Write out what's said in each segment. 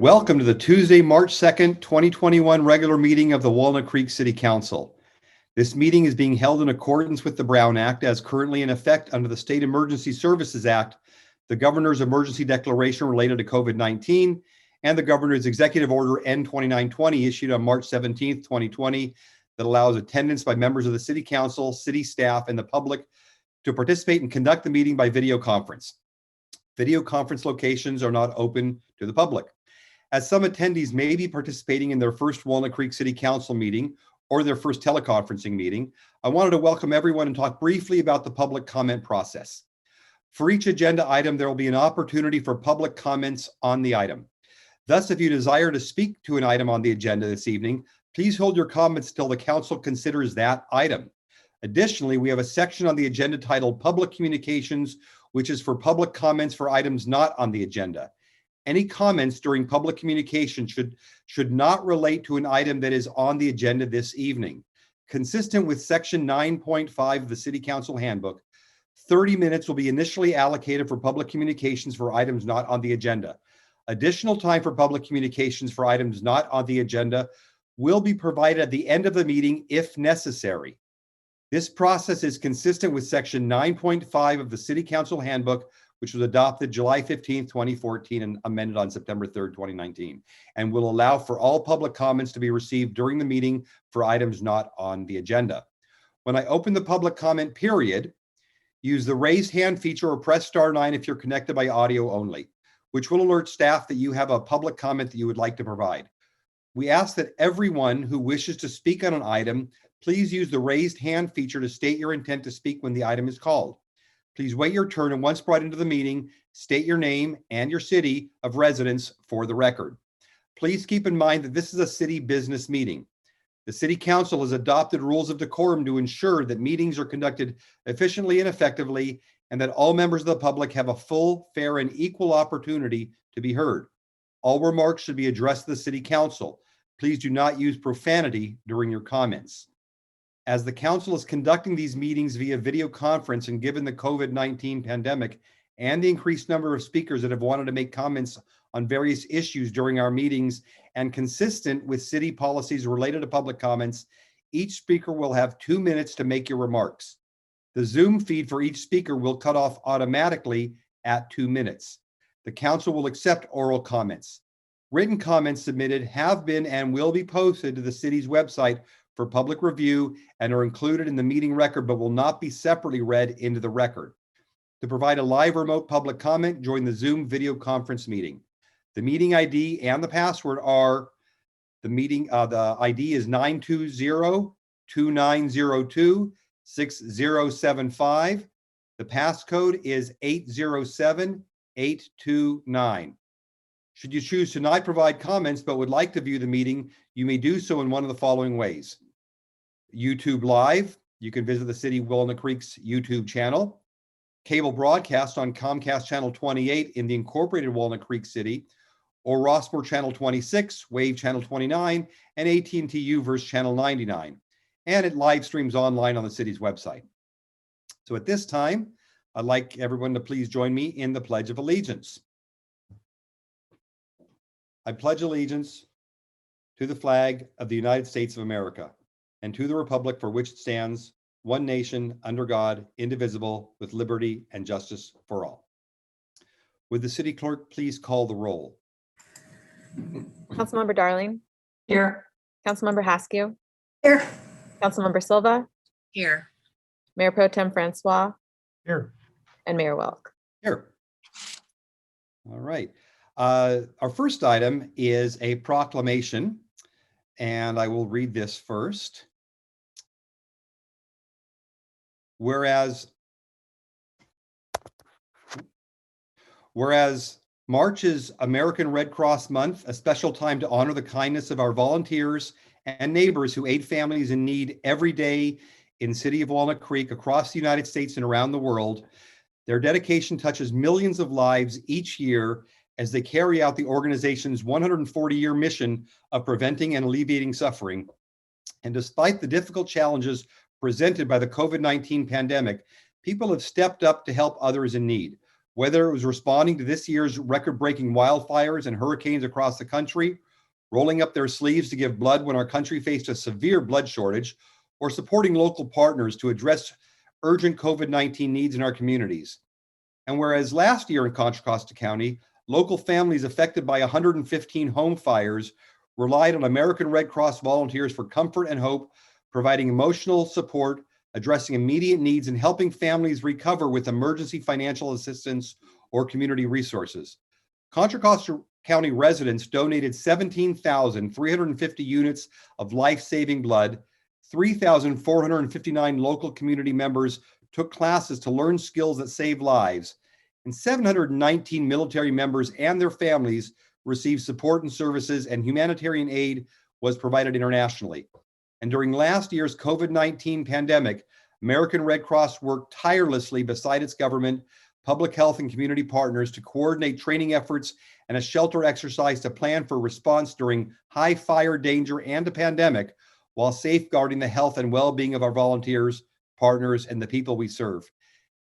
Welcome to the Tuesday, March 2nd, 2021 regular meeting of the Walnut Creek City Council. This meeting is being held in accordance with the Brown Act as currently in effect under the State Emergency Services Act, the Governor's Emergency Declaration related to COVID-19, and the Governor's Executive Order N-2920 issued on March 17th, 2020 that allows attendance by members of the City Council, city staff, and the public to participate and conduct the meeting by video conference. Video conference locations are not open to the public. As some attendees may be participating in their first Walnut Creek City Council meeting or their first teleconferencing meeting, I wanted to welcome everyone and talk briefly about the public comment process. For each agenda item, there will be an opportunity for public comments on the item. Thus, if you desire to speak to an item on the agenda this evening, please hold your comments till the council considers that item. Additionally, we have a section on the agenda titled Public Communications, which is for public comments for items not on the agenda. Any comments during public communication should not relate to an item that is on the agenda this evening. Consistent with Section 9.5 of the City Council Handbook, 30 minutes will be initially allocated for public communications for items not on the agenda. Additional time for public communications for items not on the agenda will be provided at the end of the meeting if necessary. This process is consistent with Section 9.5 of the City Council Handbook, which was adopted July 15th, 2014 and amended on September 3rd, 2019, and will allow for all public comments to be received during the meeting for items not on the agenda. When I open the public comment period, use the raise hand feature or press *9 if you're connected by audio only, which will alert staff that you have a public comment that you would like to provide. We ask that everyone who wishes to speak on an item, please use the raised hand feature to state your intent to speak when the item is called. Please wait your turn, and once brought into the meeting, state your name and your city of residence for the record. Please keep in mind that this is a city business meeting. The City Council has adopted rules of decorum to ensure that meetings are conducted efficiently and effectively, and that all members of the public have a full, fair, and equal opportunity to be heard. All remarks should be addressed to the City Council. Please do not use profanity during your comments. As the council is conducting these meetings via video conference, and given the COVID-19 pandemic and the increased number of speakers that have wanted to make comments on various issues during our meetings, and consistent with city policies related to public comments, each speaker will have 2 minutes to make your remarks. The Zoom feed for each speaker will cut off automatically at 2 minutes. The council will accept oral comments. Written comments submitted have been and will be posted to the city's website for public review and are included in the meeting record, but will not be separately read into the record. To provide a live remote public comment, join the Zoom video conference meeting. The meeting ID and the password are the ID is 920-2902-6075. The passcode is 807829. Should you choose to not provide comments but would like to view the meeting, you may do so in one of the following ways. YouTube Live, you can visit the City Walnut Creek's YouTube channel. Cable broadcast on Comcast Channel 28 in the incorporated Walnut Creek City, or Rossmore Channel 26, Wave Channel 29, and AT&T UVerse Channel 99. And it live streams online on the city's website. So at this time, I'd like everyone to please join me in the Pledge of Allegiance. I pledge allegiance to the flag of the United States of America and to the republic for which it stands, one nation, under God, indivisible, with liberty and justice for all. Would the city clerk please call the roll? Councilmember Darling. Here. Councilmember Haskew. Here. Councilmember Silva. Here. Mayor Pro Tem Francois. Here. And Mayor Welk. Here. All right. Our first item is a proclamation, and I will read this first. Whereas March is American Red Cross Month, a special time to honor the kindness of our volunteers and neighbors who aid families in need every day in the city of Walnut Creek, across the United States and around the world. Their dedication touches millions of lives each year as they carry out the organization's 140-year mission of preventing and alleviating suffering. And despite the difficult challenges presented by the COVID-19 pandemic, people have stepped up to help others in need. Whether it was responding to this year's record-breaking wildfires and hurricanes across the country, rolling up their sleeves to give blood when our country faced a severe blood shortage, or supporting local partners to address urgent COVID-19 needs in our communities. And whereas last year in Contra Costa County, local families affected by 115 home fires relied on American Red Cross volunteers for comfort and hope, providing emotional support, addressing immediate needs, and helping families recover with emergency financial assistance or community resources. Contra Costa County residents donated 17,350 units of life-saving blood. 3,459 local community members took classes to learn skills that save lives, and 719 military members and their families received support and services, and humanitarian aid was provided internationally. And during last year's COVID-19 pandemic, American Red Cross worked tirelessly beside its government, public health, and community partners to coordinate training efforts and a shelter exercise to plan for response during high fire danger and a pandemic, while safeguarding the health and well-being of our volunteers, partners, and the people we serve.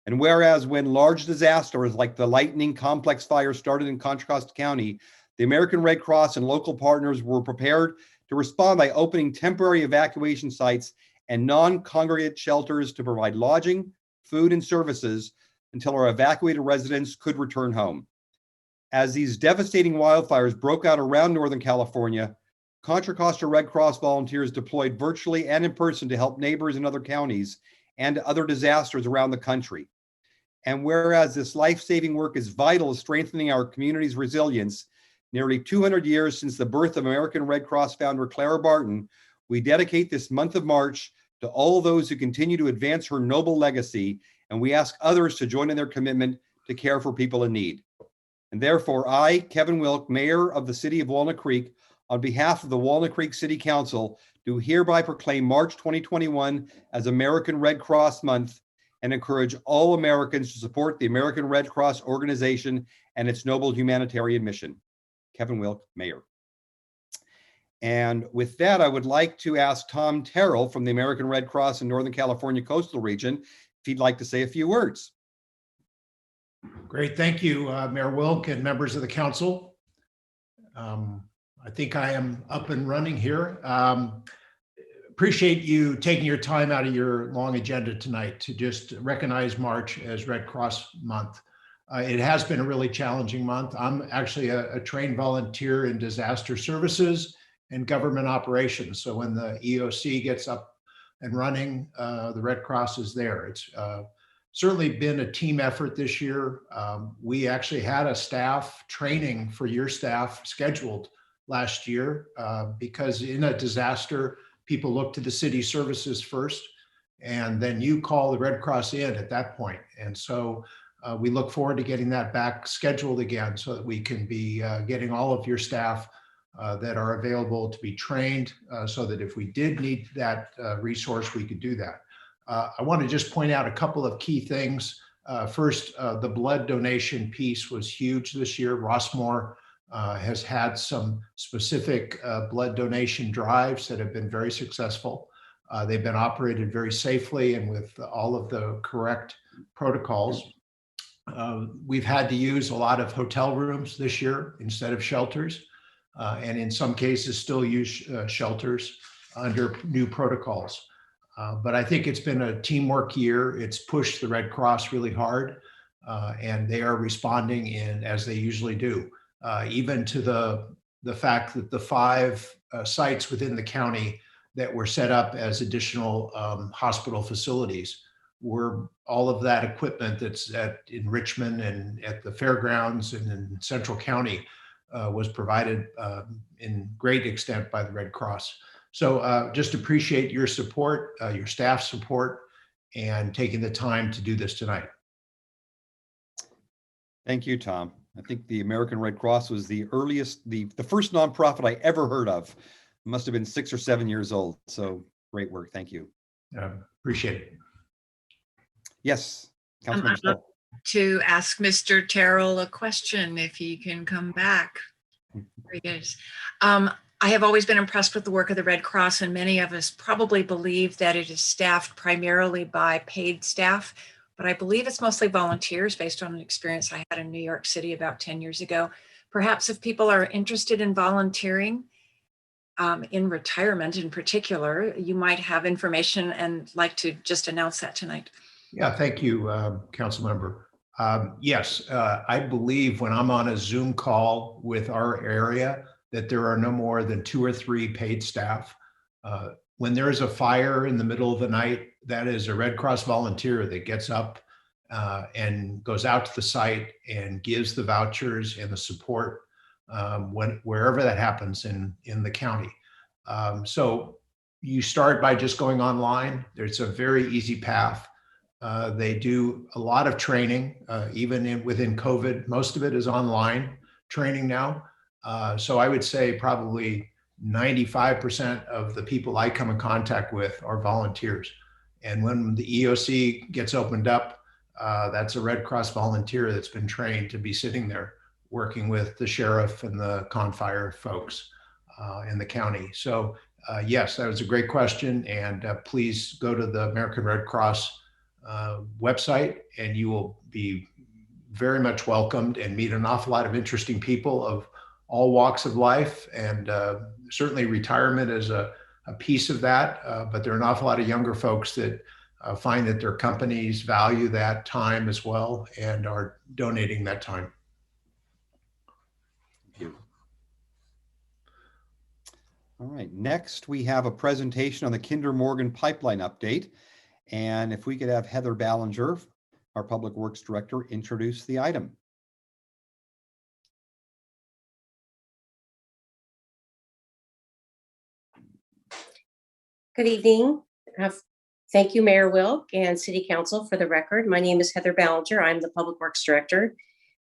And whereas when large disasters like the lightning complex fire started in Contra Costa County, the American Red Cross and local partners were prepared to respond by opening temporary evacuation sites and non-congregate shelters to provide lodging, food, and services until our evacuated residents could return home. As these devastating wildfires broke out around Northern California, Contra Costa Red Cross volunteers deployed virtually and in person to help neighbors in other counties and other disasters around the country. And whereas this life-saving work is vital to strengthening our community's resilience, nearly 200 years since the birth of American Red Cross founder Clara Barton, we dedicate this month of March to all those who continue to advance her noble legacy, and we ask others to join in their commitment to care for people in need. And therefore, I, Kevin Wilk, Mayor of the City of Walnut Creek, on behalf of the Walnut Creek City Council, do hereby proclaim March 2021 as American Red Cross Month and encourage all Americans to support the American Red Cross organization and its noble humanitarian mission. Kevin Wilk, Mayor. And with that, I would like to ask Tom Terrell from the American Red Cross in Northern California Coastal Region if he'd like to say a few words. Great, thank you, Mayor Wilk and members of the council. I think I am up and running here. Appreciate you taking your time out of your long agenda tonight to just recognize March as Red Cross Month. It has been a really challenging month. I'm actually a trained volunteer in disaster services and government operations. So when the EOC gets up and running, the Red Cross is there. It's certainly been a team effort this year. We actually had a staff training for your staff scheduled last year because in a disaster, people look to the city services first, and then you call the Red Cross in at that point. And so we look forward to getting that back scheduled again so that we can be getting all of your staff that are available to be trained so that if we did need that resource, we could do that. I want to just point out a couple of key things. First, the blood donation piece was huge this year. Rossmore has had some specific blood donation drives that have been very successful. They've been operated very safely and with all of the correct protocols. We've had to use a lot of hotel rooms this year instead of shelters, and in some cases still use shelters under new protocols. But I think it's been a teamwork year. It's pushed the Red Cross really hard, and they are responding in as they usually do. Even to the fact that the 5 sites within the county that were set up as additional hospital facilities were all of that equipment that's in Richmond and at the fairgrounds and in Central County was provided in great extent by the Red Cross. So just appreciate your support, your staff support, and taking the time to do this tonight. Thank you, Tom. I think the American Red Cross was the earliest, the first nonprofit I ever heard of. It must have been 6 or 7 years old. So great work. Thank you. Appreciate it. Yes, Councilmember Stoll. To ask Mr. Terrell a question, if he can come back. Very good. I have always been impressed with the work of the Red Cross, and many of us probably believe that it is staffed primarily by paid staff. but I believe it's mostly volunteers based on an experience I had in New York City about 10 years ago. Perhaps if people are interested in volunteering, in retirement in particular, you might have information and like to just announce that tonight. Yeah, thank you, council member. Yes, I believe when I'm on a Zoom call with our area that there are no more than 2 or 3 paid staff. When there is a fire in the middle of the night, that is a Red Cross volunteer that gets up and goes out to the site and gives the vouchers and the support wherever that happens in the county. So you start by just going online. There's a very easy path. They do a lot of training, even within COVID. Most of it is online training now. So I would say probably 95% of the people I come in contact with are volunteers. And when the EOC gets opened up, that's a Red Cross volunteer that's been trained to be sitting there working with the sheriff and the Confire folks in the county. So yes, that was a great question. And please go to the American Red Cross website, and you will be very much welcomed and meet an awful lot of interesting people of all walks of life. And certainly retirement is a piece of that, but there are an awful lot of younger folks that find that their companies value that time as well and are donating that time. Thank you. All right, next we have a presentation on the Kinder Morgan pipeline update. And if we could have Heather Ballinger, our Public Works Director, introduce the item. Good evening. Thank you, Mayor Wilk and City Council. For the record, my name is Heather Ballinger. I'm the Public Works Director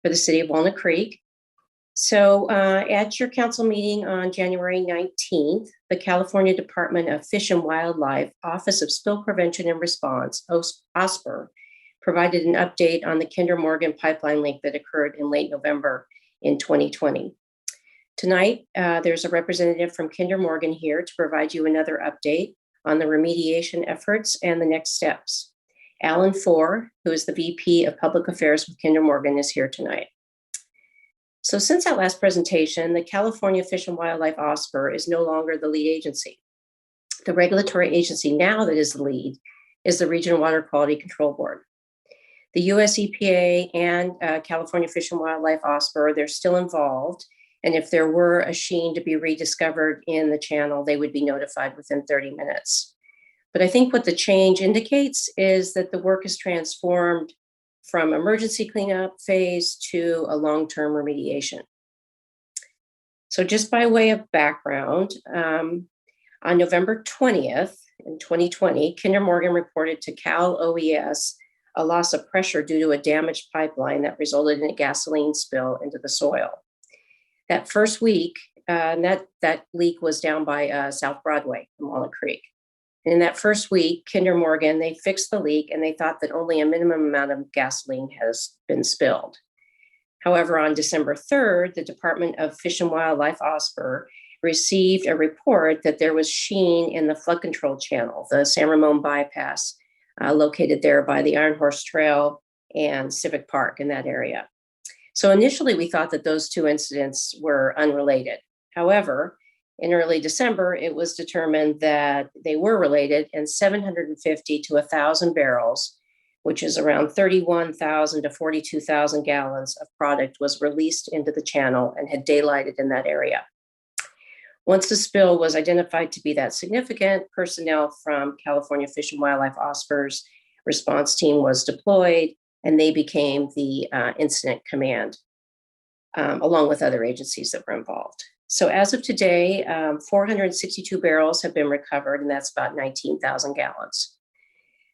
for the City of Walnut Creek. So at your council meeting on January 19th, the California Department of Fish and Wildlife Office of Spill Prevention and Response, OSPR, provided an update on the Kinder Morgan pipeline leak that occurred in late November in 2020. Tonight, there's a representative from Kinder Morgan here to provide you another update on the remediation efforts and the next steps. Alan Four, who is the VP of Public Affairs with Kinder Morgan, is here tonight. So since that last presentation, the California Fish and Wildlife OSPR is no longer the lead agency. The regulatory agency now that is the lead is the Regional Water Quality Control Board. The US EPA and California Fish and Wildlife OSPR, they're still involved. And if there were a sheen to be rediscovered in the channel, they would be notified within 30 minutes. But I think what the change indicates is that the work is transformed from emergency cleanup phase to a long-term remediation. So just by way of background, on November 20th in 2020, Kinder Morgan reported to Cal OES a loss of pressure due to a damaged pipeline that resulted in a gasoline spill into the soil. That first week, that leak was down by South Broadway in Walnut Creek. And in that first week, Kinder Morgan, they fixed the leak and they thought that only a minimum amount of gasoline has been spilled. However, on December 3rd, the Department of Fish and Wildlife OSPR received a report that there was sheen in the flood control channel, the San Ramon bypass, located there by the Iron Horse Trail and Civic Park in that area. So initially, we thought that those two incidents were unrelated. However, in early December, it was determined that they were related, and 750 to 1,000 barrels, which is around 31,000 to 42,000 gallons of product, was released into the channel and had daylighted in that area. Once the spill was identified to be that significant, personnel from California Fish and Wildlife OSPR's response team was deployed, and they became the incident command, along with other agencies that were involved. So as of today, 462 barrels have been recovered, and that's about 19,000 gallons.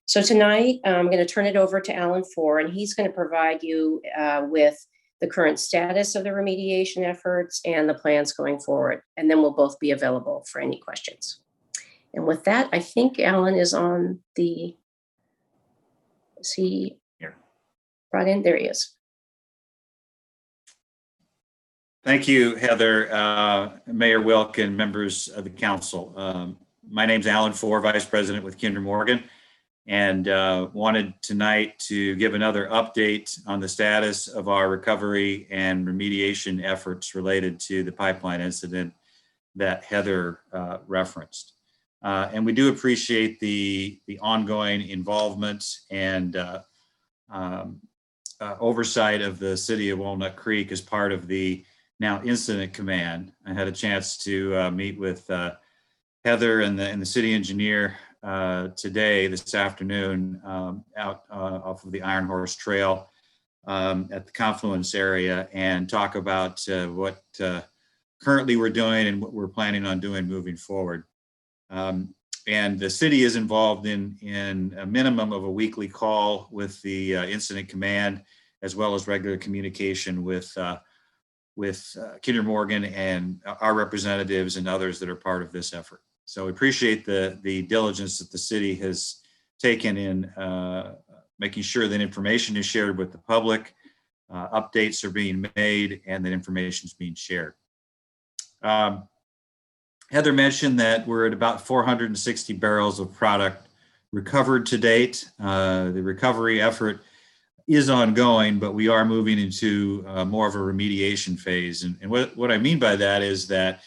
So tonight, I'm going to turn it over to Alan Four, and he's going to provide you with the current status of the remediation efforts and the plans going forward. And then we'll both be available for any questions. And with that, I think Alan is on the, is he brought in? There he is. Thank you, Heather, Mayor Wilk, and members of the council. My name's Alan Four, Vice President with Kinder Morgan. and wanted tonight to give another update on the status of our recovery and remediation efforts related to the pipeline incident that Heather referenced. And we do appreciate the ongoing involvement and oversight of the city of Walnut Creek as part of the now Incident Command. I had a chance to meet with Heather and the city engineer this afternoon, out off of the Iron Horse Trail at the Confluence area, and talk about what currently we're doing and what we're planning on doing moving forward. And the city is involved in a minimum of a weekly call with the Incident Command, as well as regular communication with Kinder Morgan and our representatives and others that are part of this effort. So we appreciate the diligence that the city has taken in making sure that information is shared with the public, updates are being made, and that information is being shared. Heather mentioned that we're at about 460 barrels of product recovered to date. The recovery effort is ongoing, but we are moving into more of a remediation phase. And what I mean by that is that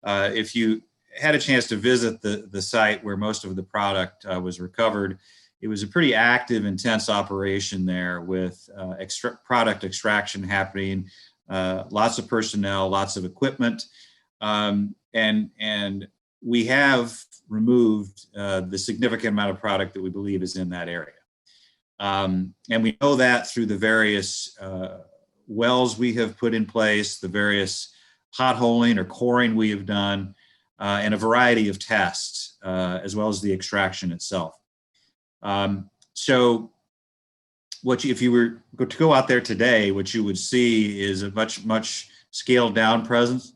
if you had a chance to visit the site where most of the product was recovered, it was a pretty active, intense operation there with product extraction happening, lots of personnel, lots of equipment. And we have removed the significant amount of product that we believe is in that area. And we know that through the various wells we have put in place, the various potholing or coring we have done, and a variety of tests, as well as the extraction itself. So if you were to go out there today, what you would see is a much scaled down presence.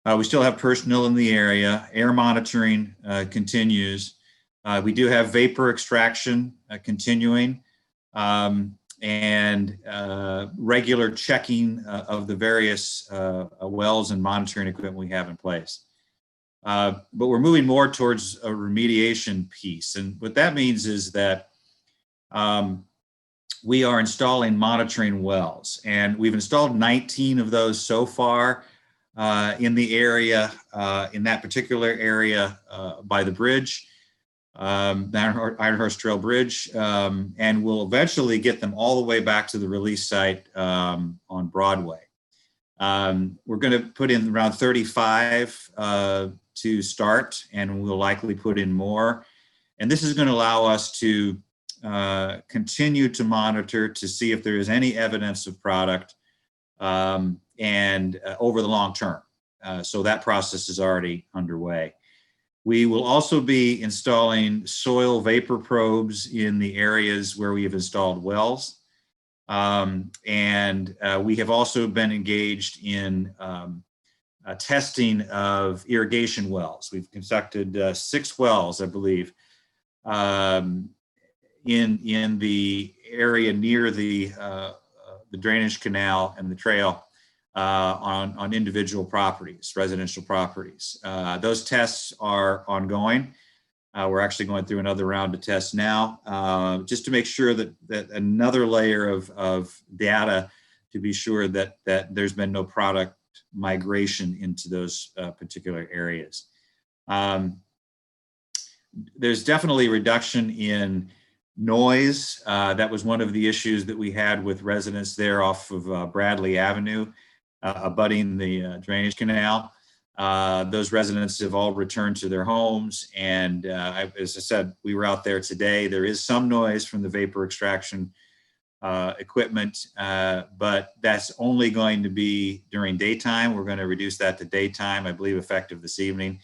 We still have personnel in the area. Air monitoring continues. We do have vapor extraction continuing, and regular checking of the various wells and monitoring equipment we have in place. But we're moving more towards a remediation piece. And what that means is that we are installing monitoring wells, and we've installed 19 of those so far in the area, in that particular area by the bridge, the Iron Horse Trail Bridge, and we'll eventually get them all the way back to the release site on Broadway. We're going to put in around 35 to start, and we'll likely put in more. And this is going to allow us to continue to monitor to see if there is any evidence of product and over the long term. So that process is already underway. We will also be installing soil vapor probes in the areas where we have installed wells. And we have also been engaged in testing of irrigation wells. We've conducted 6 wells, I believe, in the area near the drainage canal and the trail on individual properties, residential properties. Those tests are ongoing. We're actually going through another round of tests now, just to make sure that another layer of data to be sure that there's been no product migration into those particular areas. There's definitely a reduction in noise. That was one of the issues that we had with residents there off of Bradley Avenue, abutting the drainage canal. Those residents have all returned to their homes. And as I said, we were out there today. There is some noise from the vapor extraction equipment, but that's only going to be during daytime. We're going to reduce that to daytime, I believe, effective this evening,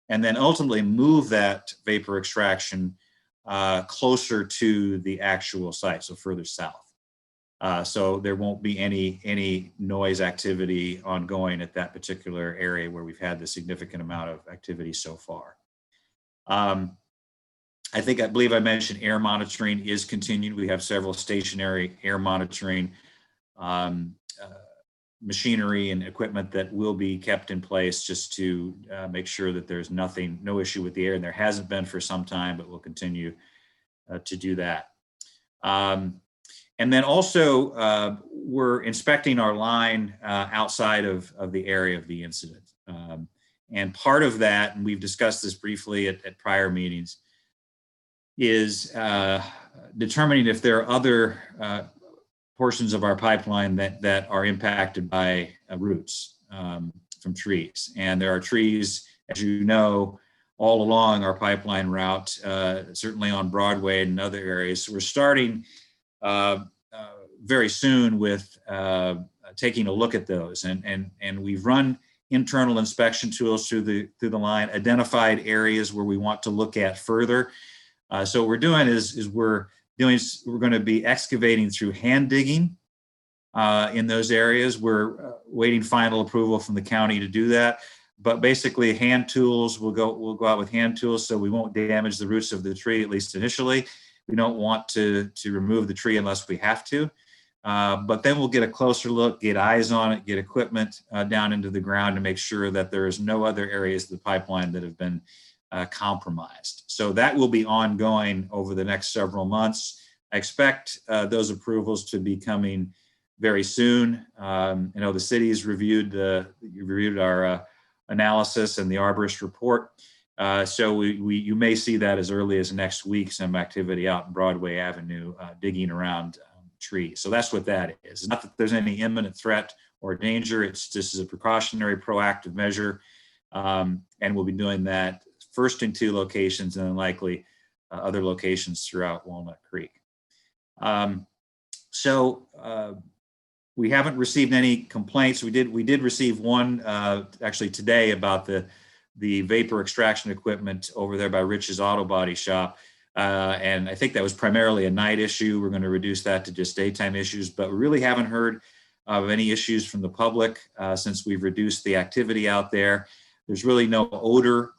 and then ultimately move that vapor extraction closer to the actual site, so further south. So there won't be any noise activity ongoing at that particular area where we've had the significant amount of activity so far. I believe I mentioned air monitoring is continued. We have several stationary air monitoring machinery and equipment that will be kept in place just to make sure that there's no issue with the air. And there hasn't been for some time, but we'll continue to do that. And then also, we're inspecting our line outside of the area of the incident. And part of that, and we've discussed this briefly at prior meetings, is determining if there are other portions of our pipeline that are impacted by roots from trees. And there are trees, as you know, all along our pipeline route, certainly on Broadway and other areas. So we're starting very soon with taking a look at those, and we've run internal inspection tools through the line, identified areas where we want to look at further. So what we're doing is we're going to be excavating through hand digging in those areas. We're waiting final approval from the county to do that. But basically, hand tools, we'll go out with hand tools so we won't damage the roots of the tree, at least initially. We don't want to remove the tree unless we have to. But then we'll get a closer look, get eyes on it, get equipment down into the ground to make sure that there is no other areas of the pipeline that have been compromised. So that will be ongoing over the next several months. I expect those approvals to be coming very soon. The city's reviewed our analysis and the arborist report. So you may see that as early as next week, some activity out in Broadway Avenue digging around trees. So that's what that is. It's not that there's any imminent threat or danger. It's just as a precautionary, proactive measure. And we'll be doing that first in 2 locations and then likely other locations throughout Walnut Creek. We haven't received any complaints. We did receive one actually today about the vapor extraction equipment over there by Rich's Auto Body Shop. And I think that was primarily a night issue. We're going to reduce that to just daytime issues, but we really haven't heard of any issues from the public since we've reduced the activity out there. There's really no odor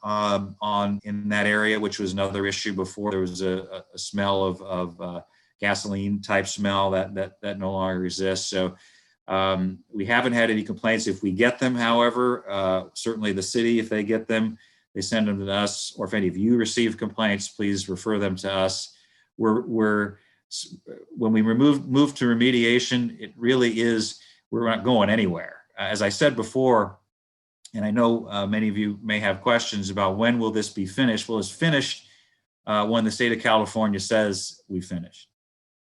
in that area, which was another issue before. There was a smell of gasoline type smell that no longer exists. So we haven't had any complaints. If we get them, however, certainly the city, if they get them, they send them to us, or if any of you receive complaints, please refer them to us. When we move to remediation, it really is, we're not going anywhere. As I said before, and I know many of you may have questions about when will this be finished. Well, it's finished when the state of California says we finished.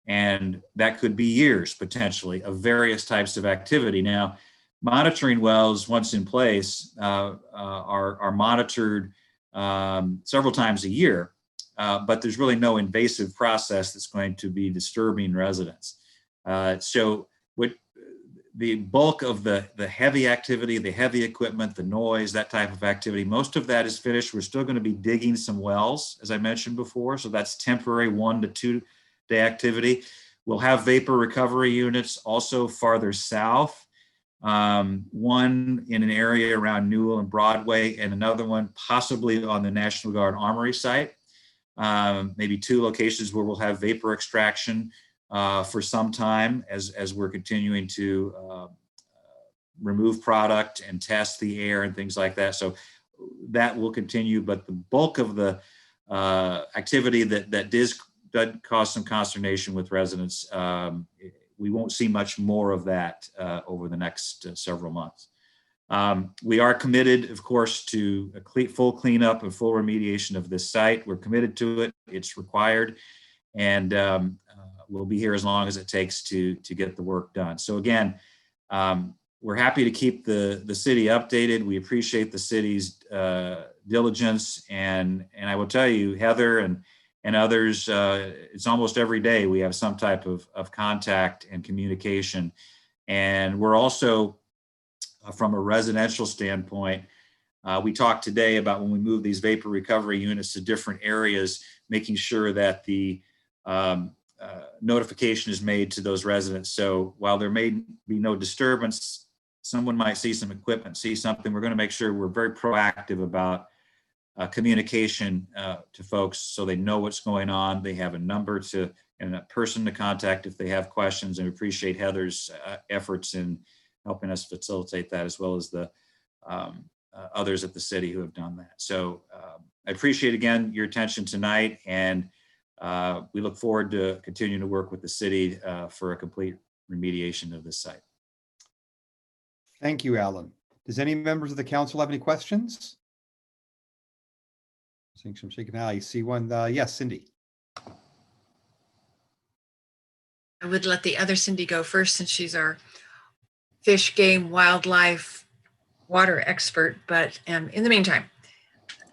And that could be years, potentially, of various types of activity. Now, monitoring wells, once in place, are monitored several times a year, but there's really no invasive process that's going to be disturbing residents. So the bulk of the heavy activity, the heavy equipment, the noise, that type of activity, most of that is finished. We're still going to be digging some wells, as I mentioned before. So that's temporary 1 to 2 day activity. We'll have vapor recovery units also farther south. One in an area around Newell and Broadway, and another one possibly on the National Guard Armory site. Maybe 2 locations where we'll have vapor extraction for some time as we're continuing to remove product and test the air and things like that. So that will continue, but the bulk of the activity that did cause some consternation with residents, we won't see much more of that over the next several months. We are committed, of course, to a full cleanup and full remediation of this site. We're committed to it. It's required. And we'll be here as long as it takes to get the work done. So again, we're happy to keep the city updated. We appreciate the city's diligence. And I will tell you, Heather and others, it's almost every day we have some type of contact and communication. And we're also, from a residential standpoint, we talked today about when we move these vapor recovery units to different areas, making sure that the notification is made to those residents. So while there may be no disturbance, someone might see some equipment, see something, we're going to make sure we're very proactive about communication to folks so they know what's going on. They have a number and a person to contact if they have questions, and appreciate Heather's efforts in helping us facilitate that, as well as the others at the city who have done that. So I appreciate, again, your attention tonight, and we look forward to continuing to work with the city for a complete remediation of this site. Thank you, Alan. Does any members of the council have any questions? Seeing some shaking eye. I see one. Yes, Cindy. I would let the other Cindy go first since she's our fish, game, wildlife, water expert. But in the meantime,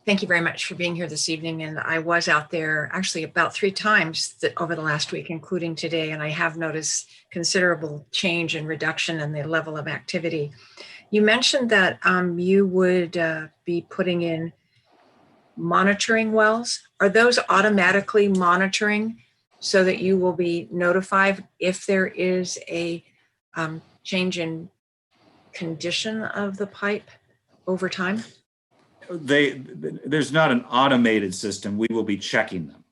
thank you very much for being here this evening. And I was out there actually about 3 times over the last week, including today. And I have noticed considerable change and reduction in the level of activity. You mentioned that you would be putting in monitoring wells. Are those automatically monitoring so that you will be notified if there is a change in condition of the pipe over time? There's not an automated system. We will be checking them.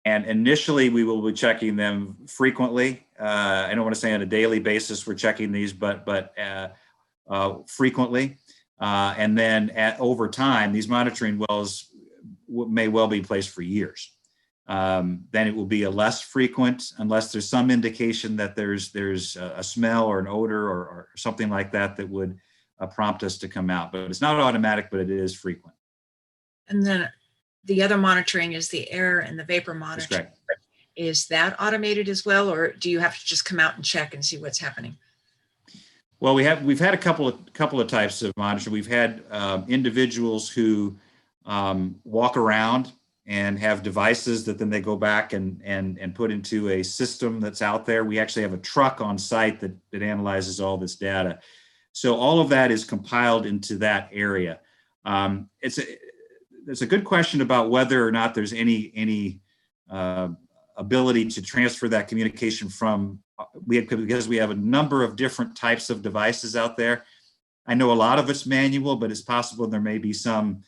And initially we will be checking them frequently. I don't want to say on a daily basis we're checking these, but frequently. And then over time, these monitoring wells may well be placed for years. Then it will be a less frequent, unless there's some indication that there's a smell or an odor or something like that that would prompt us to come out. But it's not automatic, but it is frequent. And then the other monitoring is the air and the vapor That's monitoring. correct. Is that automated as well, or do you have to just come out and check and see what's happening? Well, we've had a couple of types of monitoring. We've had individuals who walk around and have devices that then they go back and put into a system that's out there. We actually have a truck on site that analyzes all this data. So all of that is compiled into that area. It's a good question about whether or not there's any ability to transfer that communication from, because we have a number of different types of devices out there. I know a lot of it's manual, but it's possible there may be some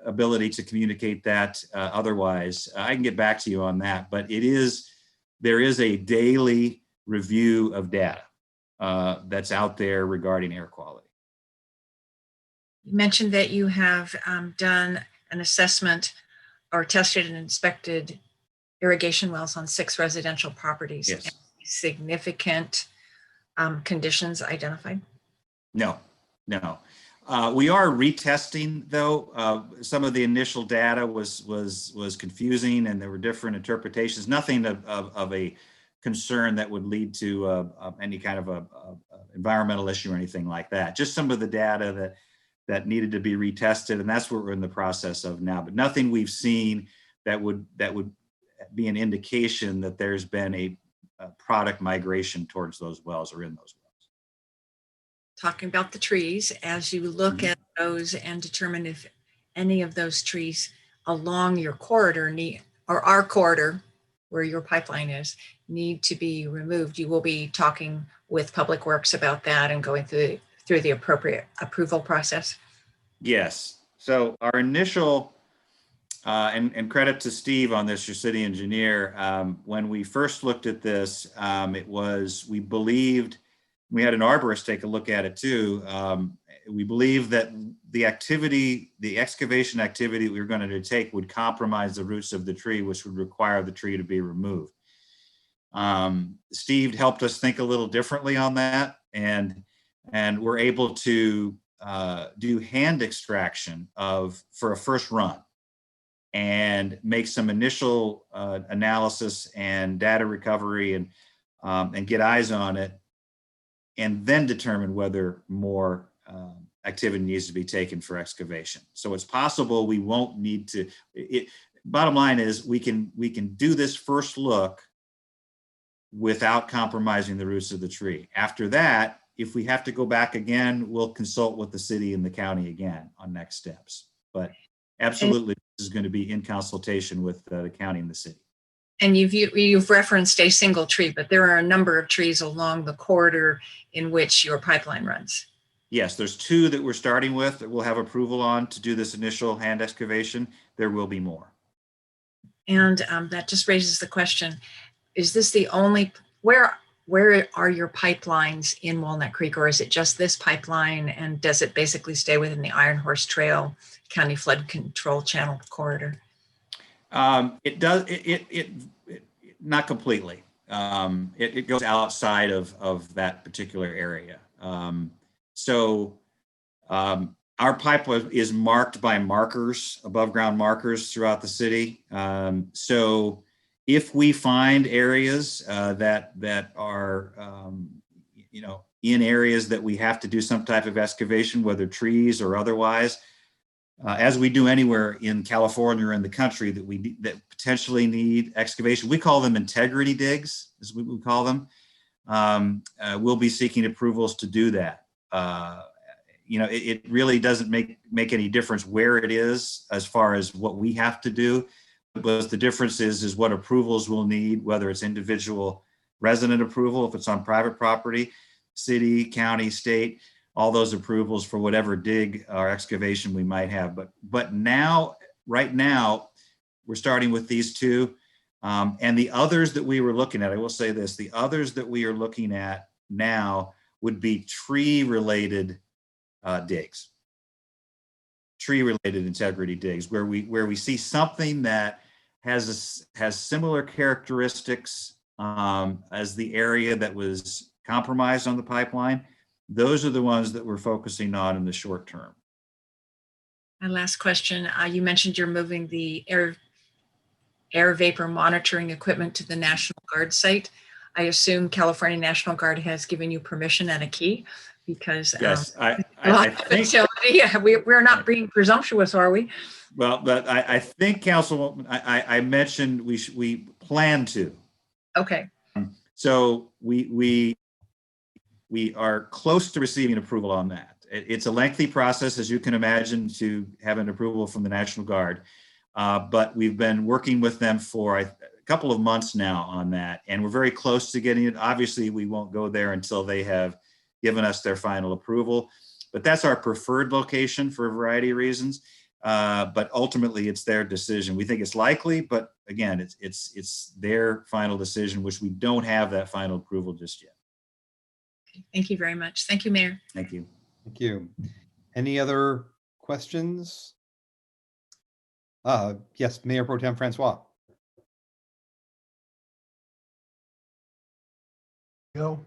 ability to communicate that otherwise. I can get back to you on that, but there is a daily review of data that's out there regarding air quality. You mentioned that you have done an assessment or tested and inspected irrigation wells on 6 residential properties. Yes. Any significant conditions identified? No. We are retesting though. Some of the initial data was confusing and there were different interpretations. Nothing of a concern that would lead to any kind of a environmental issue or anything like that. Just some of the data that needed to be retested, and that's what we're in the process of now. But nothing we've seen that would be an indication that there's been a product migration towards those wells or in those wells. Talking about the trees, as you look at those and determine if any of those trees along your corridor or our corridor where your pipeline is need to be removed, you will be talking with Public Works about that and going through the appropriate approval process. Yes. So our initial and credit to Steve on this, your city engineer. When we first looked at this, we believed, we had an arborist take a look at it too. We believed that the excavation activity we were going to take would compromise the roots of the tree, which would require the tree to be removed. Steve helped us think a little differently on that, and we're able to do hand extraction for a first run and make some initial analysis and data recovery and get eyes on it, and then determine whether more activity needs to be taken for excavation. So it's possible we won't need to. Bottom line is we can do this first look without compromising the roots of the tree. After that, if we have to go back again, we'll consult with the city and the county again on next steps. But absolutely, this is going to be in consultation with the county and the city. And you've referenced a single tree, but there are a number of trees along the corridor in which your pipeline runs. Yes, there's 2 that we're starting with that we'll have approval on to do this initial hand excavation. There will be more. And that just raises the question, is this the only, where are your pipelines in Walnut Creek, or is it just this pipeline, and does it basically stay within the Iron Horse Trail County Flood Control Channel corridor? It does, not completely. It goes outside of that particular area. Our pipeline is marked by markers, above ground markers throughout the city. So if we find areas that are, in areas that we have to do some type of excavation, whether trees or otherwise, as we do anywhere in California or in the country that potentially need excavation, we call them integrity digs, is what we call them. We'll be seeking approvals to do that. It really doesn't make any difference where it is as far as what we have to do, but the difference is what approvals we'll need, whether it's individual resident approval, if it's on private property, city, county, state, all those approvals for whatever dig or excavation we might have. But now, right now, we're starting with these two. And the others that we were looking at, I will say this, the others that we are looking at now would be tree-related digs, tree-related integrity digs, where we see something that has similar characteristics as the area that was compromised on the pipeline. Those are the ones that we're focusing on in the short term. My last question, you mentioned you're moving the air vapor monitoring equipment to the National Guard site. I assume California National Guard has given you permission and a key, because yes, I think we're not being presumptuous, are we? Well, but I think, Council, I mentioned we plan to. Okay. So we are close to receiving approval on that. It's a lengthy process, as you can imagine, to have an approval from the National Guard. But we've been working with them for a couple of months now on that, and we're very close to getting it. Obviously, we won't go there until they have given us their final approval, but that's our preferred location for a variety of reasons. But ultimately, it's their decision. We think it's likely, but again, it's their final decision, which we don't have that final approval just yet. Thank you very much. Thank you, Mayor. Thank you. Thank you. Any other questions? Yes, Mayor Pro Tem Francois.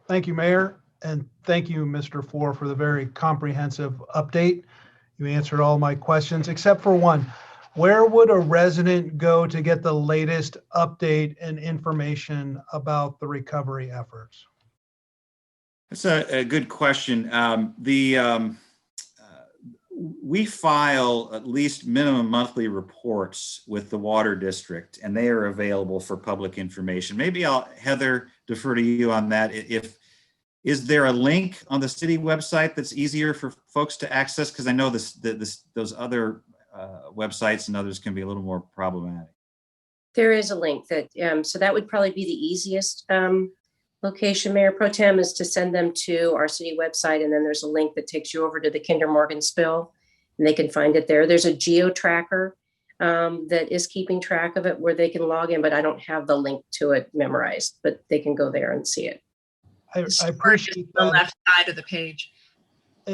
Thank you, Mayor, and thank you, Mr. Four, for the very comprehensive update. You answered all my questions except for one. Where would a resident go to get the latest update and information about the recovery efforts? That's a good question. We file at least minimum monthly reports with the water district, and they are available for public information. Maybe Heather, defer to you on that. Is there a link on the city website that's easier for folks to access? Because I know those other websites and others can be a little more problematic. There is a link that, so that would probably be the easiest location, Mayor Pro Tem, is to send them to our city website, and then there's a link that takes you over to the Kinder Morgan spill, and they can find it there. There's a geo tracker that is keeping track of it where they can log in, but I don't have the link to it memorized, but they can go there and see it. I appreciate the that. left side of the page.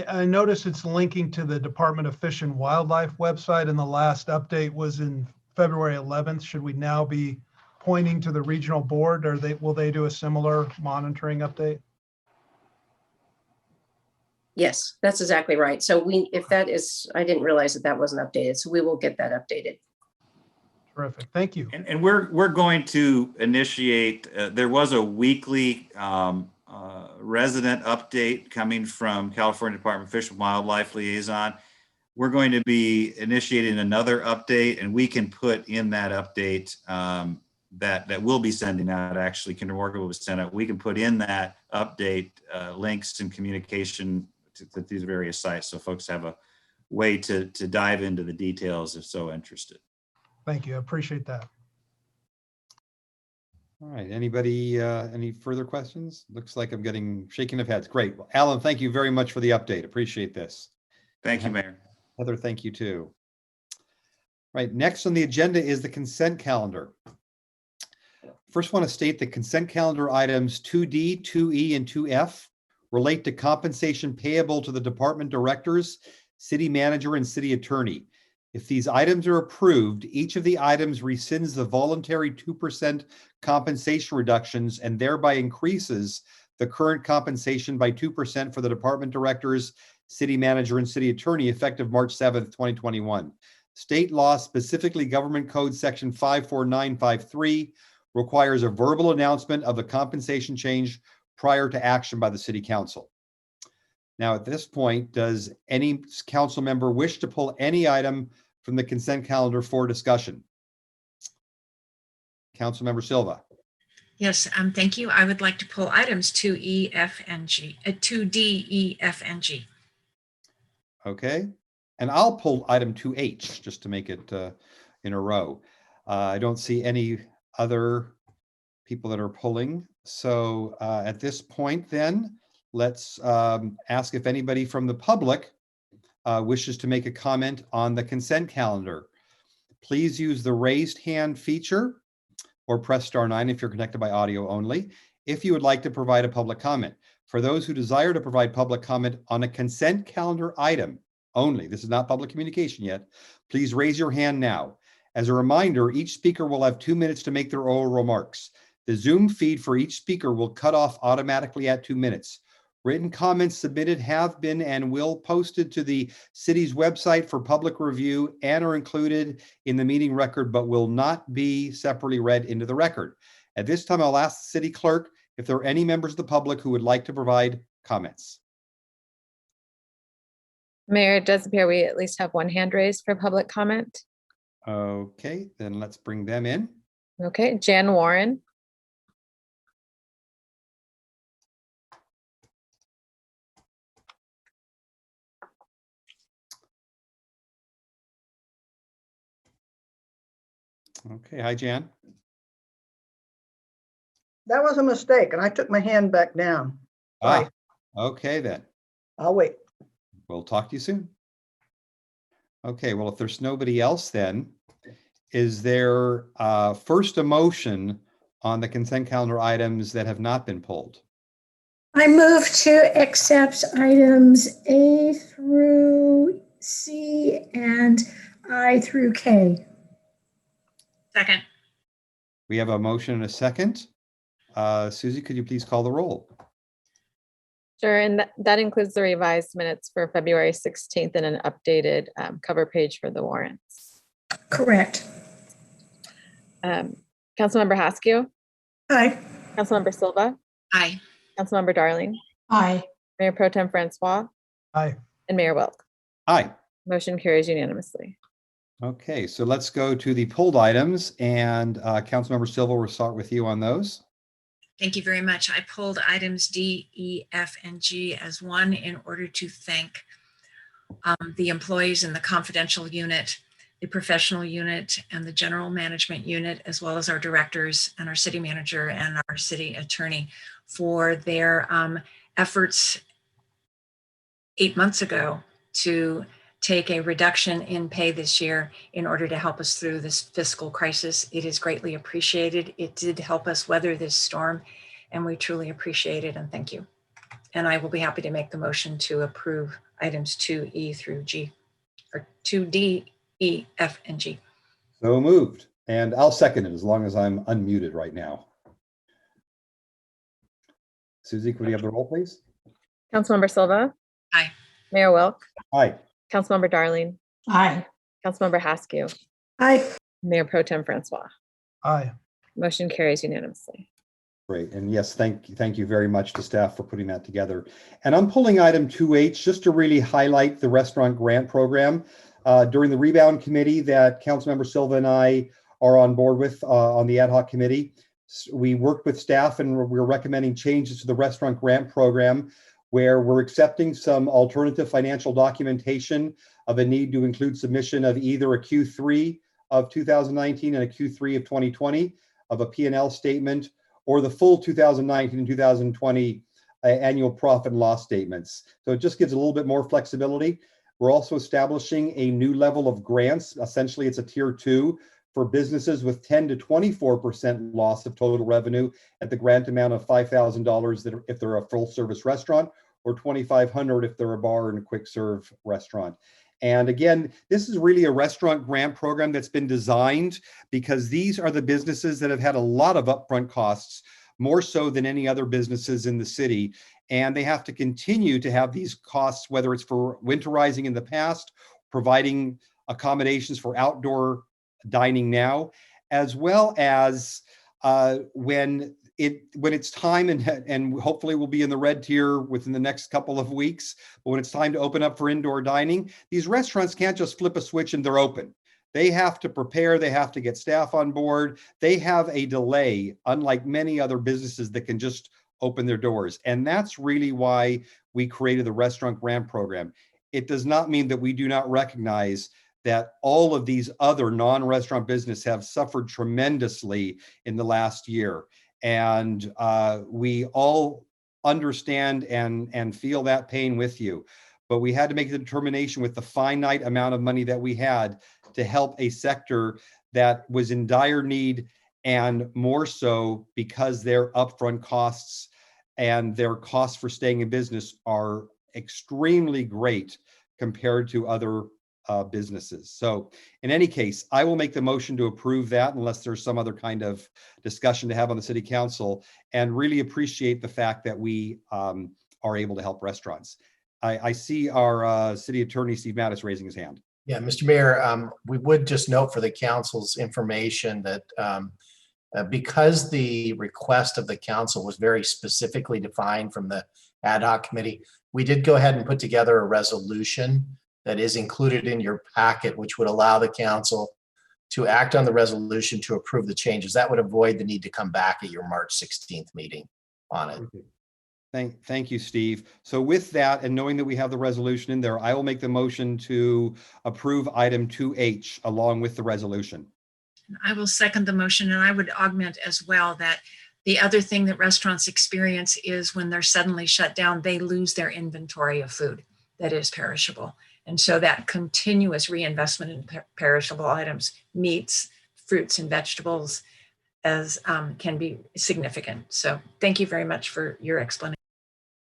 I noticed it's linking to the Department of Fish and Wildlife website, and the last update was in February 11th. Should we now be pointing to the regional board, or will they do a similar monitoring update? Yes, that's exactly right. So if that is, I didn't realize that wasn't updated, so we will get that updated. Terrific, thank you. And we're going to initiate. There was a weekly resident update coming from California Department of Fish and Wildlife liaison. We're going to be initiating another update, and we can put in that update that we'll be sending out. Actually, Kinder Morgan will send out. We can put in that update links and communication to these various sites, so folks have a way to dive into the details if so interested. Thank you, I appreciate that. All right, anybody, any further questions? Looks like I'm getting shaking of heads. Great. Well, Alan, thank you very much for the update. Appreciate this. Thank you, Mayor. Heather, thank you too. Right, next on the agenda is the consent calendar. First, want to state the consent calendar items 2D, 2E, and 2F relate to compensation payable to the department directors, city manager, and city attorney. If these items are approved, each of the items rescinds the voluntary 2% compensation reductions and thereby increases the current compensation by 2% for the department directors, city manager, and city attorney effective March 7th, 2021. State law, specifically Government Code Section 54953, requires a verbal announcement of the compensation change prior to action by the city council. Now, at this point, does any council member wish to pull any item from the consent calendar for discussion? Councilmember Silva. Yes, thank you. I would like to pull items 2E, F, and G, 2D, E, F, and G. Okay, and I'll pull item 2H just to make it in a row. I don't see any other people that are pulling. So at this point then, let's ask if anybody from the public wishes to make a comment on the consent calendar. Please use the raised hand feature or press *9 if you're connected by audio only, if you would like to provide a public comment. For those who desire to provide public comment on a consent calendar item only, this is not public communication yet, please raise your hand now. As a reminder, each speaker will have 2 minutes to make their oral remarks. The Zoom feed for each speaker will cut off automatically at 2 minutes. Written comments submitted have been and will posted to the city's website for public review and are included in the meeting record, but will not be separately read into the record. At this time, I'll ask the city clerk if there are any members of the public who would like to provide comments. Mayor, it does appear we at least have one hand raised for public comment. Okay, then let's bring them in. Okay, Jan Warren. Okay, hi, Jan. That was a mistake, and I took my hand back down. Sorry. Okay, then. I'll wait. We'll talk to you soon. Okay, well, if there's nobody else then, is there first a motion on the consent calendar items that have not been pulled? I move to accept items A through C and I through K. Second. We have a motion and a second. Susie, could you please call the roll? Sure, and that includes the revised minutes for February 16th and an updated cover page for the warrants. Correct. Councilmember Haskew, Aye. Councilmember Silva, Aye. Councilmember Darling, Aye. Mayor Pro Tem Francois, Aye. and Mayor Wilk. Aye. Motion carries unanimously. Okay, so let's go to the pulled items, and Councilmember Silva, we'll start with you on those. Thank you very much. I pulled items D, E, F, and G as one in order to thank the employees in the confidential unit, the professional unit, and the general management unit, as well as our directors and our city manager and our city attorney for their efforts 8 months ago to take a reduction in pay this year in order to help us through this fiscal crisis. It is greatly appreciated. It did help us weather this storm, and we truly appreciate it, and thank you. And I will be happy to make the motion to approve items 2E through G, or 2D, E, F, and G. So moved, and I'll second it as long as I'm unmuted right now. Susie, could we have the roll, please? Councilmember Silva. Aye. Mayor Wilk, Aye. Councilmember Darling, Aye. Councilmember Haskew, Aye. Mayor Pro Tem Francois. Aye. Motion carries unanimously. Great, and yes, thank you very much to staff for putting that together. And I'm pulling item 2H just to really highlight the restaurant grant program. During the rebound committee that Councilmember Silva and I are on board with on the ad hoc committee, we worked with staff and we're recommending changes to the restaurant grant program where we're accepting some alternative financial documentation of a need to include submission of either a Q3 of 2019 and a Q3 of 2020 of a P&L statement, or the full 2019 and 2020 annual profit and loss statements. So it just gives a little bit more flexibility. We're also establishing a new level of grants. Essentially, it's a tier 2 for businesses with 10 to 24% loss of total revenue at the grant amount of $5,000 that if they're a full service restaurant, or $2,500 if they're a bar and a quick serve restaurant. And again, this is really a restaurant grant program that's been designed because these are the businesses that have had a lot of upfront costs, more so than any other businesses in the city. And they have to continue to have these costs, whether it's for winterizing in the past, providing accommodations for outdoor dining now, as well as when it's time, and hopefully we'll be in the red tier within the next couple of weeks, but when it's time to open up for indoor dining, these restaurants can't just flip a switch and they're open. They have to prepare, they have to get staff on board. They have a delay, unlike many other businesses that can just open their doors. And that's really why we created the restaurant grant program. It does not mean that we do not recognize that all of these other non-restaurant businesses have suffered tremendously in the last year. And we all understand and feel that pain with you. But we had to make the determination with the finite amount of money that we had to help a sector that was in dire need, and more so because their upfront costs and their costs for staying in business are extremely great compared to other businesses. So in any case, I will make the motion to approve that unless there's some other kind of discussion to have on the city council, and really appreciate the fact that we are able to help restaurants. I see our city attorney, Steve Mattis, raising his hand. Yeah, Mr. Mayor, we would just note for the council's information that because the request of the council was very specifically defined from the ad hoc committee, we did go ahead and put together a resolution that is included in your packet, which would allow the council to act on the resolution to approve the changes. That would avoid the need to come back at your March 16th meeting on it. Thank you, Steve. So with that, and knowing that we have the resolution in there, I will make the motion to approve item 2H along with the resolution. I will second the motion, and I would augment as well that the other thing that restaurants experience is when they're suddenly shut down, they lose their inventory of food that is perishable. And so that continuous reinvestment in perishable items, meats, fruits, and vegetables, as can be significant. So thank you very much for your explanation.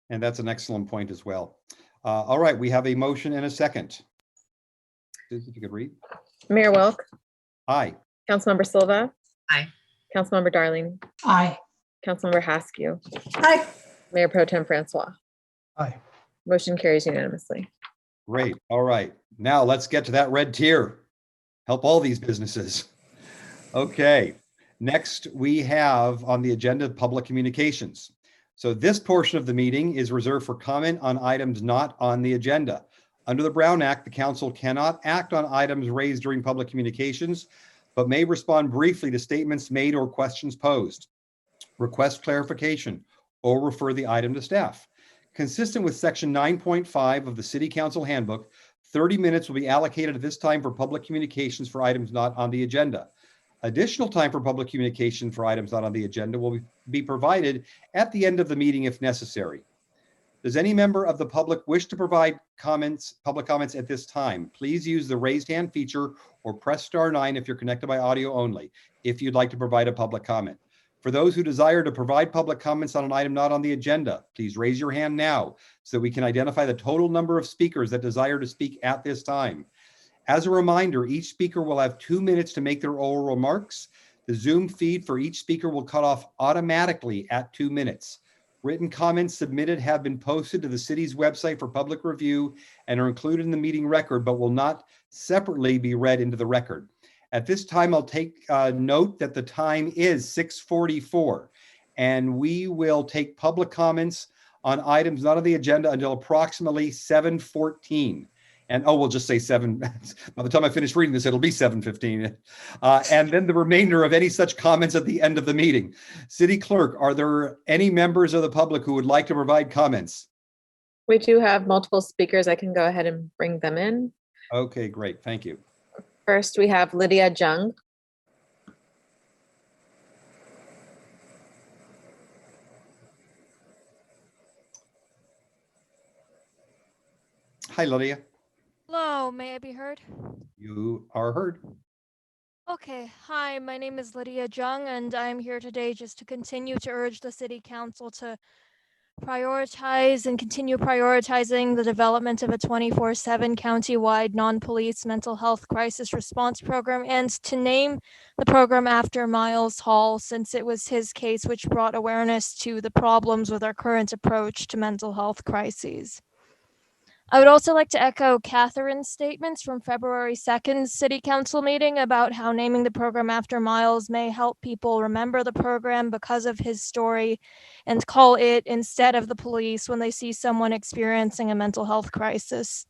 And that's an excellent point as well. All right, we have a motion and a second. Susan, if you could read. Mayor Wilk, Aye. Councilmember Silva. Aye. Councilmember Darling, Aye. Councilmember Haskew, Aye. Mayor Pro Tem Francois. Aye. Motion carries unanimously. Great. All right. Now let's get to that red tier. Help all these businesses. Okay. Next, we have on the agenda public communications. So this portion of the meeting is reserved for comment on items not on the agenda. Under the Brown Act, the council cannot act on items raised during public communications, but may respond briefly to statements made or questions posed, request clarification, or refer the item to staff. Consistent with section 9.5 of the City Council Handbook, 30 minutes will be allocated at this time for public communications for items not on the agenda. Additional time for public communication for items not on the agenda will be provided at the end of the meeting if necessary. Does any member of the public wish to provide public comments at this time? Please use the raised hand feature or press *9 if you're connected by audio only, if you'd like to provide a public comment. For those who desire to provide public comments on an item not on the agenda, please raise your hand now so we can identify the total number of speakers that desire to speak at this time. As a reminder, each speaker will have 2 minutes to make their oral remarks. The Zoom feed for each speaker will cut off automatically at 2 minutes. Written comments submitted have been posted to the city's website for public review and are included in the meeting record, but will not separately be read into the record. At this time, I'll take note that the time is 6:44, and we will take public comments on items not on the agenda until approximately 7:14. And we'll just say 7. By the time I finish reading this, it'll be 7:15. And then the remainder of any such comments at the end of the meeting. City Clerk, are there any members of the public who would like to provide comments? We do have multiple speakers. I can go ahead and bring them in. Okay, great. Thank you. First, we have Lydia Jung. Hi, Lydia. Hello, may I be heard? You are heard. Okay, hi, my name is Lydia Jung, and I'm here today just to continue to urge the City Council to prioritize and continue prioritizing the development of a 24/7 county-wide non-police mental health crisis response program, and to name the program after Miles Hall, since it was his case which brought awareness to the problems with our current approach to mental health crises. I would also like to echo Catherine's statements from February 2nd City Council meeting about how naming the program after Miles may help people remember the program because of his story and call it instead of the police when they see someone experiencing a mental health crisis.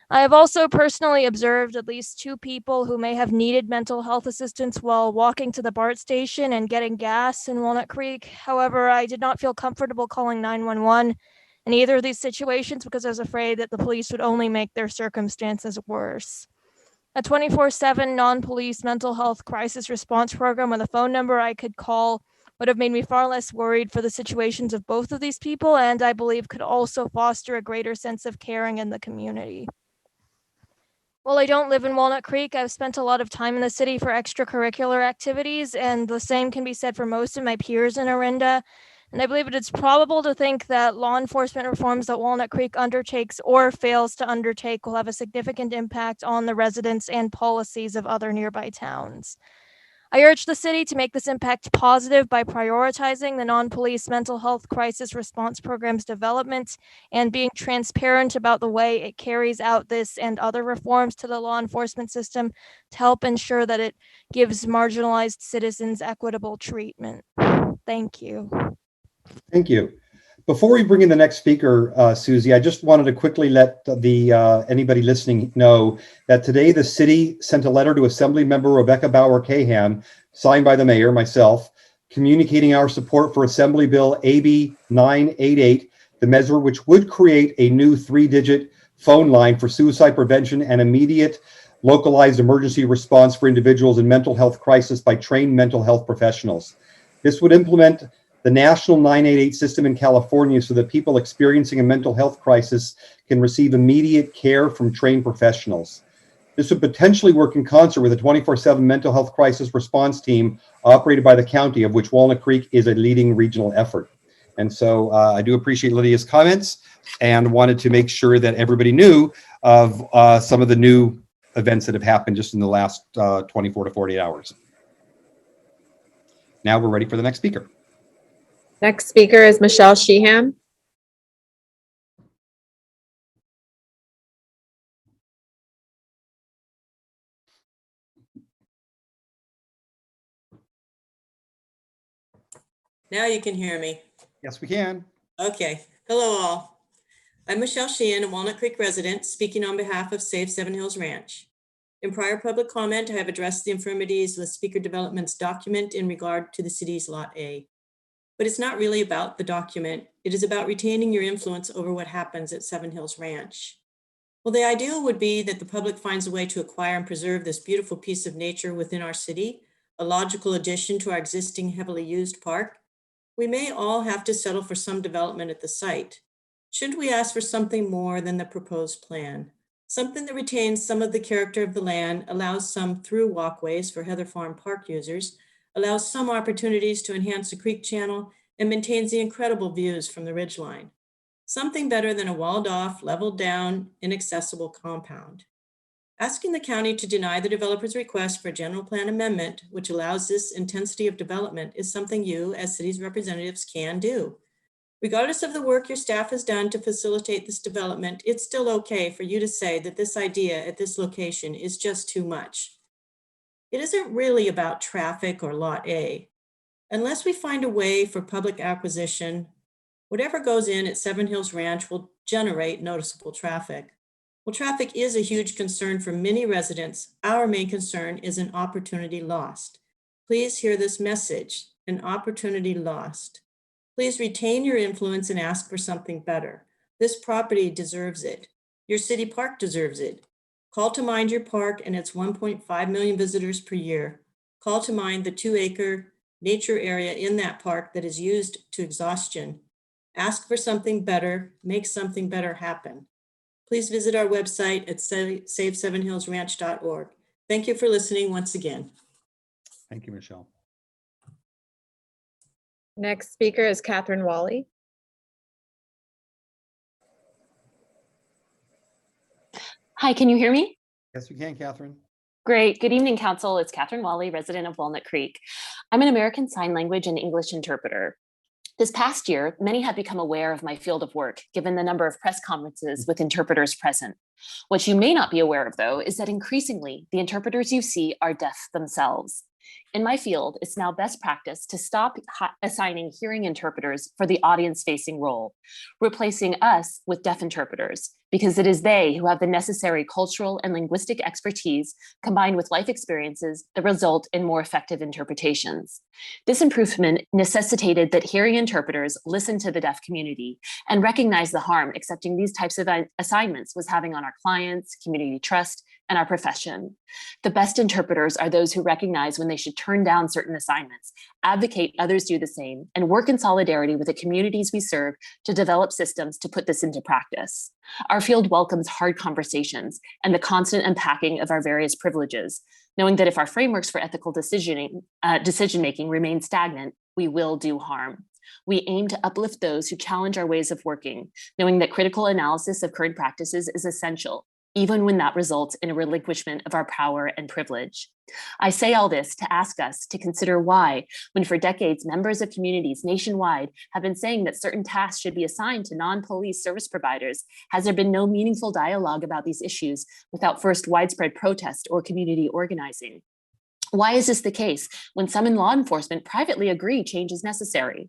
I have also personally observed at least 2 people who may have needed mental health assistance while walking to the BART station and getting gas in Walnut Creek. However, I did not feel comfortable calling 911 in either of these situations because I was afraid that the police would only make their circumstances worse. A 24/7 non-police mental health crisis response program with a phone number I could call would have made me far less worried for the situations of both of these people, and I believe could also foster a greater sense of caring in the community. While I don't live in Walnut Creek, I've spent a lot of time in the city for extracurricular activities, and the same can be said for most of my peers in Orinda. And I believe it is probable to think that law enforcement reforms that Walnut Creek undertakes or fails to undertake will have a significant impact on the residents and policies of other nearby towns. I urge the city to make this impact positive by prioritizing the non-police mental health crisis response program's development and being transparent about the way it carries out this and other reforms to the law enforcement system to help ensure that it gives marginalized citizens equitable treatment. Thank you. Thank you. Before we bring in the next speaker, Susie, I just wanted to quickly let anybody listening know that today the city sent a letter to Assembly Member Rebecca Bauer-Cahan, signed by the mayor, myself, communicating our support for Assembly Bill AB 988, the measure which would create a new 3-digit phone line for suicide prevention and immediate localized emergency response for individuals in mental health crisis by trained mental health professionals. This would implement the national 988 system in California so that people experiencing a mental health crisis can receive immediate care from trained professionals. This would potentially work in concert with a 24/7 mental health crisis response team operated by the county, of which Walnut Creek is a leading regional effort. And so I do appreciate Lydia's comments and wanted to make sure that everybody knew of some of the new events that have happened just in the last 24 to 48 hours. Now we're ready for the next speaker. Next speaker is Michelle Sheehan. Now you can hear me. Yes, we can. Okay. Hello, all. I'm Michelle Sheehan, a Walnut Creek resident, speaking on behalf of Save Seven Hills Ranch. In prior public comment, I have addressed the infirmities with Speaker Development's document in regard to the city's Lot A. But it's not really about the document. It is about retaining your influence over what happens at Seven Hills Ranch. Well, the ideal would be that the public finds a way to acquire and preserve this beautiful piece of nature within our city, a logical addition to our existing heavily used park. We may all have to settle for some development at the site. Shouldn't we ask for something more than the proposed plan? Something that retains some of the character of the land, allows some through walkways for Heather Farm Park users, allows some opportunities to enhance the creek channel, and maintains the incredible views from the ridgeline. Something better than a walled off, leveled down, inaccessible compound. Asking the county to deny the developer's request for a general plan amendment, which allows this intensity of development, is something you, as city's representatives, can do. Regardless of the work your staff has done to facilitate this development, it's still okay for you to say that this idea at this location is just too much. It isn't really about traffic or Lot A. Unless we find a way for public acquisition, whatever goes in at Seven Hills Ranch will generate noticeable traffic. Well, traffic is a huge concern for many residents. Our main concern is an opportunity lost. Please hear this message, an opportunity lost. Please retain your influence and ask for something better. This property deserves it. Your city park deserves it. Call to mind your park and its 1.5 million visitors per year. Call to mind the 2-acre nature area in that park that is used to exhaustion. Ask for something better, make something better happen. Please visit our website at save7hillsranch.org. Thank you for listening once again. Thank you, Michelle. Next speaker is Catherine Wally. Hi, can you hear me? Yes, we can, Catherine. Great. Good evening, Council. It's Catherine Wally, resident of Walnut Creek. I'm an American Sign Language and English interpreter. This past year, many have become aware of my field of work, given the number of press conferences with interpreters present. What you may not be aware of, though, is that increasingly the interpreters you see are deaf themselves. In my field, it's now best practice to stop assigning hearing interpreters for the audience-facing role, replacing us with deaf interpreters, because it is they who have the necessary cultural and linguistic expertise combined with life experiences that result in more effective interpretations. This improvement necessitated that hearing interpreters listen to the deaf community and recognize the harm accepting these types of assignments was having on our clients, community trust, and our profession. The best interpreters are those who recognize when they should turn down certain assignments, advocate others do the same, and work in solidarity with the communities we serve to develop systems to put this into practice. Our field welcomes hard conversations and the constant unpacking of our various privileges, knowing that if our frameworks for ethical decision-making remain stagnant, we will do harm. We aim to uplift those who challenge our ways of working, knowing that critical analysis of current practices is essential, even when that results in a relinquishment of our power and privilege. I say all this to ask us to consider why, when for decades members of communities nationwide have been saying that certain tasks should be assigned to non-police service providers, has there been no meaningful dialogue about these issues without first widespread protest or community organizing? Why is this the case when some in law enforcement privately agree change is necessary?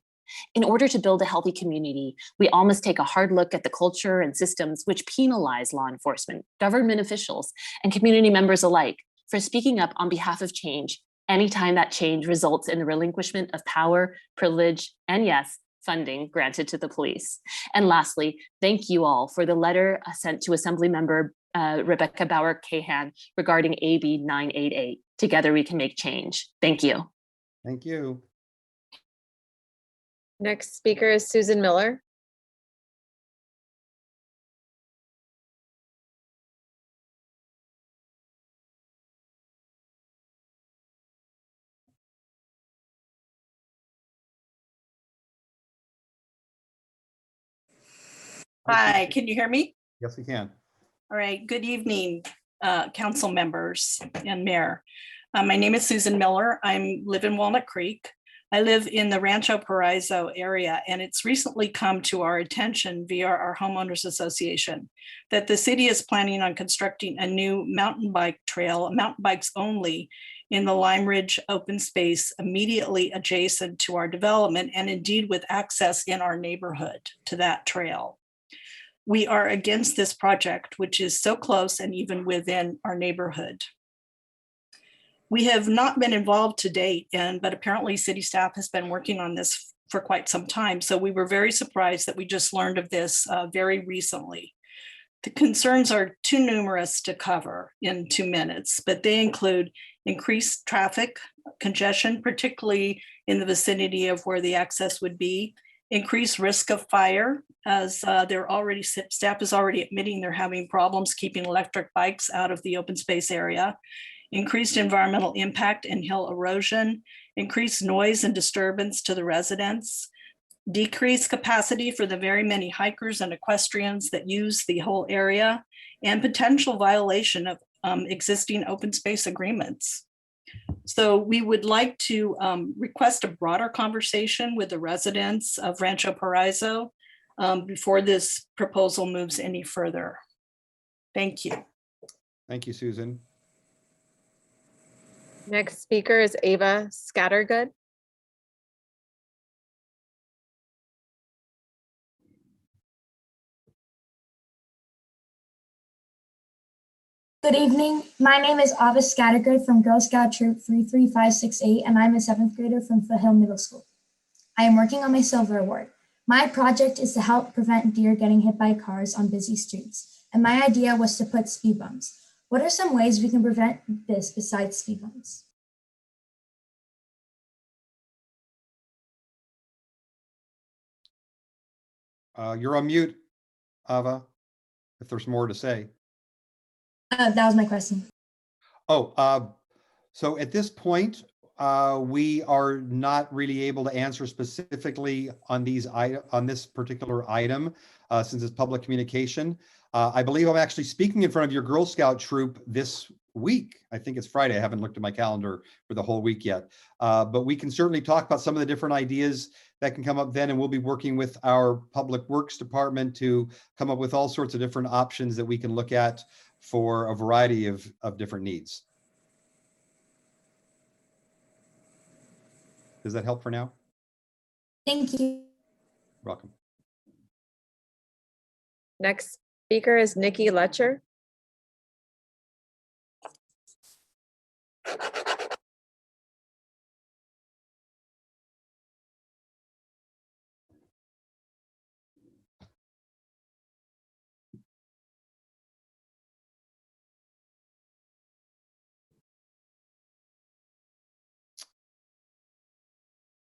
In order to build a healthy community, we all must take a hard look at the culture and systems which penalize law enforcement, government officials, and community members alike for speaking up on behalf of change anytime that change results in the relinquishment of power, privilege, and yes, funding granted to the police. And lastly, thank you all for the letter sent to Assemblymember Rebecca Bauer-Cahan regarding AB 988. Together we can make change. Thank you. Thank you. Next speaker is Susan Miller. Hi, can you hear me? Yes, we can. All right, good evening, council members and mayor. My name is Susan Miller. I live in Walnut Creek. I live in the Rancho Paraiso area, and it's recently come to our attention via our homeowners association that the city is planning on constructing a new mountain bike trail, mountain bikes only, in the Lime Ridge open space immediately adjacent to our development, and indeed with access in our neighborhood to that trail. We are against this project, which is so close and even within our neighborhood. We have not been involved to date, but apparently city staff has been working on this for quite some time. So we were very surprised that we just learned of this very recently. The concerns are too numerous to cover in 2 minutes, but they include increased traffic congestion, particularly in the vicinity of where the access would be, increased risk of fire, as staff is already admitting they're having problems keeping electric bikes out of the open space area, increased environmental impact and hill erosion, increased noise and disturbance to the residents, decreased capacity for the very many hikers and equestrians that use the whole area, and potential violation of existing open space agreements. So we would like to request a broader conversation with the residents of Rancho Paraiso before this proposal moves any further. Thank you. Thank you, Susan. Next speaker is Ava Scattergood. Good evening. My name is Ava Scattergood from Girl Scout Troop 33568, and I'm a 7th grader from Foothill Middle School. I am working on my silver award. My project is to help prevent deer getting hit by cars on busy streets, and my idea was to put speed bumps. What are some ways we can prevent this besides speed bumps? You're on mute, Ava, if there's more to say. That was my question. So at this point, we are not really able to answer specifically on this particular item since it's public communication. I believe I'm actually speaking in front of your Girl Scout troop this week. I think it's Friday. I haven't looked at my calendar for the whole week yet. But we can certainly talk about some of the different ideas that can come up then, and we'll be working with our Public Works Department to come up with all sorts of different options that we can look at for a variety of different needs. Does that help for now? Thank you. Welcome. Next speaker is Nikki Letcher.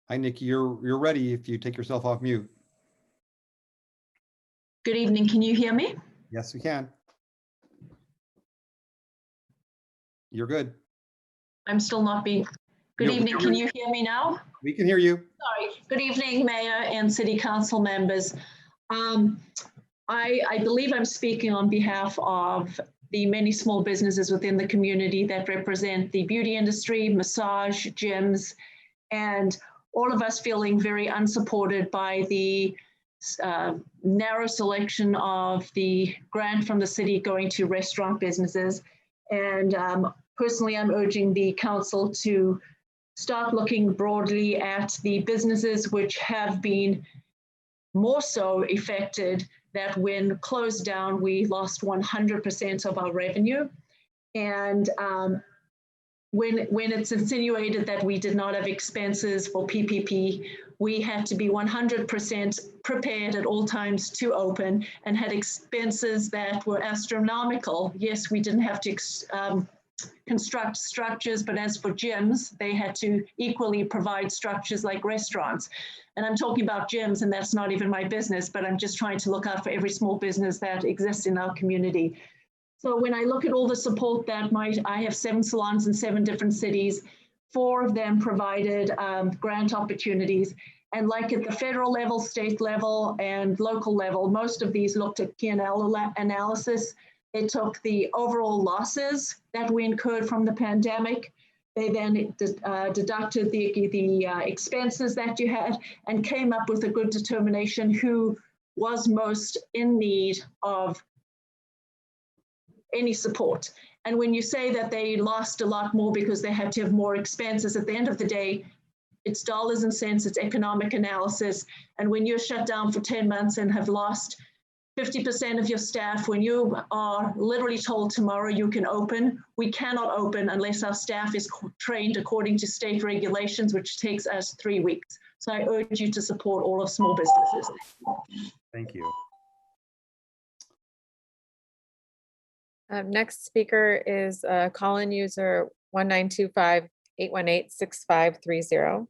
Hi, Nikki, you're ready if you take yourself off mute. Good evening. Can you hear me? Yes, we can. You're good. I'm still not being. Good evening. Can you hear me now? We can hear you. Sorry. Good evening, Mayor and City Council members. I believe I'm speaking on behalf of the many small businesses within the community that represent the beauty industry, massage, gyms, and all of us feeling very unsupported by the narrow selection of the grant from the city going to restaurant businesses. And personally, I'm urging the council to start looking broadly at the businesses which have been more so affected, that when closed down, we lost 100% of our revenue. And when it's insinuated that we did not have expenses for PPP, we had to be 100% prepared at all times to open and had expenses that were astronomical. Yes, we didn't have to construct structures, but as for gyms, they had to equally provide structures like restaurants. And I'm talking about gyms, and that's not even my business, but I'm just trying to look out for every small business that exists in our community. So when I look at all the support that I have 7 salons in 7 different cities, 4 of them provided grant opportunities. And like at the federal level, state level, and local level, most of these looked at P&L analysis. They took the overall losses that we incurred from the pandemic. They then deducted the expenses that you had and came up with a good determination who was most in need of any support. And when you say that they lost a lot more because they had to have more expenses, at the end of the day, it's dollars and cents, it's economic analysis. And when you're shut down for 10 months and have lost 50% of your staff, when you are literally told tomorrow you can open, we cannot open unless our staff is trained according to state regulations, which takes us 3 weeks. So I urge you to support all of small businesses. Thank you. Next speaker is call-in user 1925-818-6530.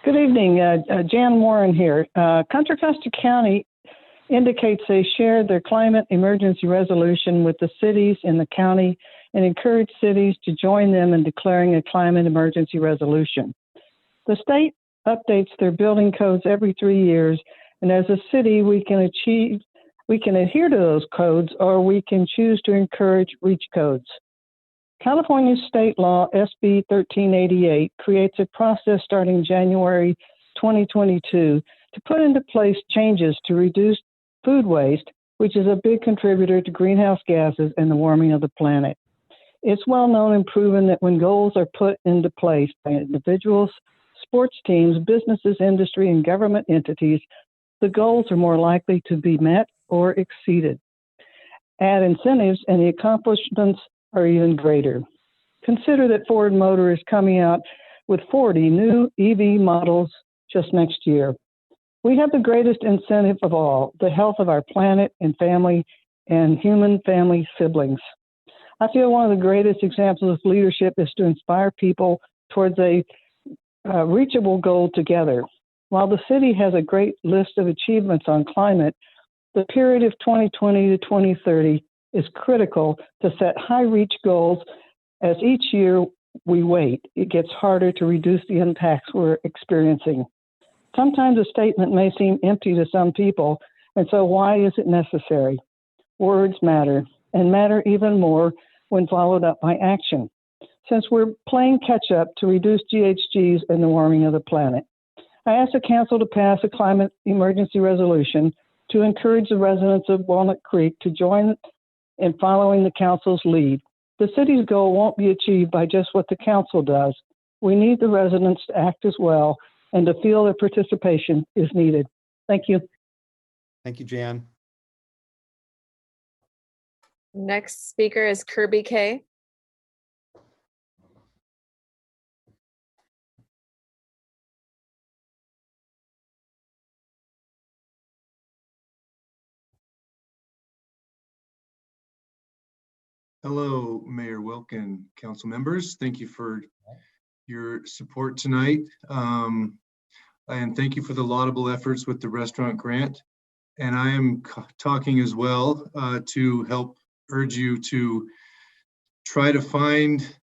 Good evening, Jan Warren here. Contra Costa County indicates they shared their climate emergency resolution with the cities in the county and encouraged cities to join them in declaring a climate emergency resolution. The state updates their building codes every 3 years, and as a city, we can adhere to those codes, or we can choose to encourage REACH codes. California state law SB 1388 creates a process starting January 2022 to put into place changes to reduce food waste, which is a big contributor to greenhouse gases and the warming of the planet. It's well known and proven that when goals are put into place by individuals, sports teams, businesses, industry, and government entities, the goals are more likely to be met or exceeded. Add incentives and the accomplishments are even greater. Consider that Ford Motor is coming out with 40 new EV models just next year. We have the greatest incentive of all, the health of our planet and family and human family siblings. I feel one of the greatest examples of leadership is to inspire people towards a reachable goal together. While the city has a great list of achievements on climate, the period of 2020 to 2030 is critical to set high reach goals. As each year we wait, it gets harder to reduce the impacts we're experiencing. Sometimes a statement may seem empty to some people, and so why is it necessary? Words matter, and matter even more when followed up by action, since we're playing catch up to reduce GHGs and the warming of the planet. I asked the council to pass a climate emergency resolution to encourage the residents of Walnut Creek to join in following the council's lead. The city's goal won't be achieved by just what the council does. We need the residents to act as well and to feel their participation is needed. Thank you. Thank you, Jan. Next speaker is Kirby Kay. Hello, Mayor Wilkin, council members. Thank you for your support tonight. And thank you for the laudable efforts with the restaurant grant. And I am talking as well to help urge you to try to find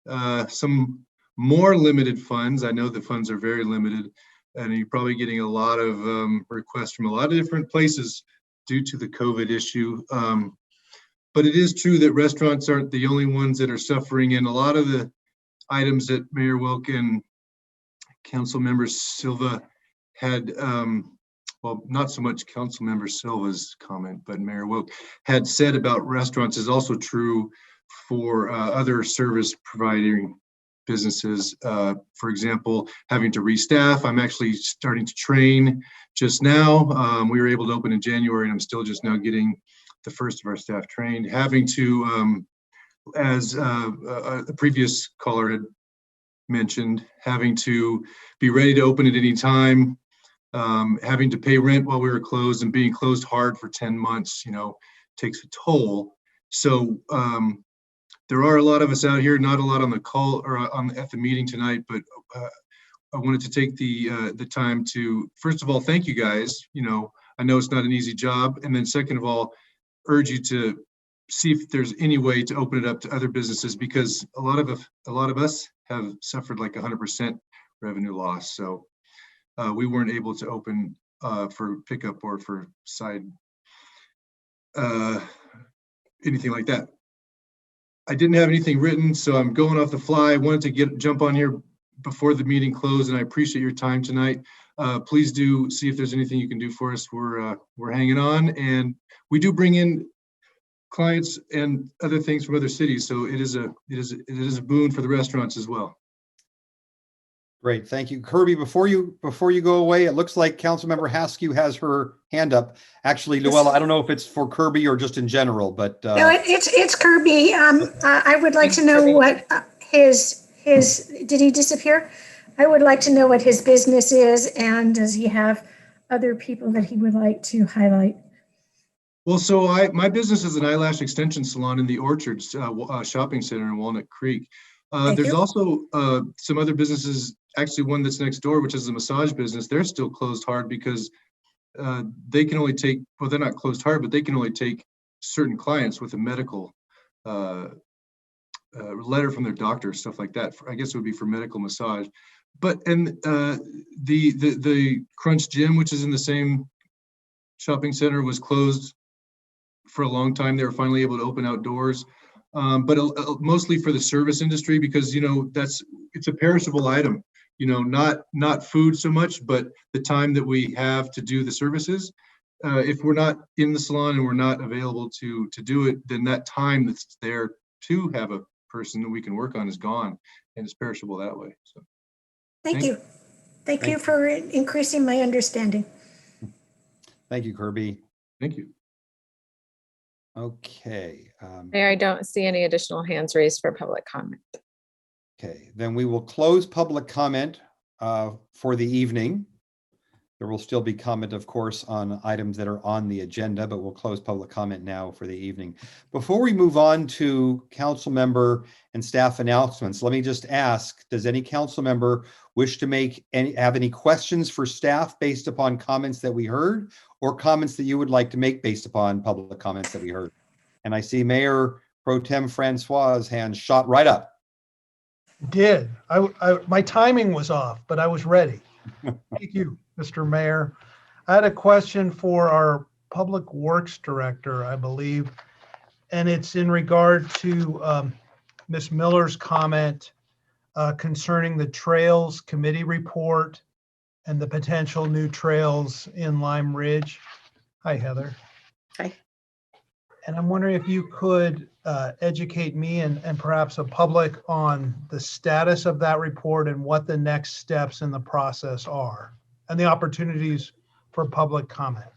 some more limited funds. I know the funds are very limited, and you're probably getting a lot of requests from a lot of different places due to the COVID issue. But it is true that restaurants aren't the only ones that are suffering, and a lot of the items that Mayor Wilkin, Council Member Silva had, well, not so much Council Member Silva's comment, but Mayor Wilk had said about restaurants is also true for other service providing businesses. For example, having to restaff. I'm actually starting to train just now. We were able to open in January, and I'm still just now getting the first of our staff trained. Having to, as the previous caller had mentioned, having to be ready to open at any time, having to pay rent while we were closed, and being closed hard for 10 months, you know, takes a toll. So there are a lot of us out here, not a lot on the call or at the meeting tonight, but I wanted to take the time to, first of all, thank you guys. You know, I know it's not an easy job. And then second of all, urge you to see if there's any way to open it up to other businesses, because a lot of us have suffered like 100% revenue loss. So we weren't able to open for pickup or for side anything like that. I didn't have anything written, so I'm going off the fly. I wanted to jump on here before the meeting closed, and I appreciate your time tonight. Please do see if there's anything you can do for us. We're hanging on, and we do bring in clients and other things from other cities, so it is a boon for the restaurants as well. Great, thank you, Kirby. Before you go away, it looks like Councilmember Haskew has her hand up. Actually, Luella, I don't know if it's for Kirby or just in general, but No, it's Kirby. I would like to know what his did he disappear? I would like to know what his business is, and does he have other people that he would like to highlight? Well, so my business is an eyelash extension salon in the Orchards shopping center in Walnut Creek. There's also some other businesses, actually one that's next door, which is a massage business. They're still closed hard because they can only take, well, they're not closed hard, but they can only take certain clients with a medical letter from their doctor, stuff like that. I guess it would be for medical massage. But, and the Crunch Gym, which is in the same shopping center, was closed for a long time. They were finally able to open outdoors. But mostly for the service industry, because, you know, it's a perishable item, you know, not food so much, but the time that we have to do the services. If we're not in the salon and we're not available to do it, then that time that's there to have a person that we can work on is gone, and it's perishable that way. So Thank you. Thank you for increasing my understanding. thank you, Kirby. Thank you. Okay. Mayor, I don't see any additional hands raised for public comment. Okay, then we will close public comment for the evening. There will still be comment, of course, on items that are on the agenda, but we'll close public comment now for the evening. Before we move on to council member and staff announcements, let me just ask, does any council member wish to have any questions for staff based upon comments that we heard, or comments that you would like to make based upon public comments that we heard? And I see Mayor Pro Tem Francois's hand shot right up. Did. My timing was off, but I was ready. Thank you, Mr. Mayor. I had a question for our Public Works Director, I believe, and it's in regard to Ms. Miller's comment concerning the Trails Committee report and the potential new trails in Lime Ridge. Hi, Heather. Hi. And I'm wondering if you could educate me and perhaps the public on the status of that report and what the next steps in the process are and the opportunities for public comment.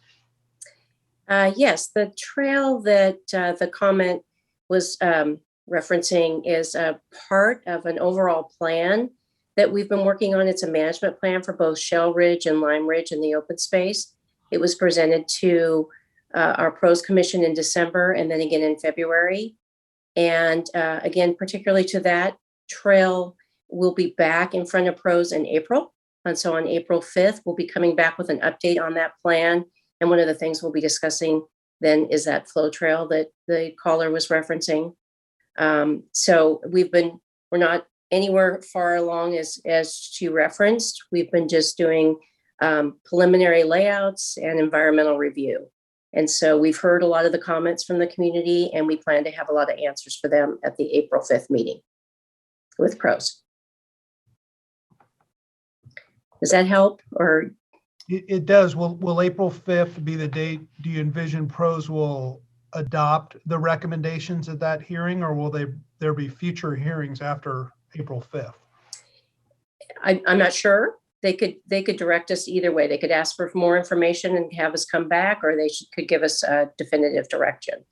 Yes, the trail that the comment was referencing is a part of an overall plan that we've been working on. It's a management plan for both Shell Ridge and Lime Ridge in the open space. It was presented to our Pros Commission in December and then again in February. And again, particularly to that trail, we'll be back in front of Pros in April. And so on April 5th, we'll be coming back with an update on that plan. And one of the things we'll be discussing then is that flow trail that the caller was referencing. So we're not anywhere far along as she referenced. We've been just doing preliminary layouts and environmental review. And so we've heard a lot of the comments from the community, and we plan to have a lot of answers for them at the April 5th meeting with Pros. Does that help? Or it does. Will April 5th be the date? Do you envision Pros will adopt the recommendations at that hearing, or will there be future hearings after April 5th? I'm not sure. They could direct us either way. They could ask for more information and have us come back, or they could give us a definitive direction.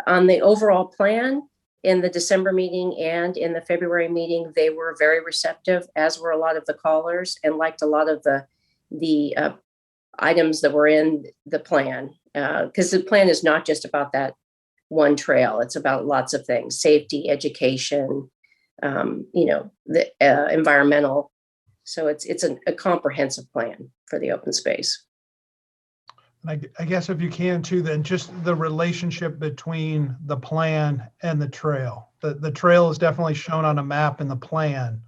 On the overall plan, in the December meeting and in the February meeting, they were very receptive, as were a lot of the callers, and liked a lot of the items that were in the plan. Because the plan is not just about that one trail. It's about lots of things: safety, education, the environmental. So it's a comprehensive plan for the open space. I guess if you can too, then just the relationship between the plan and the trail. The trail is definitely shown on a map in the plan,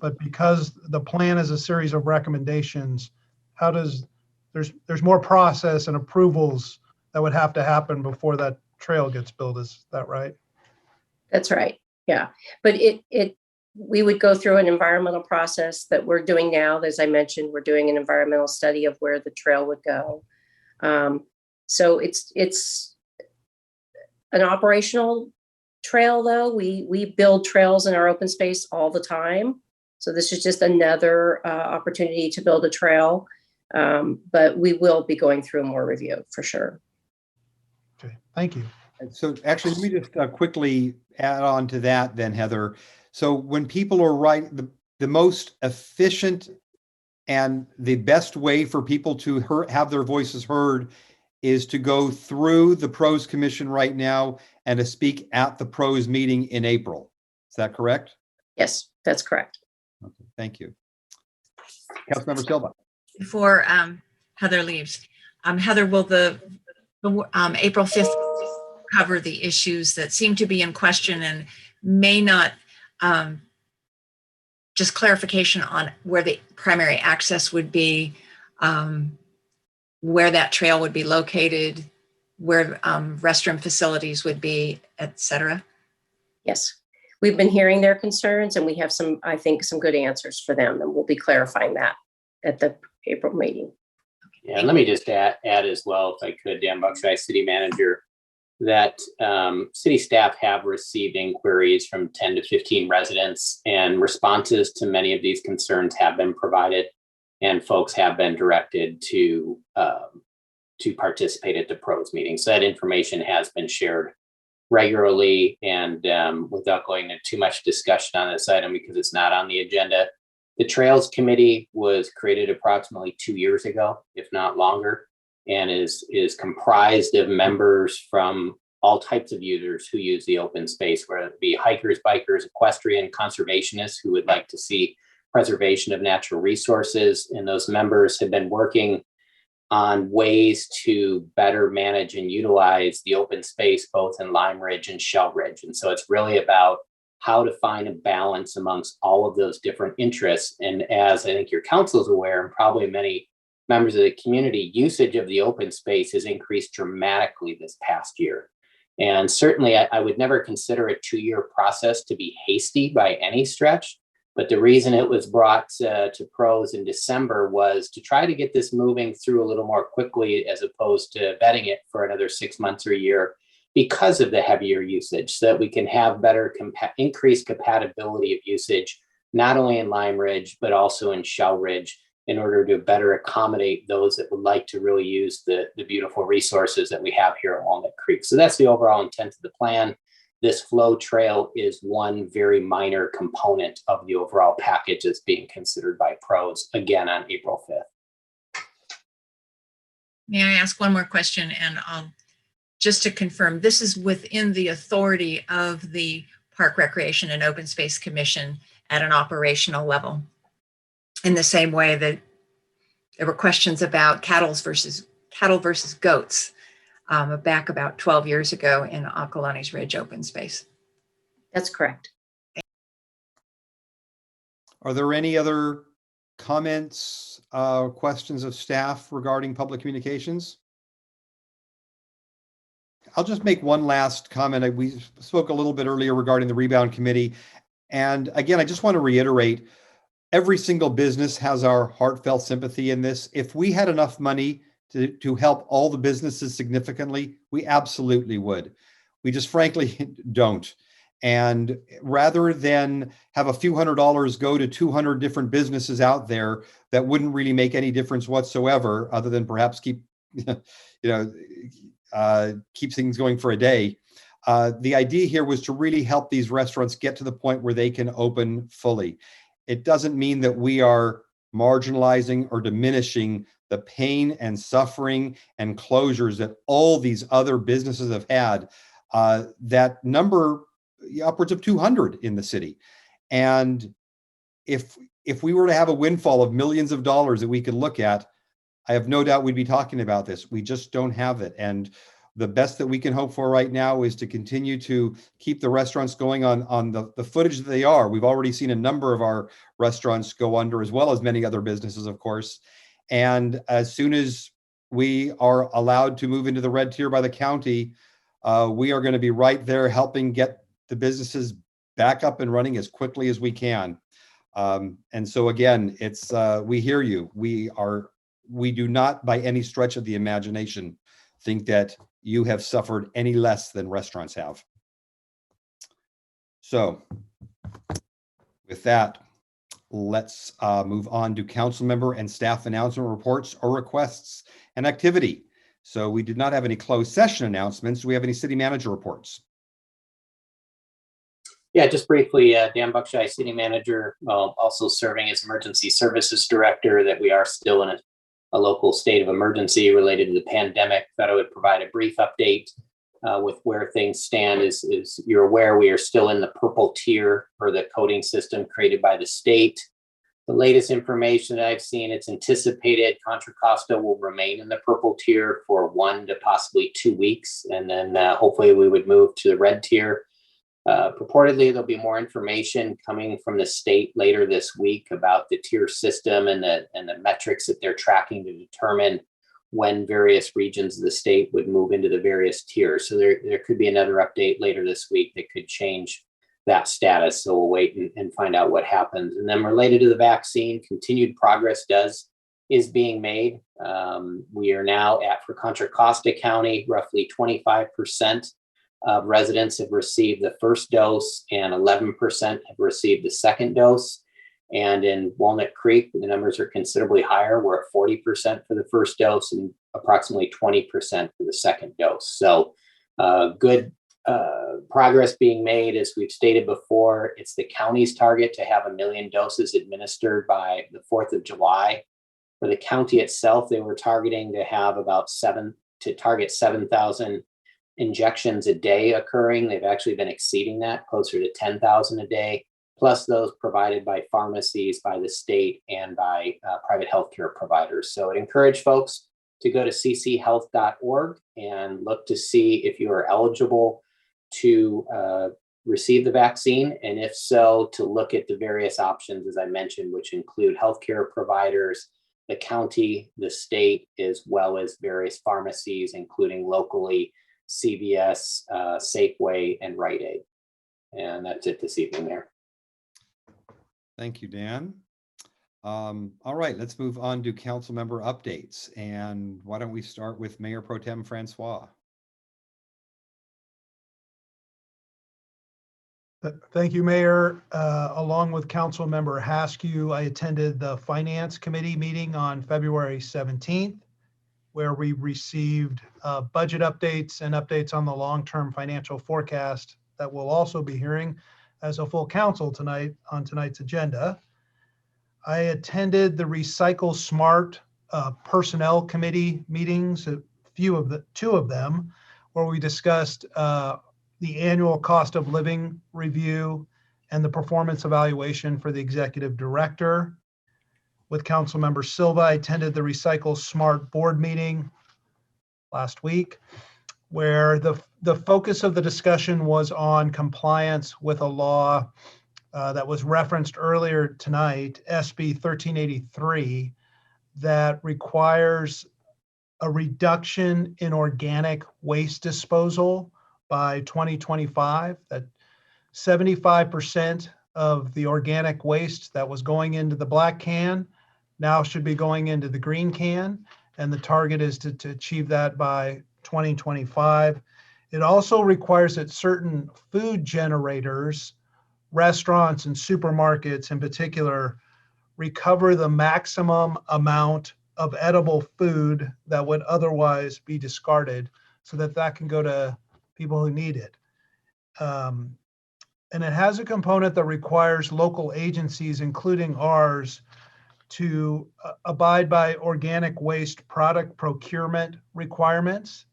but because the plan is a series of recommendations, there's more process and approvals that would have to happen before that trail gets built. Is that right? That's right. Yeah, but we would go through an environmental process that we're doing now. As I mentioned, we're doing an environmental study of where the trail would go. So it's an operational trail, though. We build trails in our open space all the time. So this is just another opportunity to build a trail. But we will be going through more review for sure. Okay, thank you. So actually, let me just quickly add on to that then, Heather. So when people are writing, the most efficient and the best way for people to have their voices heard is to go through the Pros Commission right now and to speak at the Pros meeting in April. Is that correct? Yes, that's correct. Okay, thank you. Councilmember Silva. Before Heather leaves, Heather, will the April 5th cover the issues that seem to be in question and may not, just clarification on where the primary access would be, where that trail would be located, where restroom facilities would be, et cetera? Yes, we've been hearing their concerns, and we have I think some good answers for them, and we'll be clarifying that at the April meeting. Yeah, and let me just add as well, if I could, Dan Buckshire, City Manager, that city staff have received inquiries from 10 to 15 residents, and responses to many of these concerns have been provided, and folks have been directed to participate at the Pros meeting. So that information has been shared regularly, and without going into too much discussion on this item because it's not on the agenda, the Trails Committee was created approximately 2 years ago, if not longer, and is comprised of members from all types of users who use the open space, whether it be hikers, bikers, equestrian, conservationists who would like to see preservation of natural resources. And those members have been working on ways to better manage and utilize the open space both in Lime Ridge and Shell Ridge. And so it's really about how to find a balance amongst all of those different interests. And as I think your council is aware, and probably many members of the community, usage of the open space has increased dramatically this past year. And certainly I would never consider a 2-year process to be hasty by any stretch. But the reason it was brought to PROS in December was to try to get this moving through a little more quickly, as opposed to betting it for another 6 months or a year, because of the heavier usage, so that we can have better increased compatibility of usage, not only in Lime Ridge, but also in Shell Ridge, in order to better accommodate those that would like to really use the beautiful resources that we have here at Walnut Creek. So that's the overall intent of the plan. This flow trail is one very minor component of the overall package that's being considered by PROS, again, on April 5th. May I ask one more question? And just to confirm, this is within the authority of the Park Recreation and Open Space Commission at an operational level, in the same way that there were questions about cattle versus goats back about 12 years ago in Acalanes Ridge open space. That's correct. Are there any other comments, questions of staff regarding public communications? I'll just make one last comment. We spoke a little bit earlier regarding the rebound committee. And again, I just want to reiterate, every single business has our heartfelt sympathy in this. If we had enough money to help all the businesses significantly, we absolutely would. We just frankly don't. And rather than have a few $100s go to 200 different businesses out there that wouldn't really make any difference whatsoever, other than perhaps keep things going for a day. The idea here was to really help these restaurants get to the point where they can open fully. It doesn't mean that we are marginalizing or diminishing the pain and suffering and closures that all these other businesses have had. That number upwards of 200 in the city. And if we were to have a windfall of millions of dollars that we could look at, I have no doubt we'd be talking about this. We just don't have it. And the best that we can hope for right now is to continue to keep the restaurants going on the footage that they are. We've already seen a number of our restaurants go under, as well as many other businesses, of course. And as soon as we are allowed to move into the red tier by the county, we are going to be right there helping get the businesses back up and running as quickly as we can. And so again, it's we hear you. We do not by any stretch of the imagination think that you have suffered any less than restaurants have. So with that, let's move on to council member and staff announcement reports or requests and activity. So we did not have any closed session announcements. Do we have any city manager reports? Yeah, just briefly, Dan Buckshire, city manager, also serving as emergency services director, that we are still in a local state of emergency related to the pandemic. Thought I would provide a brief update with where things stand. As you're aware, we are still in the purple tier for the coding system created by the state. The latest information that I've seen, it's anticipated Contra Costa will remain in the purple tier for 1 to possibly 2 weeks. And then hopefully we would move to the red tier. Purportedly, there'll be more information coming from the state later this week about the tier system and the metrics that they're tracking to determine when various regions of the state would move into the various tiers. So there could be another update later this week that could change that status. So we'll wait and find out what happens. And then related to the vaccine, continued progress is being made. We are now for Contra Costa County, roughly 25% of residents have received the first dose and 11% have received the second dose. And in Walnut Creek, the numbers are considerably higher. We're at 40% for the first dose and approximately 20% for the second dose. So good progress being made. As we've stated before, it's the county's target to have 1 million doses administered by the 4th of July. For the county itself, they were targeting to have about 7,000 injections a day occurring. They've actually been exceeding that, closer to 10,000 a day, plus those provided by pharmacies, by the state, and by private healthcare providers. So I encourage folks to go to cchealth.org and look to see if you are eligible to receive the vaccine. And if so, to look at the various options, as I mentioned, which include healthcare providers, the county, the state, as well as various pharmacies, including locally CVS, Safeway, and Rite Aid. And that's it this evening there. Thank you, Dan. All right, let's move on to council member updates. And why don't we start with Mayor Pro Tem Francois? Thank you, Mayor. Along with Council Member Haskew, I attended the Finance Committee meeting on February 17th, where we received budget updates and updates on the long-term financial forecast that we'll also be hearing as a full council tonight on tonight's agenda. I attended the Recycle Smart Personnel Committee meetings, two of them, where we discussed the annual cost of living review and the performance evaluation for the executive director. With Councilmember Silva, I attended the Recycle Smart board meeting last week, where the focus of the discussion was on compliance with a law that was referenced earlier tonight, SB 1383, that requires a reduction in organic waste disposal by 2025, that 75% of the organic waste that was going into the black can now should be going into the green can, and the target is to achieve that by 2025. It also requires that certain food generators, restaurants and supermarkets in particular, recover the maximum amount of edible food that would otherwise be discarded so that that can go to people who need it. And it has a component that requires local agencies, including ours, to abide by organic waste product procurement requirements.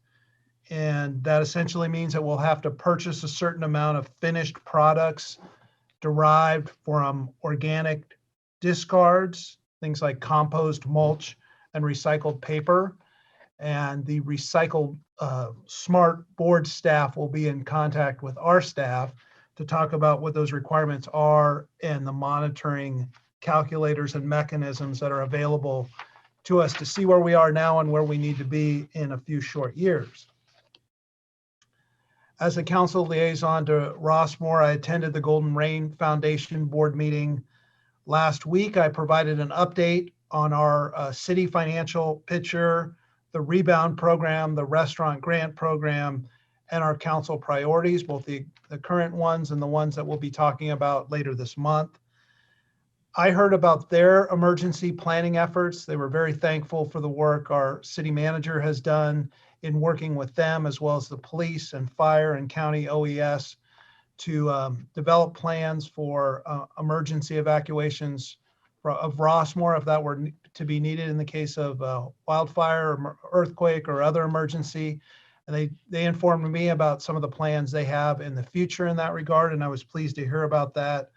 And that essentially means that we'll have to purchase a certain amount of finished products derived from organic discards, things like compost, mulch, and recycled paper. And the Recycle Smart board staff will be in contact with our staff to talk about what those requirements are and the monitoring calculators and mechanisms that are available to us to see where we are now and where we need to be in a few short years. As a council liaison to Rossmore, I attended the Golden Rain Foundation board meeting last week. I provided an update on our city financial picture, the rebound program, the restaurant grant program, and our council priorities, both the current ones and the ones that we'll be talking about later this month. I heard about their emergency planning efforts. They were very thankful for the work our city manager has done in working with them, as well as the police and fire and county OES, to develop plans for emergency evacuations of Rossmore if that were to be needed in the case of wildfire, or earthquake, or other emergency. And they informed me about some of the plans they have in the future in that regard, and I was pleased to hear about that.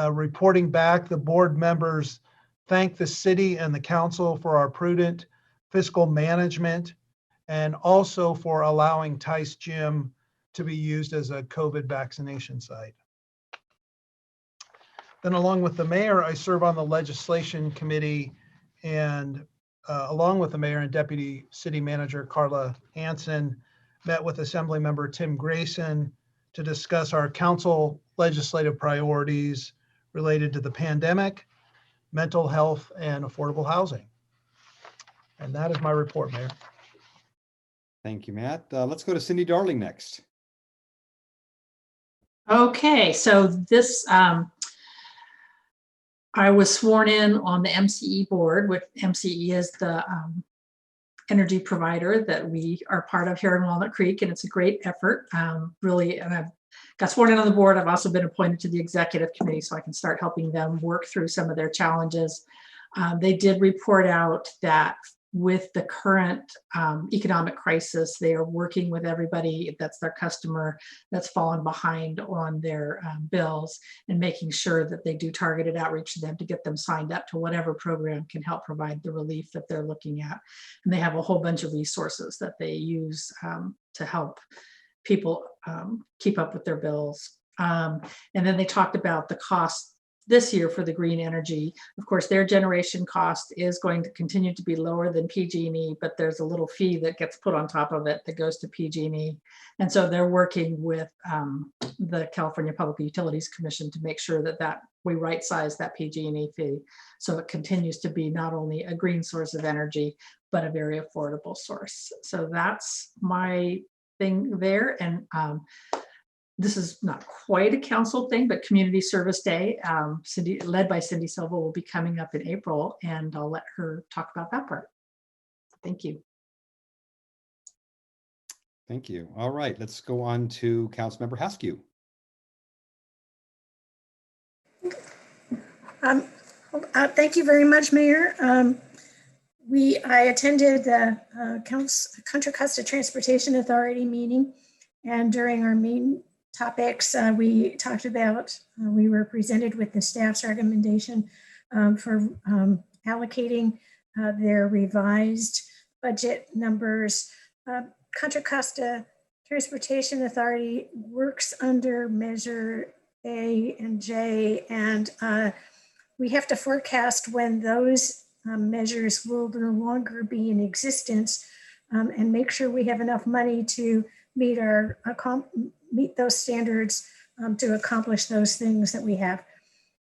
Reporting back, the board members thank the city and the council for our prudent fiscal management, and also for allowing Tice Gym to be used as a COVID vaccination site. Then along with the mayor, I serve on the legislation committee, and along with the mayor and deputy city manager Carla Hansen, met with Assembly Member Tim Grayson to discuss our council legislative priorities related to the pandemic, mental health, and affordable housing. And that is my report, Mayor. Thank you, Matt. Let's go to Cindy Darling next. Okay, so this, I was sworn in on the MCE board, which MCE is the energy provider that we are part of here in Walnut Creek, and it's a great effort, really. And I've got sworn in on the board. I've also been appointed to the executive committee, so I can start helping them work through some of their challenges. They did report out that with the current economic crisis, they are working with everybody that's their customer that's fallen behind on their bills, and making sure that they do targeted outreach to them to get them signed up to whatever program can help provide the relief that they're looking at. And they have a whole bunch of resources that they use to help people keep up with their bills. And then they talked about the cost this year for the green energy. Of course, their generation cost is going to continue to be lower than PG&E, but there's a little fee that gets put on top of it that goes to PG&E. And so they're working with the California Public Utilities Commission to make sure that we right size that PG&E fee, so it continues to be not only a green source of energy, but a very affordable source. So that's my thing there. And this is not quite a council thing, but Community Service Day, led by Cindy Silva, will be coming up in April, and I'll let her talk about that part. Thank you. Thank you. All right, let's go on to Councilmember Haskew. Thank you very much, Mayor. I attended the Contra Costa Transportation Authority meeting, and during our main topics, we talked about, we were presented with the staff's recommendation for allocating their revised budget numbers. Contra Costa Transportation Authority works under Measure A and J, and we have to forecast when those measures will no longer be in existence, and make sure we have enough money to meet those standards to accomplish those things that we have.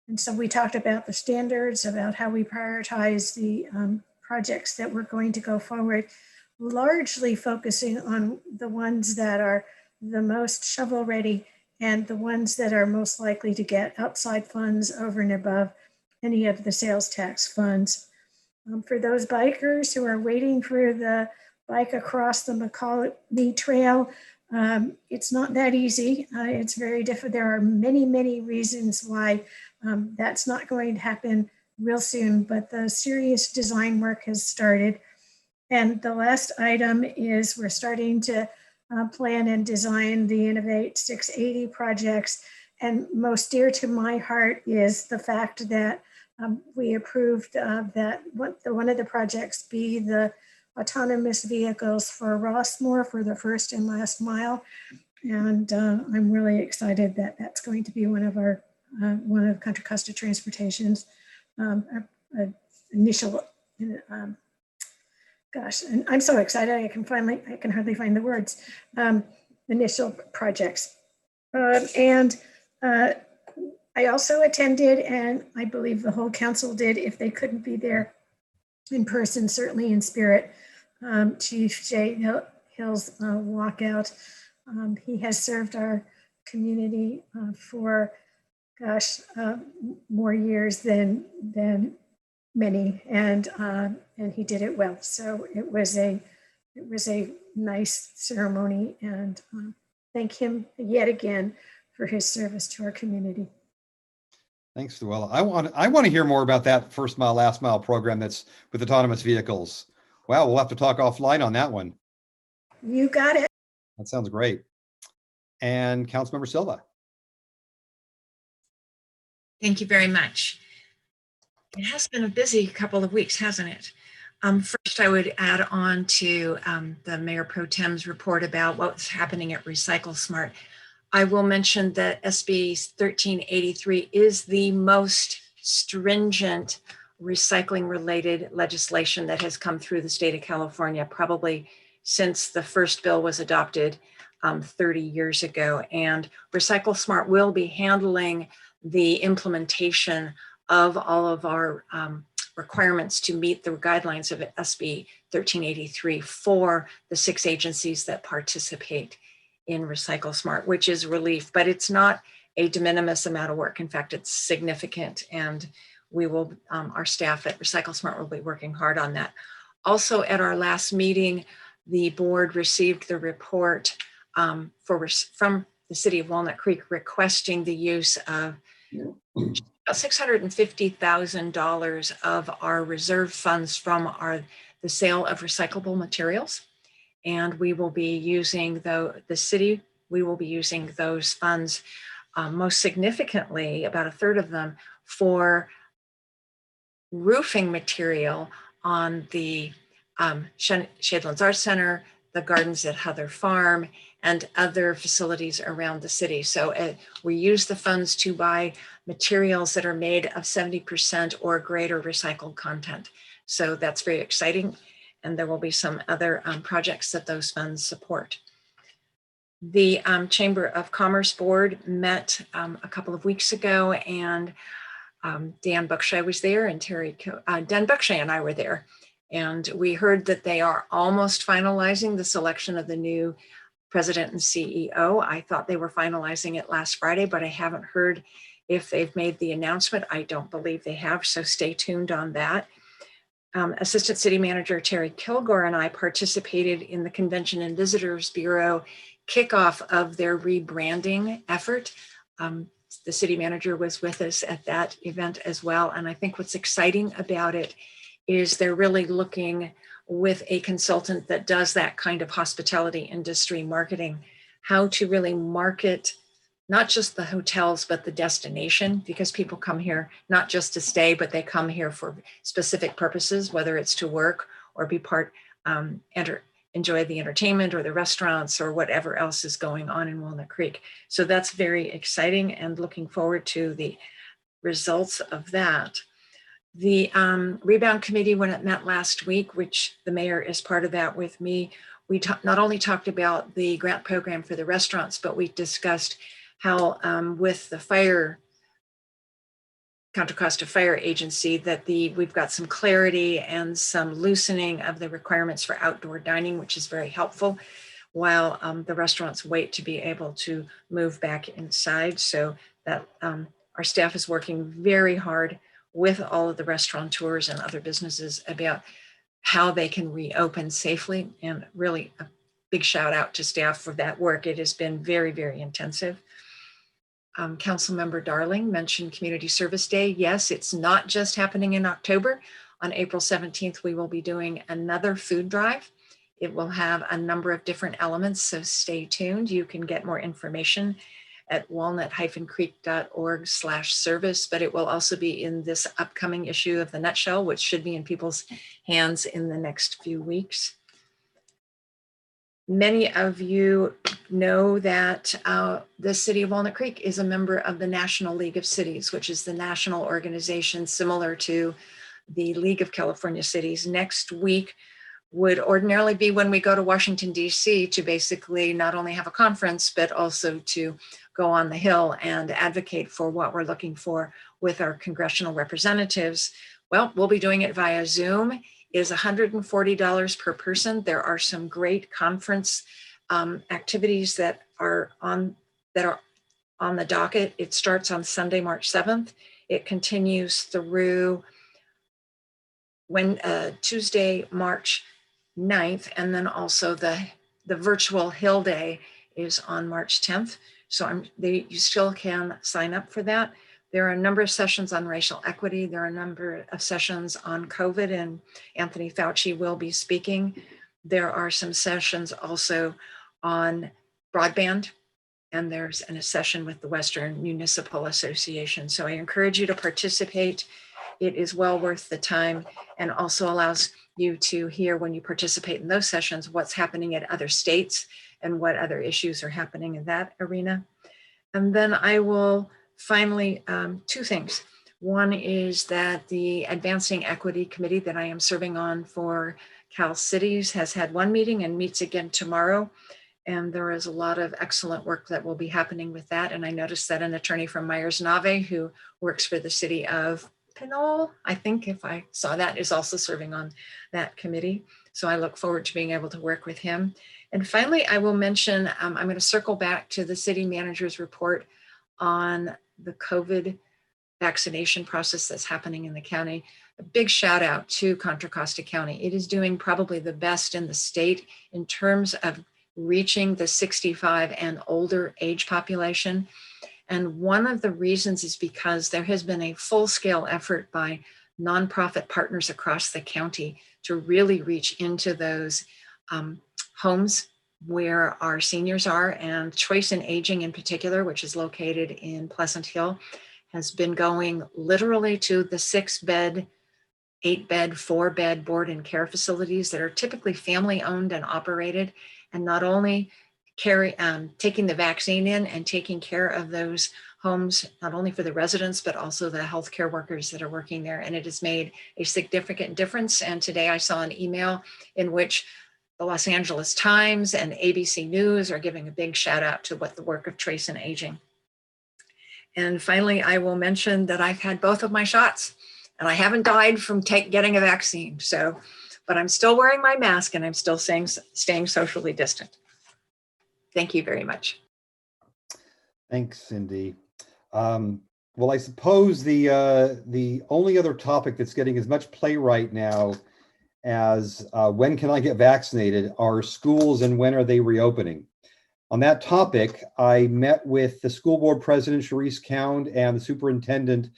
And so we talked about the standards, about how we prioritize the projects that we're going to go forward, largely focusing on the ones that are the most shovel ready and the ones that are most likely to get outside funds over and above any of the sales tax funds. For those bikers who are waiting for the bike across the McCauley Trail, it's not that easy. It's very difficult. There are many, many reasons why that's not going to happen real soon, but the serious design work has started. And the last item is we're starting to plan and design the Innovate 680 projects. And most dear to my heart is the fact that we approved that one of the projects be the autonomous vehicles for Rossmore for the first and last mile. And I'm really excited that that's going to be one of Contra Costa Transportation's initial, gosh, and I'm so excited I can hardly find the words, initial projects. I also attended, and I believe the whole council did, if they couldn't be there in person, certainly in spirit, Chief Jay Hill's walkout. He has served our community for, gosh, more years than many, and he did it well. So it was a nice ceremony, and thank him yet again for his service to our community. Thanks, Luella. I want to hear more about that first mile, last mile program that's with autonomous vehicles. Wow, we'll have to talk offline on that one. You got it. That sounds great. And Councilmember Silva. Thank you very much. It has been a busy couple of weeks, hasn't it? First, I would add on to the Mayor Pro Tem's report about what's happening at Recycle Smart. I will mention that SB 1383 is the most stringent recycling related legislation that has come through the state of California, probably since the first bill was adopted 30 years ago. And Recycle Smart will be handling the implementation of all of our requirements to meet the guidelines of SB 1383 for the 6 agencies that participate in Recycle Smart, which is relief, but it's not a de minimis amount of work. In fact, it's significant, and we will, our staff at Recycle Smart will be working hard on that. Also, at our last meeting, the board received the report from the city of Walnut Creek requesting the use of $650,000 of our reserve funds from the sale of recyclable materials. And we will be using the city, we will be using those funds most significantly, about a third of them, for roofing material on the Shadelands Arts Center, the gardens at Heather Farm, and other facilities around the city. So we use the funds to buy materials that are made of 70% or greater recycled content. So that's very exciting. And there will be some other projects that those funds support. The Chamber of Commerce Board met a couple of weeks ago, and Dan Buckshire was there, and Dan Buckshire and I were there. And we heard that they are almost finalizing the selection of the new president and CEO. I thought they were finalizing it last Friday, but I haven't heard if they've made the announcement. I don't believe they have, so stay tuned on that. Assistant City Manager Terry Kilgore and I participated in the Convention and Visitors Bureau kickoff of their rebranding effort. The city manager was with us at that event as well. And I think what's exciting about it is they're really looking with a consultant that does that kind of hospitality industry marketing, how to really market not just the hotels, but the destination, because people come here not just to stay, but they come here for specific purposes, whether it's to work or be part, enjoy the entertainment or the restaurants or whatever else is going on in Walnut Creek. So that's very exciting, and looking forward to the results of that. The Rebound Committee, when it met last week, which the mayor is part of that with me, we not only talked about the grant program for the restaurants, but we discussed how with the fire, Contra Costa Fire Agency, that we've got some clarity and some loosening of the requirements for outdoor dining, which is very helpful, while the restaurants wait to be able to move back inside. So that our staff is working very hard with all of the restaurateurs and other businesses about how they can reopen safely, and really a big shout out to staff for that work. It has been very, very intensive. Councilmember Darling mentioned Community Service Day. Yes, it's not just happening in October. On April 17th, we will be doing another food drive. It will have a number of different elements, so stay tuned. You can get more information at walnut-creek.org/service, but it will also be in this upcoming issue of the Nutshell, which should be in people's hands in the next few weeks. Many of you know that the city of Walnut Creek is a member of the National League of Cities, which is the national organization similar to the League of California Cities. Next week would ordinarily be when we go to Washington, D.C. to basically not only have a conference, but also to go on the Hill and advocate for what we're looking for with our congressional representatives. Well, we'll be doing it via Zoom. It is $140 per person. There are some great conference activities that are on the docket. It starts on Sunday, March 7th. It continues through Tuesday, March 9th, and then also the virtual Hill Day is on March 10th. So you still can sign up for that. There are a number of sessions on racial equity. There are a number of sessions on COVID, and Anthony Fauci will be speaking. There are some sessions also on broadband, and there's a session with the Western Municipal Association. So I encourage you to participate. It is well worth the time, and also allows you to hear, when you participate in those sessions, what's happening at other states and what other issues are happening in that arena. And then I will finally, two things. One is that the Advancing Equity Committee that I am serving on for Cal Cities has had one meeting and meets again tomorrow. And there is a lot of excellent work that will be happening with that. And I noticed that an attorney from Myers-Nave, who works for the city of Pinole, I think if I saw that, is also serving on that committee. So I look forward to being able to work with him. And finally, I will mention, I'm going to circle back to the city manager's report on the COVID vaccination process that's happening in the county. A big shout out to Contra Costa County. It is doing probably the best in the state in terms of reaching the 65 and older age population. And one of the reasons is because there has been a full-scale effort by nonprofit partners across the county to really reach into those homes where our seniors are. And Choice in Aging in particular, which is located in Pleasant Hill, has been going literally to the 6-bed, 8-bed, 4-bed board and care facilities that are typically family owned and operated, and not only taking the vaccine in and taking care of those homes, not only for the residents, but also the healthcare workers that are working there. And it has made a significant difference. And today I saw an email in which the Los Angeles Times and ABC News are giving a big shout out to what the work of Choice in Aging. And finally, I will mention that I've had both of my shots and I haven't died from getting a vaccine. But I'm still wearing my mask and I'm still staying socially distant. Thank you very much. Thanks, Cindy. Well, I suppose the only other topic that's getting as much play right now as when can I get vaccinated are schools and when are they reopening. On that topic, I met with the school board president, Sharice Cound, and the superintendent,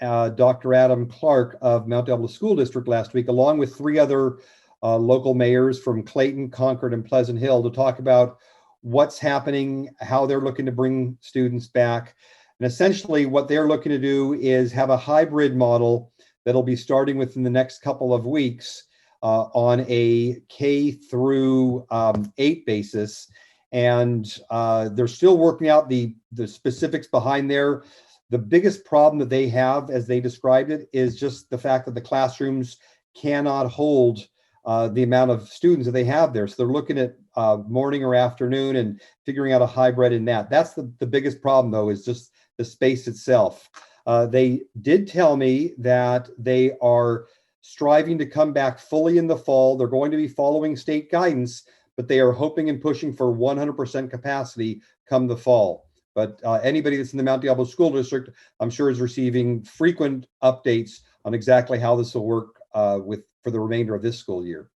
Dr. Adam Clark of Mount Diablo School District last week, along with 3 other local mayors from Clayton, Concord, and Pleasant Hill to talk about what's happening, how they're looking to bring students back. And essentially what they're looking to do is have a hybrid model that'll be starting within the next couple of weeks on a K through 8 basis. And they're still working out the specifics behind there. The biggest problem that they have, as they described it, is just the fact that the classrooms cannot hold the amount of students that they have there. So they're looking at morning or afternoon and figuring out a hybrid in that. That's the biggest problem, though, is just the space itself. They did tell me that they are striving to come back fully in the fall. They're going to be following state guidance, but they are hoping and pushing for 100% capacity come the fall. But anybody that's in the Mount Diablo School District, I'm sure, is receiving frequent updates on exactly how this will work for the remainder of this school year.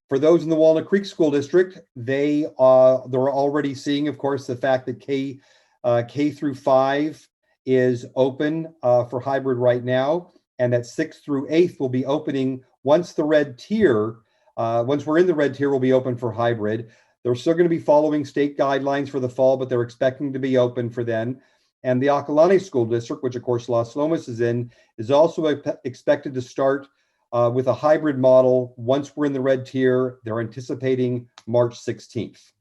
For those in the Walnut Creek School District, they're already seeing, of course, the fact that K through 5 is open for hybrid right now, and that 6th through 8th will be opening once the red tier. Once we're in the red tier, we'll be open for hybrid. They're still going to be following state guidelines for the fall, but they're expecting to be open for then. And the Acalani School District, which of course Las Lomas is in, is also expected to start with a hybrid model once we're in the red tier. They're anticipating March 16th.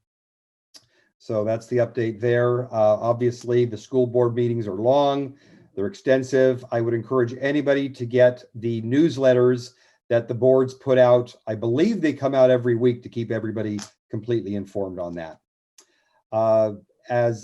So that's the update there. Obviously, the school board meetings are long. They're extensive. I would encourage anybody to get the newsletters that the boards put out. I believe they come out every week to keep everybody completely informed on that. As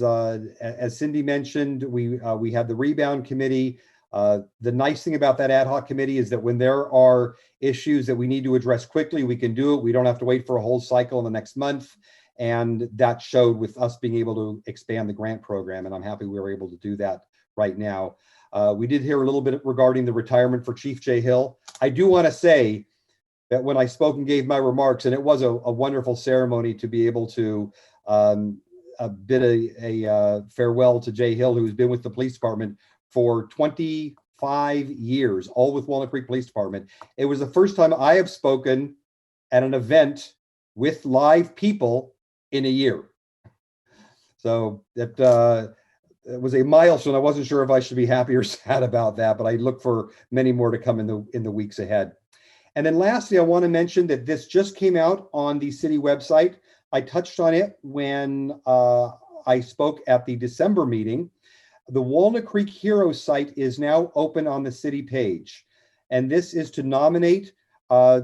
Cindy mentioned, we had the rebound committee. The nice thing about that ad hoc committee is that when there are issues that we need to address quickly, we can do it. We don't have to wait for a whole cycle in the next month. And that showed with us being able to expand the grant program. And I'm happy we were able to do that right now. We did hear a little bit regarding the retirement for Chief Jay Hill. I do want to say that when I spoke and gave my remarks, and it was a wonderful ceremony to be able to bid a farewell to Jay Hill, who's been with the police department for 25 years, all with Walnut Creek Police Department. It was the first time I have spoken at an event with live people in a year. So that it was a milestone. I wasn't sure if I should be happy or sad about that, but I look for many more to come in the weeks ahead. And then lastly, I want to mention that this just came out on the city website. I touched on it when I spoke at the December meeting. The Walnut Creek Heroes site is now open on the city page. And this is to nominate a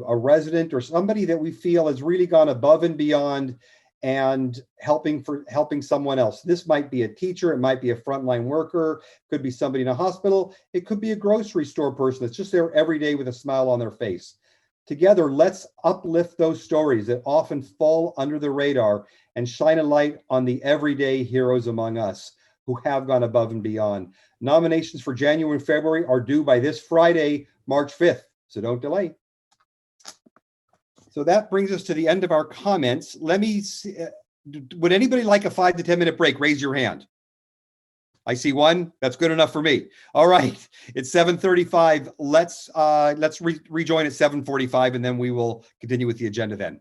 resident or somebody that we feel has really gone above and beyond and helping someone else. This might be a teacher, it might be a frontline worker, could be somebody in a hospital, it could be a grocery store person that's just there every day with a smile on their face. Together, let's uplift those stories that often fall under the radar and shine a light on the everyday heroes among us who have gone above and beyond. Nominations for January and February are due by this Friday, March 5th, so don't delay. So that brings us to the end of our comments. Let me see, would anybody like a 5 to 10 minute break? Raise your hand. I see one. That's good enough for me. All right. It's 7:35. Let's rejoin at 7:45 and then we will continue with the agenda then.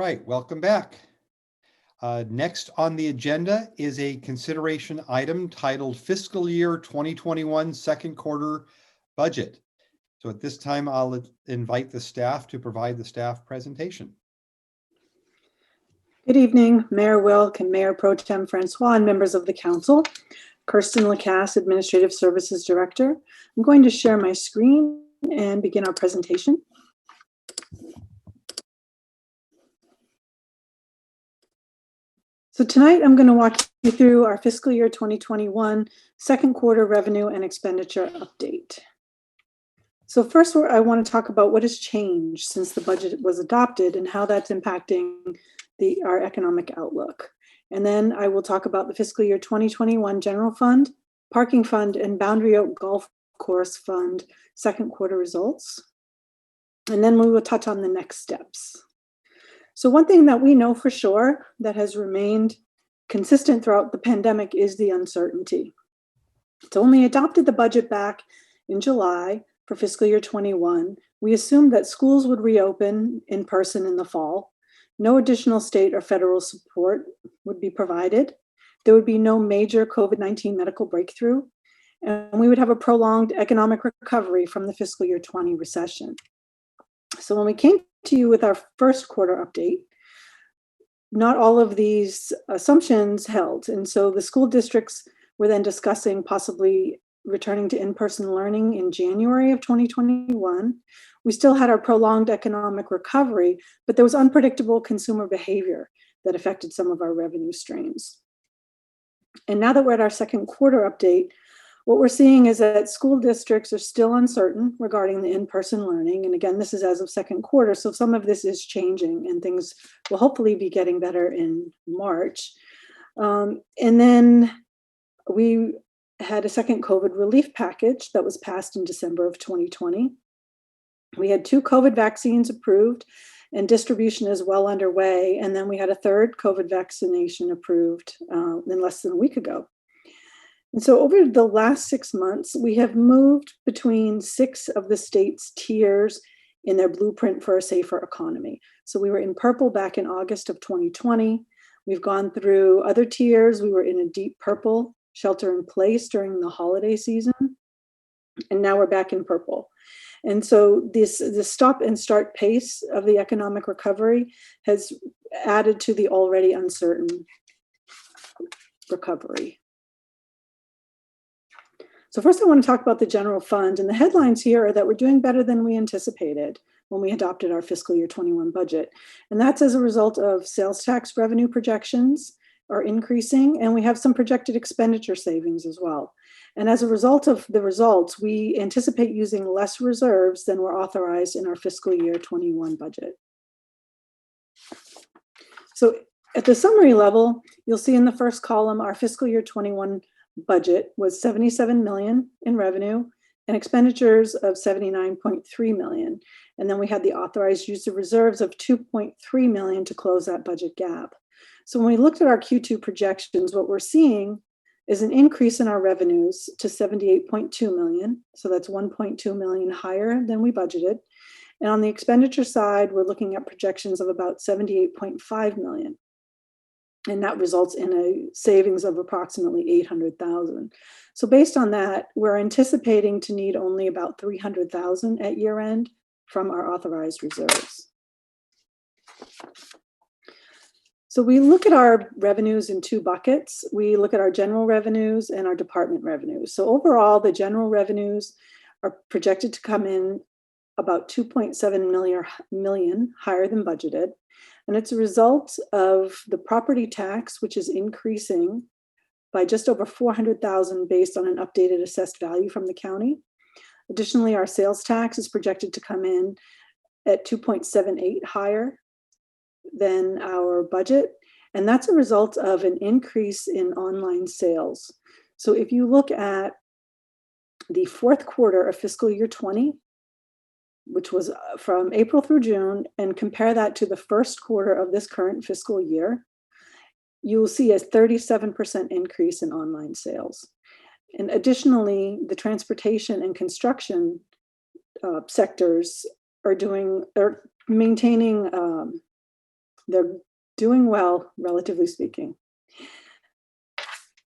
right, welcome back. Next on the agenda is a consideration item titled Fiscal Year 2021 Second Quarter Budget. So at this time, I'll invite the staff to provide the staff presentation. Good evening, Mayor Wilk and Mayor Pro Tem Francois and members of the council. Kirsten Lacasse, Administrative Services Director. I'm going to share my screen and begin our presentation. So tonight I'm going to walk you through our fiscal year 2021 second quarter revenue and expenditure update. So first, I want to talk about what has changed since the budget was adopted and how that's impacting our economic outlook. And then I will talk about the fiscal year 2021 general fund, parking fund, and Boundary Oak Golf Course Fund second quarter results. And then we will touch on the next steps. So one thing that we know for sure that has remained consistent throughout the pandemic is the uncertainty. So when we adopted the budget back in July for fiscal year 21, we assumed that schools would reopen in person in the fall. No additional state or federal support would be provided. There would be no major COVID-19 medical breakthrough, and we would have a prolonged economic recovery from the fiscal year 20 recession. So when we came to you with our first quarter update, not all of these assumptions held. And so the school districts were then discussing possibly returning to in-person learning in January of 2021. We still had our prolonged economic recovery, but there was unpredictable consumer behavior that affected some of our revenue streams. And now that we're at our second quarter update, what we're seeing is that school districts are still uncertain regarding the in-person learning. And again, this is as of second quarter, so some of this is changing and things will hopefully be getting better in March. And then we had a second COVID relief package that was passed in December of 2020. We had 2 COVID vaccines approved and distribution is well underway. And then we had a third COVID vaccination approved in less than a week ago. And so over the last 6 months, we have moved between 6 of the state's tiers in their blueprint for a safer economy. So we were in purple back in August of 2020. We've gone through other tiers. We were in a deep purple, shelter in place during the holiday season. And now we're back in purple. And so this stop and start pace of the economic recovery has added to the already uncertain recovery. So first I want to talk about the general fund, and the headlines here are that we're doing better than we anticipated when we adopted our fiscal year 21 budget. And that's as a result of sales tax revenue projections are increasing, and we have some projected expenditure savings as well. And as a result of the results, we anticipate using less reserves than were authorized in our fiscal year 21 budget. So at the summary level, you'll see in the first column, our fiscal year 21 budget was 77 million in revenue and expenditures of 79.3 million. And then we had the authorized use of reserves of 2.3 million to close that budget gap. So when we looked at our Q2 projections, what we're seeing is an increase in our revenues to 78.2 million. So that's 1.2 million higher than we budgeted. And on the expenditure side, we're looking at projections of about 78.5 million. And that results in a savings of approximately 800,000. So based on that, we're anticipating to need only about 300,000 at year end from our authorized reserves. So we look at our revenues in 2 buckets. We look at our general revenues and our department revenues. So overall, the general revenues are projected to come in about 2.7 million higher than budgeted. And it's a result of the property tax, which is increasing by just over 400,000 based on an updated assessed value from the county. Additionally, our sales tax is projected to come in at 2.78 higher than our budget. And that's a result of an increase in online sales. So if you look at the fourth quarter of fiscal year 20, which was from April through June, and compare that to the first quarter of this current fiscal year, you will see a 37% increase in online sales. And additionally, the transportation and construction sectors are maintaining they're doing well, relatively speaking.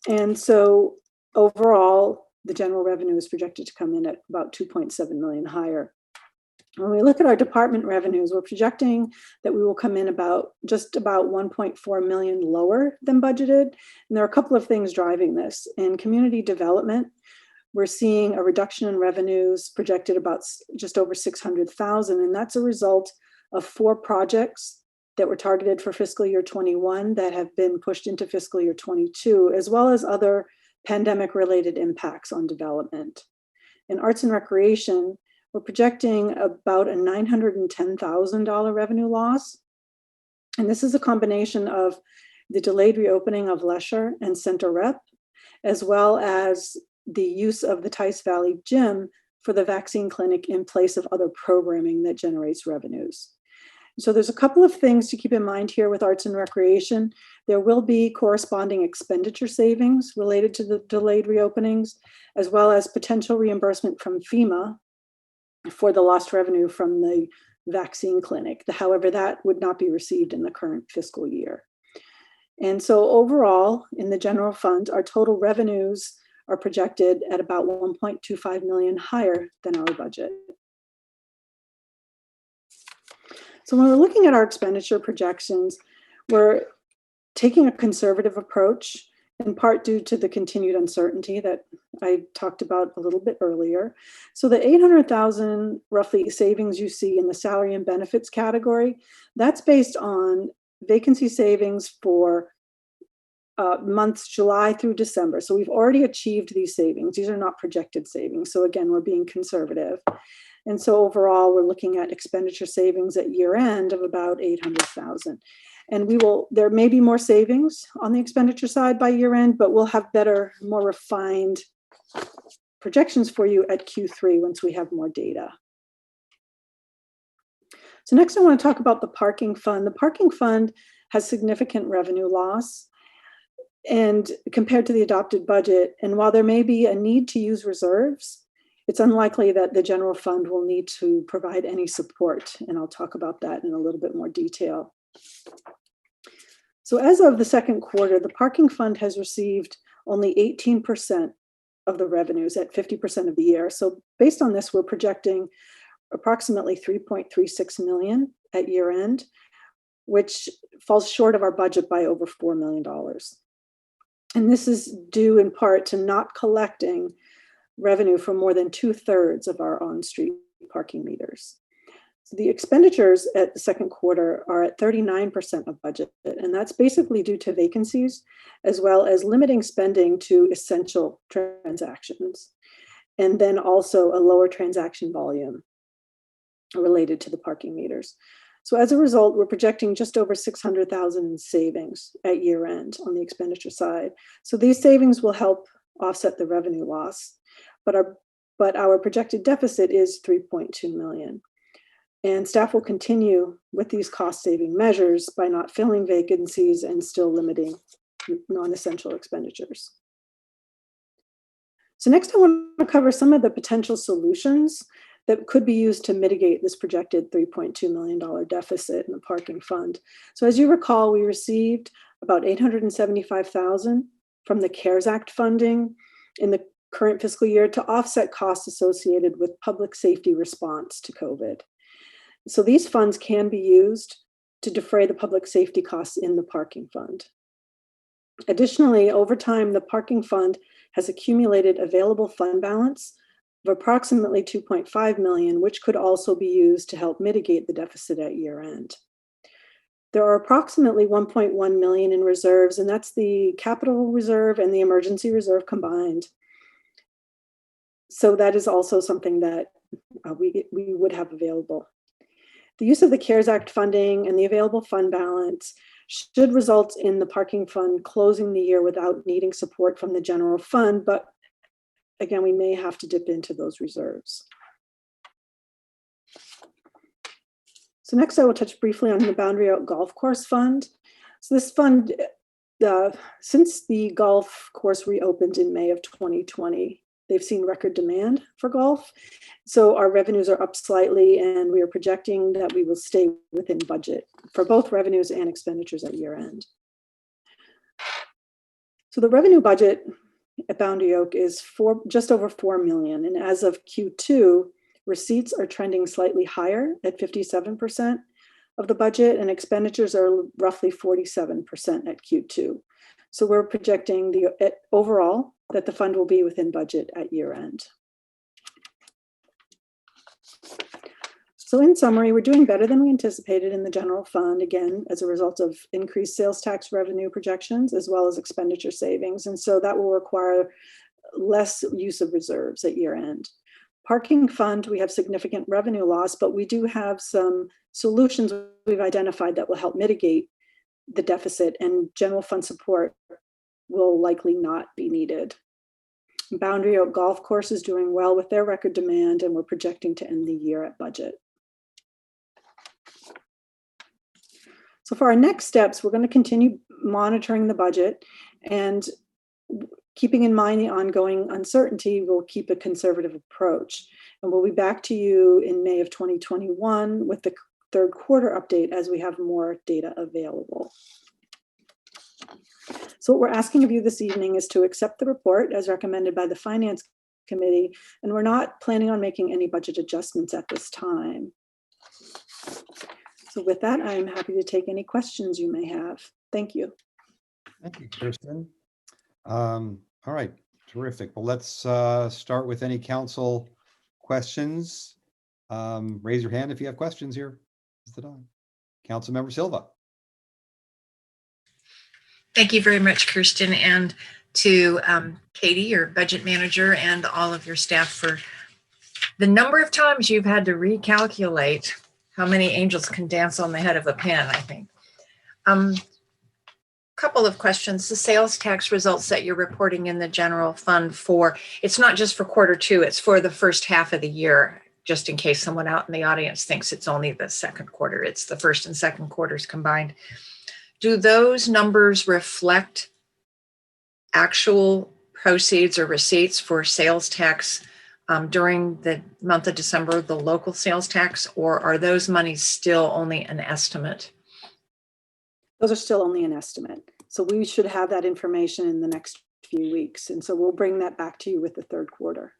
And so overall, the general revenue is projected to come in at about 2.7 million higher. When we look at our department revenues, we're projecting that we will come in just about 1.4 million lower than budgeted. And there are a couple of things driving this. In community development, we're seeing a reduction in revenues projected about just over 600,000. And that's a result of 4 projects that were targeted for fiscal year 21 that have been pushed into fiscal year 22, as well as other pandemic related impacts on development. In arts and recreation, we're projecting about a $910,000 revenue loss. And this is a combination of the delayed reopening of Lesher and Center Rep, as well as the use of the Tice Valley Gym for the vaccine clinic in place of other programming that generates revenues. So there's a couple of things to keep in mind here with arts and recreation. There will be corresponding expenditure savings related to the delayed reopenings, as well as potential reimbursement from FEMA for the lost revenue from the vaccine clinic. However, that would not be received in the current fiscal year. And so overall, in the general fund, our total revenues are projected at about 1.25 million higher than our budget. So when we're looking at our expenditure projections, we're taking a conservative approach, in part due to the continued uncertainty that I talked about a little bit earlier. So the 800,000 roughly savings you see in the salary and benefits category, that's based on vacancy savings for months July through December. So we've already achieved these savings. These are not projected savings. So again, we're being conservative. And so overall, we're looking at expenditure savings at year end of about 800,000. And there may be more savings on the expenditure side by year end, but we'll have better, more refined projections for you at Q3 once we have more data. So next I want to talk about the parking fund. The parking fund has significant revenue loss and compared to the adopted budget. And while there may be a need to use reserves, it's unlikely that the general fund will need to provide any support. And I'll talk about that in a little bit more detail. So as of the second quarter, the parking fund has received only 18% of the revenues at 50% of the year. So based on this, we're projecting approximately 3.36 million at year end, which falls short of our budget by over $4 million. And this is due in part to not collecting revenue from more than 2/3 of our on-street parking meters. So the expenditures at the second quarter are at 39% of budget, and that's basically due to vacancies, as well as limiting spending to essential transactions, and then also a lower transaction volume related to the parking meters. So as a result, we're projecting just over 600,000 in savings at year end on the expenditure side. So these savings will help offset the revenue loss, but our projected deficit is 3.2 million. And staff will continue with these cost saving measures by not filling vacancies and still limiting non-essential expenditures. So next I want to cover some of the potential solutions that could be used to mitigate this projected $3.2 million deficit in the parking fund. So as you recall, we received about $875,000 from the CARES Act funding in the current fiscal year to offset costs associated with public safety response to COVID. So these funds can be used to defray the public safety costs in the parking fund. Additionally, over time, the parking fund has accumulated available fund balance of approximately 2.5 million, which could also be used to help mitigate the deficit at year end. There are approximately 1.1 million in reserves, and that's the capital reserve and the emergency reserve combined. So that is also something that we would have available. The use of the CARES Act funding and the available fund balance should result in the parking fund closing the year without needing support from the general fund, but again, we may have to dip into those reserves. So next I will touch briefly on the Boundary Out Golf Course Fund. So this fund, since the golf course reopened in May of 2020, they've seen record demand for golf. So our revenues are up slightly, and we are projecting that we will stay within budget for both revenues and expenditures at year end. So the revenue budget at Boundary Oak is just over 4 million. And as of Q2, receipts are trending slightly higher at 57% of the budget, and expenditures are roughly 47% at Q2. So we're projecting overall that the fund will be within budget at year end. So in summary, we're doing better than we anticipated in the general fund, again, as a result of increased sales tax revenue projections, as well as expenditure savings. And so that will require less use of reserves at year end. Parking fund, we have significant revenue loss, but we do have some solutions we've identified that will help mitigate the deficit, and general fund support will likely not be needed. Boundary Oak Golf Course is doing well with their record demand, and we're projecting to end the year at budget. So for our next steps, we're going to continue monitoring the budget, and keeping in mind the ongoing uncertainty, we'll keep a conservative approach. And we'll be back to you in May of 2021 with the third quarter update as we have more data available. So what we're asking of you this evening is to accept the report as recommended by the Finance Committee, and we're not planning on making any budget adjustments at this time. So with that, I'm happy to take any questions you may have. Thank you. Thank you, Kirsten. All right, terrific. Well, let's start with any council questions. Raise your hand if you have questions here. Councilmember Silva. Thank you very much, Kirsten, and to Katie, your budget manager, and all of your staff for the number of times you've had to recalculate how many angels can dance on the head of a pin, I think. Couple of questions. The sales tax results that you're reporting in the general fund for, it's not just for quarter two, it's for the first half of the year, just in case someone out in the audience thinks it's only the second quarter. It's the first and second quarters combined. Do those numbers reflect actual proceeds or receipts for sales tax during the month of December, the local sales tax, or are those monies still only an estimate? Those are still only an estimate. So we should have that information in the next few weeks. And so we'll bring that back to you with the third quarter.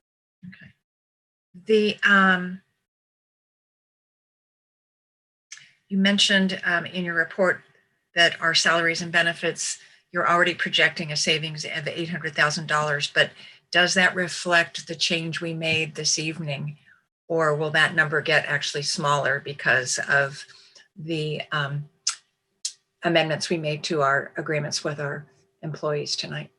Okay. You mentioned in your report that our salaries and benefits, you're already projecting a savings of $800,000, but does that reflect the change we made this evening, or will that number get actually smaller because of the amendments we made to our agreements with our employees tonight?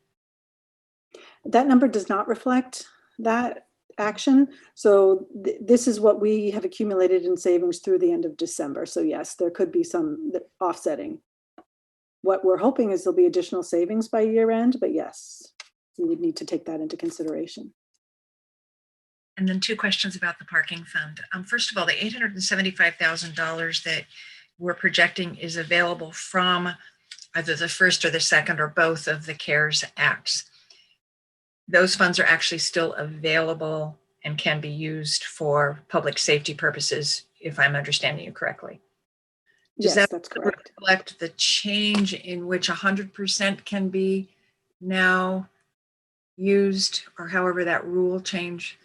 That number does not reflect that action. So this is what we have accumulated in savings through the end of December. So yes, there could be some offsetting. What we're hoping is there'll be additional savings by year end, but yes, we would need to take that into consideration. And then two questions about the parking fund. First of all, the $875,000 that we're projecting is available from either the first or the second or both of the CARES Acts. Those funds are actually still available and can be used for public safety purposes, if I'm understanding you correctly. Does Yes, that that's correct. reflect the change in which 100% can be now used, or however that rule change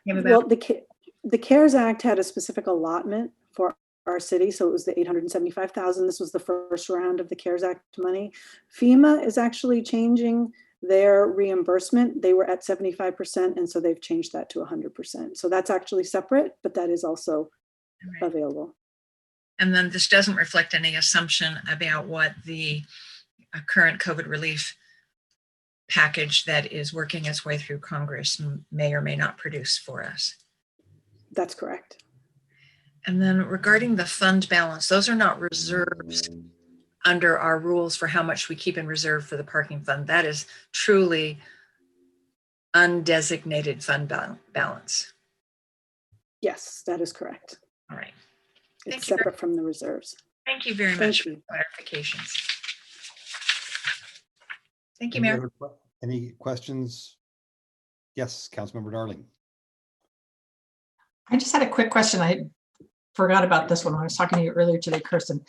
came about? Well, the CARES Act had a specific allotment for our city. So it was the $875,000. This was the first round of the CARES Act money. FEMA is actually changing their reimbursement. They were at 75%, and so they've changed that to 100%. So that's actually separate, but that is also available. And then this doesn't reflect any assumption about what the current COVID relief package that is working its way through Congress may or may not produce for us. That's correct. And then regarding the fund balance, those are not reserves under our rules for how much we keep in reserve for the parking fund. That is truly undesignated fund balance. Yes, that is correct. All right. It's separate from the reserves. Thank you very much for the clarifications. Thank you, Mayor. Any questions? Yes, Councilmember Darling. I just had a quick question. I forgot about this one when I was talking to you earlier today, Kirsten.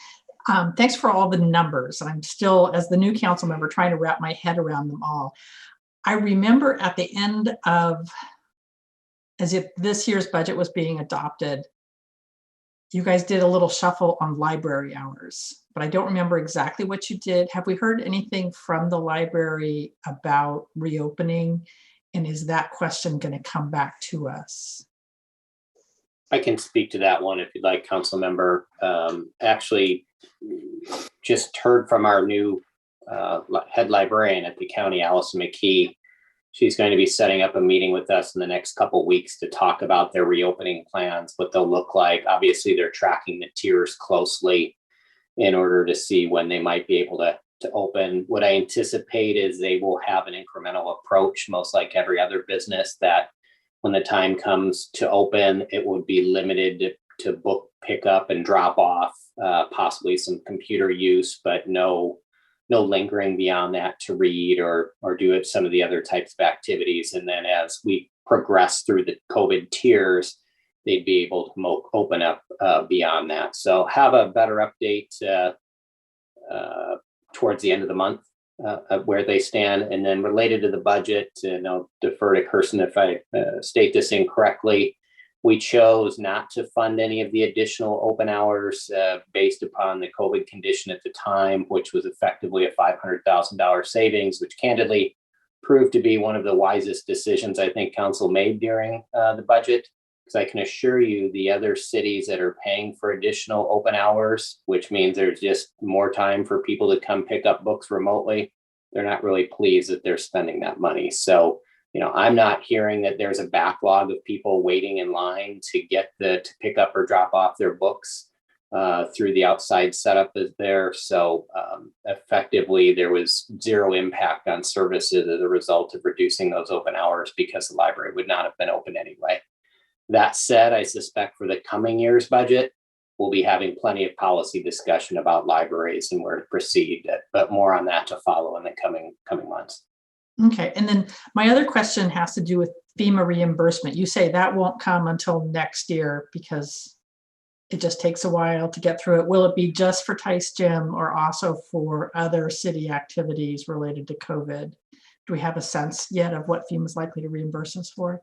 Thanks for all the numbers. I'm still, as the new council member, trying to wrap my head around them all. I remember at the end of, as if this year's budget was being adopted, you guys did a little shuffle on library hours, but I don't remember exactly what you did. Have we heard anything from the library about reopening? And is that question going to come back to us? I can speak to that one if you'd like, council member. Actually, just heard from our new head librarian at the county, Allison McKee. She's going to be setting up a meeting with us in the next couple of weeks to talk about their reopening plans, what they'll look like. Obviously, they're tracking the tiers closely in order to see when they might be able to open. What I anticipate is they will have an incremental approach, most like every other business, that when the time comes to open, it would be limited to book pickup and drop off, possibly some computer use, but no lingering beyond that to read or do it some of the other types of activities. And then as we progress through the COVID tiers, they'd be able to open up beyond that. So have a better update towards the end of the month of where they stand. And then related to the budget, and I'll defer to Kirsten if I state this incorrectly, we chose not to fund any of the additional open hours based upon the COVID condition at the time, which was effectively a $500,000 savings, which candidly proved to be one of the wisest decisions I think council made during the budget. Because I can assure you the other cities that are paying for additional open hours, which means there's just more time for people to come pick up books remotely, they're not really pleased that they're spending that money. So, I'm not hearing that there's a backlog of people waiting in line to pick up or drop off their books through the outside setup is there. So effectively, there was zero impact on services as a result of reducing those open hours because the library would not have been open anyway. That said, I suspect for the coming year's budget, we'll be having plenty of policy discussion about libraries and where to proceed, but more on that to follow in the coming months. Okay, and then my other question has to do with FEMA reimbursement. You say that won't come until next year because it just takes a while to get through it. Will it be just for Tice Gym or also for other city activities related to COVID? Do we have a sense yet of what FEMA is likely to reimburse us for?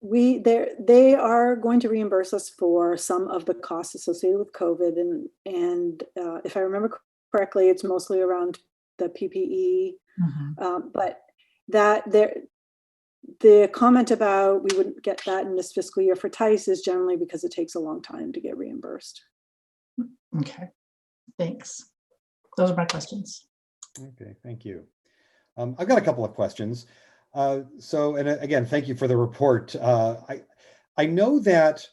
They are going to reimburse us for some of the costs associated with COVID, and if I remember correctly, it's mostly around the PPE. But the comment about we wouldn't get that in this fiscal year for Tice is generally because it takes a long time to get reimbursed. Okay, thanks. Those are my questions. Okay, thank you. I've got a couple of questions. And again, thank you for the report. I know that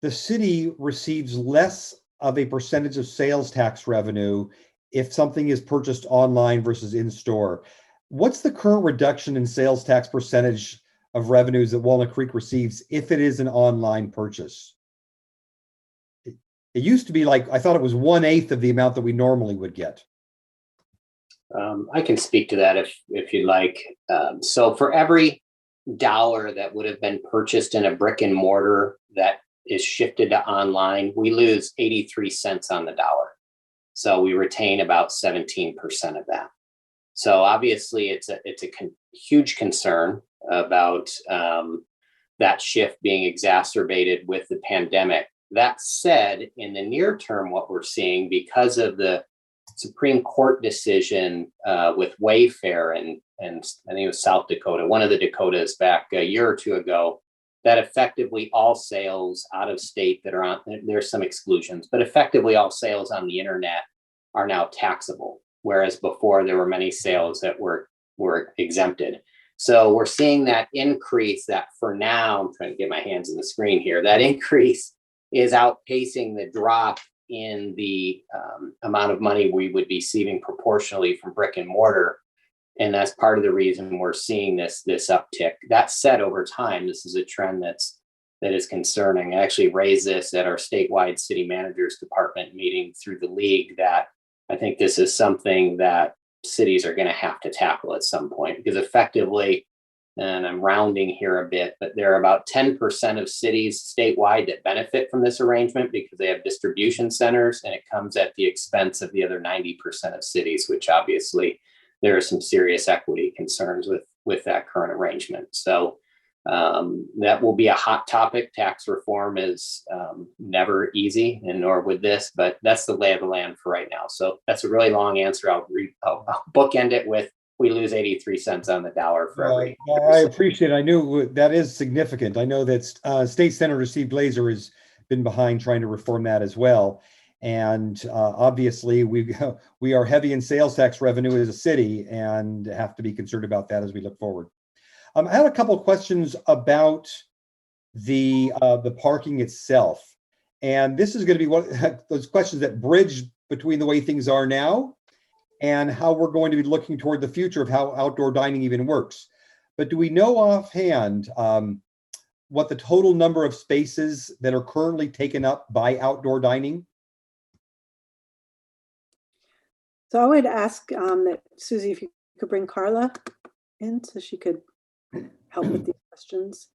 the city receives less of a percentage of sales tax revenue if something is purchased online versus in store. What's the current reduction in sales tax percentage of revenues that Walnut Creek receives if it is an online purchase? It used to be like, I thought it was 1/8 of the amount that we normally would get. I can speak to that if you'd like. So for every dollar that would have been purchased in a brick and mortar that is shifted to online, we lose 83 cents on the dollar. So we retain about 17% of that. So obviously it's a huge concern about that shift being exacerbated with the pandemic. That said, in the near term, what we're seeing because of the Supreme Court decision with Wayfair and I think it was South Dakota, one of the Dakotas back a year or two ago, that effectively all sales out of state that are on, there's some exclusions, but effectively all sales on the internet are now taxable. Whereas before there were many sales that were exempted. So we're seeing that increase that for now, I'm trying to get my hands on the screen here, that increase is outpacing the drop in the amount of money we would be receiving proportionally from brick and mortar. And that's part of the reason we're seeing this uptick. That said, over time, this is a trend that is concerning. I actually raised this at our statewide city managers department meeting through the league, that I think this is something that cities are going to have to tackle at some point, because effectively and I'm rounding here a bit, but there are about 10% of cities statewide that benefit from this arrangement because they have distribution centers, and it comes at the expense of the other 90% of cities, which obviously there are some serious equity concerns with that current arrangement. So that will be a hot topic. Tax reform is never easy, and nor would this, but that's the lay of the land for right now. So that's a really long answer. I'll bookend it with, we lose 83 cents on the dollar for every. I appreciate it. I knew that is significant. I know that State Senator Steve Glazer has been behind trying to reform that as well. And obviously we are heavy in sales tax revenue as a city and have to be concerned about that as we look forward. I had a couple of questions about the parking itself. And this is going to be one of those questions that bridge between the way things are now and how we're going to be looking toward the future of how outdoor dining even works. But do we know offhand what the total number of spaces that are currently taken up by outdoor dining? So I would ask that Susie, if you could bring Carla in so she could help with these questions.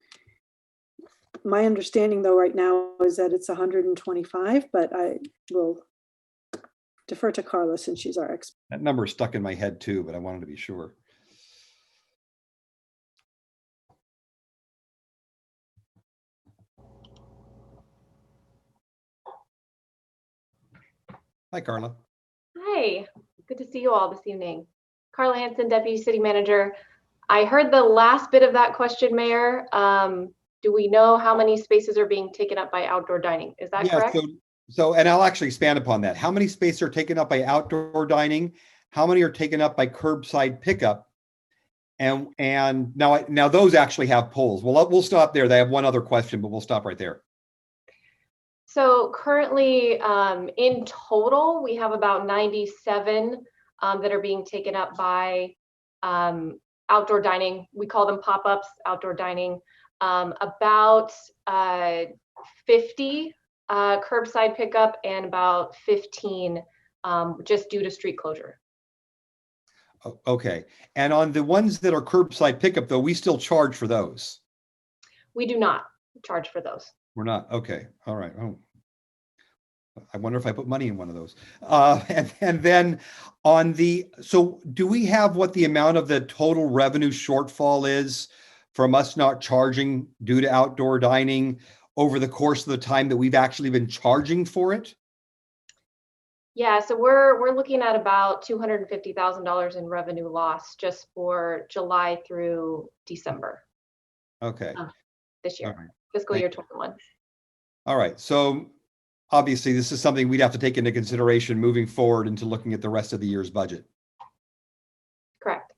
My understanding though right now is that it's 125, but I will defer to Carla since she's our expert. That number is stuck in my head too, but I wanted to be sure. Hi, Carla. Hi, good to see you all this evening. Carla Hansen, Deputy City Manager. I heard the last bit of that question, Mayor. Do we know how many spaces are being taken up by outdoor dining? Is that correct? So, and I'll actually expand upon that. How many spaces are taken up by outdoor dining? How many are taken up by curbside pickup? And now those actually have polls. We'll stop there. They have one other question, but we'll stop right there. So currently, in total, we have about 97 that are being taken up by outdoor dining. We call them pop-ups, outdoor dining. About 50 curbside pickup and about 15 just due to street closure. Okay. And on the ones that are curbside pickup, though, we still charge for those. We do not charge for those. We're not. Okay. All right. Oh, I wonder if I put money in one of those. And then on so do we have what the amount of the total revenue shortfall is from us not charging due to outdoor dining over the course of the time that we've actually been charging for it? Yeah, so we're looking at about $250,000 in revenue loss just for July through December. Okay. This year, right. fiscal year 21. All right. So obviously this is something we'd have to take into consideration moving forward into looking at the rest of the year's budget. Correct.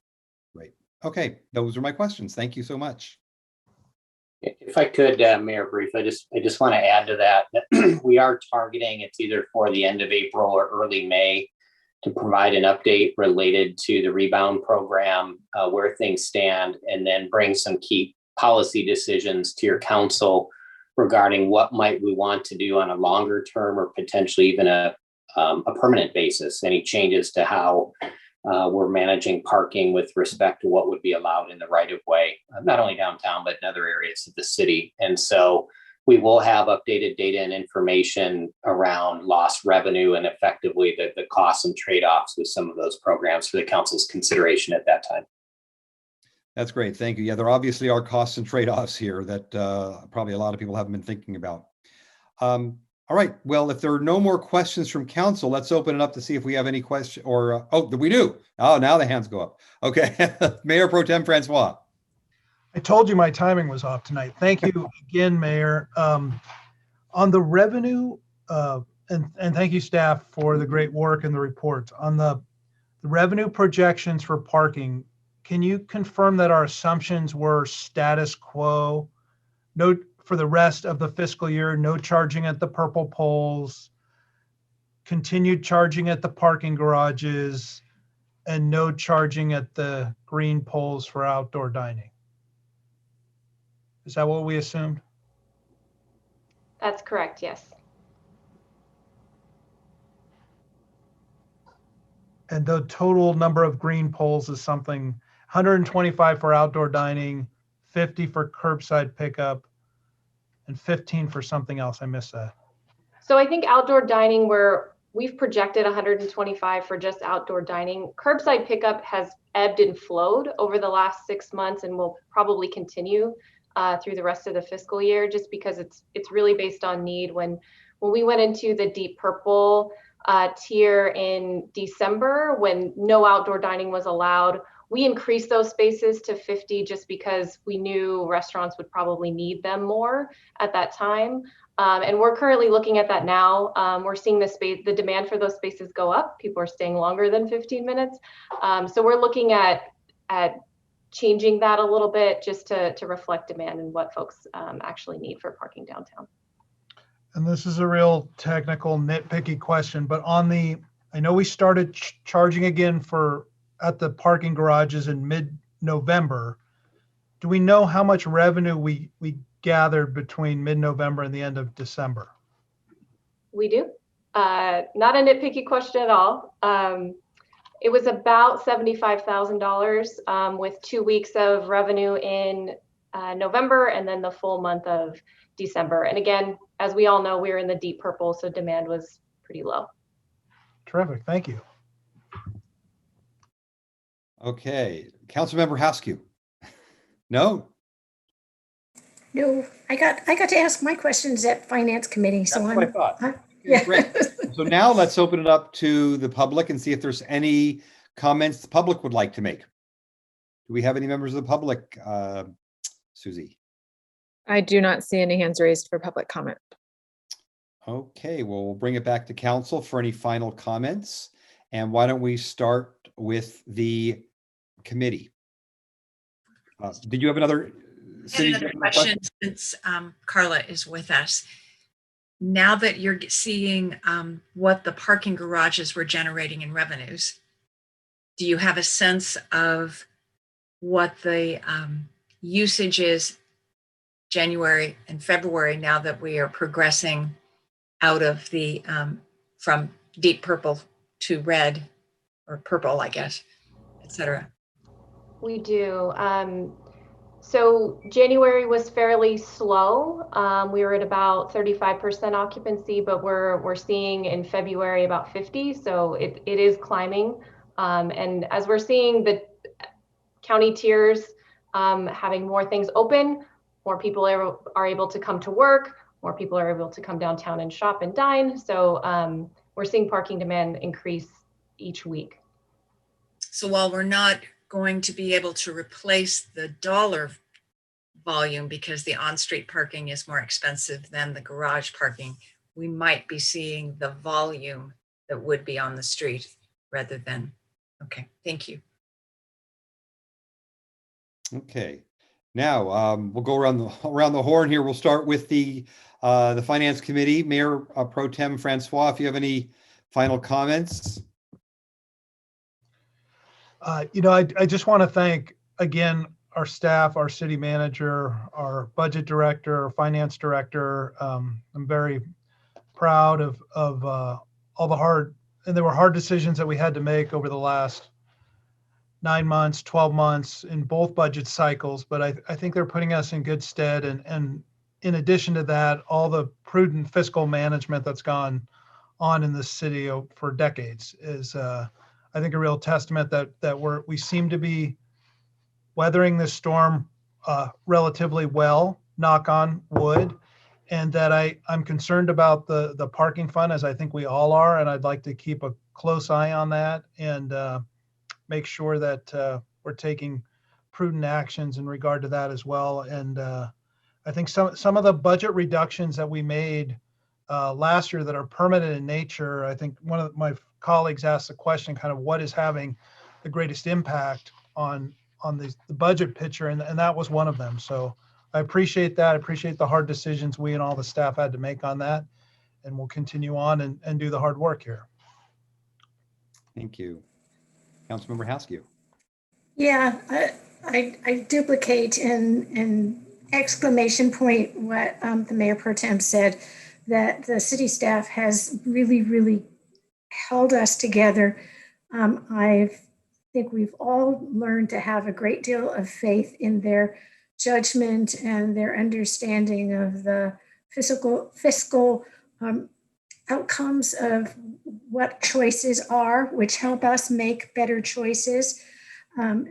Great. Okay. Those are my questions. Thank you so much. If I could, Mayor, brief, I just want to add to that. We are targeting, it's either for the end of April or early May, to provide an update related to the rebound program, where things stand, and then bring some key policy decisions to your council regarding what might we want to do on a longer term or potentially even a permanent basis. Any changes to how we're managing parking with respect to what would be allowed in the right of way, not only downtown, but in other areas of the city. And so we will have updated data and information around lost revenue and effectively the costs and trade-offs with some of those programs for the council's consideration at that time. That's great. Thank you. Yeah, there obviously are costs and trade-offs here that probably a lot of people haven't been thinking about. All right. Well, if there are no more questions from council, let's open it up to see if we have any question or, we do. Oh, now the hands go up. Okay. Mayor Pro Tem Francois. I told you my timing was off tonight. Thank you again, Mayor. On the revenue, and thank you staff for the great work and the reports. On the revenue projections for parking, can you confirm that our assumptions were status quo? No, for the rest of the fiscal year, no charging at the purple poles, continued charging at the parking garages, and no charging at the green poles for outdoor dining. Is that what we assumed? That's correct, yes. And the total number of green poles is something, 125 for outdoor dining, 50 for curbside pickup, and 15 for something else. I missed that. So I think outdoor dining, we've projected 125 for just outdoor dining. Curbside pickup has ebbed and flowed over the last 6 months and will probably continue through the rest of the fiscal year, just because it's really based on need. When we went into the deep purple tier in December, when no outdoor dining was allowed, we increased those spaces to 50 just because we knew restaurants would probably need them more at that time. And we're currently looking at that now. We're seeing the demand for those spaces go up. People are staying longer than 15 minutes. So we're looking at changing that a little bit just to reflect demand and what folks actually need for parking downtown. And this is a real technical nitpicky question, but I know we started charging again at the parking garages in mid-November. Do we know how much revenue we gathered between mid-November and the end of December? We do. Not a nitpicky question at all. It was about $75,000 with 2 weeks of revenue in November and then the full month of December. And again, as we all know, we're in the deep purple, so demand was pretty low. Terrific. Thank you. Okay, Councilmember Haskew. No? No, I got to ask my questions at Finance Committee, so That's what I thought. yeah. Great. So now let's open it up to the public and see if there's any comments the public would like to make. Do we have any members of the public, Susie? I do not see any hands raised for public comment. Okay, well, we'll bring it back to council for any final comments. And why don't we start with the committee? Did you have another? Another question since Carla is with us. Now that you're seeing what the parking garages were generating in revenues, do you have a sense of what the usage is January and February now that we are progressing out of the from deep purple to red or purple, I guess, et cetera? We do. So January was fairly slow. We were at about 35% occupancy, but we're seeing in February about 50. So it is climbing. And as we're seeing the county tiers having more things open, more people are able to come to work, more people are able to come downtown and shop and dine. So we're seeing parking demand increase each week. So while we're not going to be able to replace the dollar volume because the on-street parking is more expensive than the garage parking, we might be seeing the volume that would be on the street rather than, okay, thank you. Okay, now we'll go around the horn here. We'll start with the Finance Committee. Mayor Pro Tem Francois, if you have any final comments. I just want to thank again our staff, our city manager, our budget director, our finance director. I'm very proud of all the hard, and there were hard decisions that we had to make over the last 9 months, 12 months in both budget cycles, but I think they're putting us in good stead. And in addition to that, all the prudent fiscal management that's gone on in this city for decades is, I think, a real testament that we seem to be weathering this storm relatively well, knock on wood, and that I'm concerned about the parking fund, as I think we all are, and I'd like to keep a close eye on that and make sure that we're taking prudent actions in regard to that as well. And I think some of the budget reductions that we made last year that are permanent in nature, I think one of my colleagues asked the question, kind of what is having the greatest impact on the budget picture, and that was one of them. So I appreciate that. I appreciate the hard decisions we and all the staff had to make on that, and we'll continue on and do the hard work here. Thank you. Councilmember Haskew. Yeah, I duplicate and exclamation point what the Mayor Pro Tem said, that the city staff has really, really held us together. I've think we've all learned to have a great deal of faith in their judgment and their understanding of the fiscal outcomes of what choices are, which help us make better choices.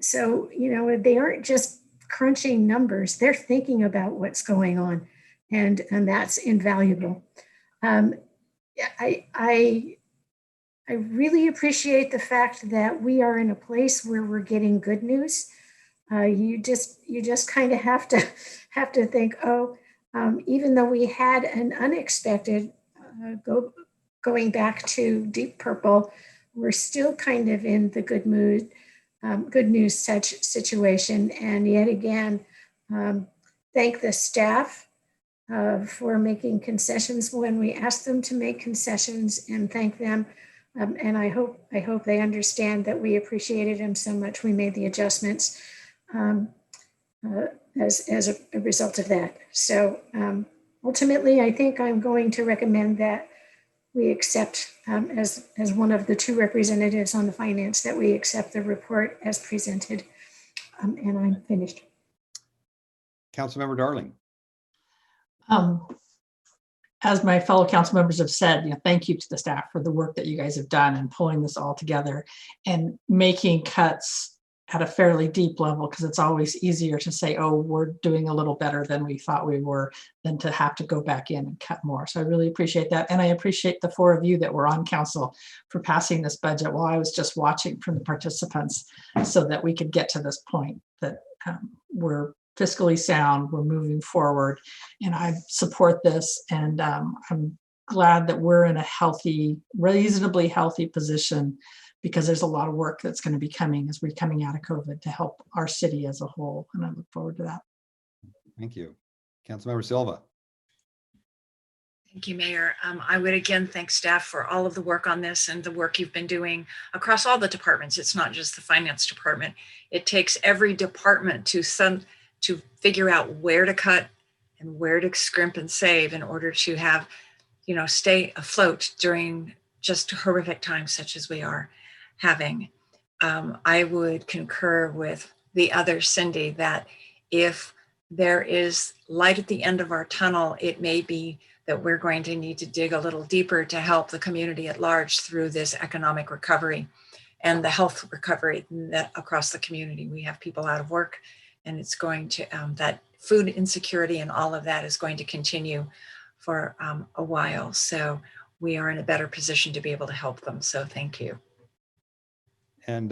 So, they aren't just crunching numbers, they're thinking about what's going on, and that's invaluable. I really appreciate the fact that we are in a place where we're getting good news. You just kind of have to think, even though we had an unexpected going back to Deep Purple, we're still kind of in the good news such situation. And yet again, thank the staff for making concessions when we asked them to make concessions, and thank them. And I hope they understand that we appreciated them so much. We made the adjustments as a result of that. So ultimately, I think I'm going to recommend that we accept, as one of the two representatives on the finance, that we accept the report as presented. And I'm finished. Councilmember Darling. As my fellow council members have said, thank you to the staff for the work that you guys have done in pulling this all together and making cuts at a fairly deep level, because it's always easier to say, oh, we're doing a little better than we thought we were, than to have to go back in and cut more. So I really appreciate that. And I appreciate the four of you that were on council for passing this budget while I was just watching from the participants, so that we could get to this point that we're fiscally sound, we're moving forward, and I support this. And I'm glad that we're in a reasonably healthy position, because there's a lot of work that's going to be coming as we're coming out of COVID to help our city as a whole. And I look forward to that. Thank you. Councilmember Silva. Thank you, Mayor. I would again thank staff for all of the work on this and the work you've been doing across all the departments. It's not just the finance department. It takes every department to figure out where to cut and where to scrimp and save in order to have, stay afloat during just horrific times such as we are having. I would concur with the other Cindy that if there is light at the end of our tunnel, it may be that we're going to need to dig a little deeper to help the community at large through this economic recovery and the health recovery that across the community. We have people out of work, and it's going to, that food insecurity and all of that is going to continue for a while. So we are in a better position to be able to help them. So thank you. And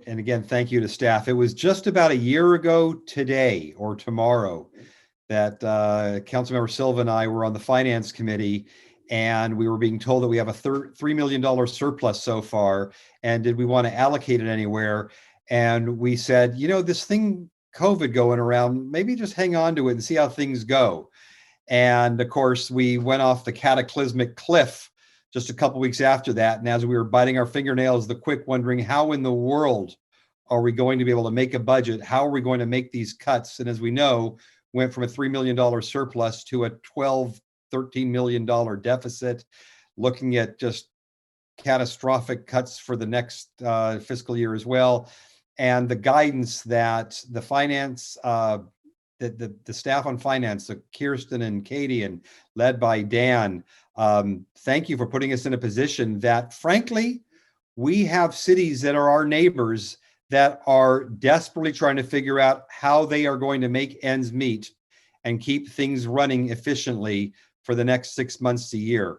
again, thank you to staff. It was just about a year ago today or tomorrow that Councilmember Silva and I were on the Finance Committee, and we were being told that we have a $3 million surplus so far, and did we want to allocate it anywhere? And we said, this thing, COVID going around, maybe just hang on to it and see how things go. And of course, we went off the cataclysmic cliff just a couple weeks after that. And as we were biting our fingernails, the quick wondering, how in the world are we going to be able to make a budget? How are we going to make these cuts? And as we know, went from a $3 million surplus to a $13 million deficit, looking at just catastrophic cuts for the next fiscal year as well. And the guidance that the finance, the staff on finance, so Kirsten and Katie, and led by Dan, thank you for putting us in a position that, frankly, we have cities that are our neighbors that are desperately trying to figure out how they are going to make ends meet and keep things running efficiently for the next 6 months to a year.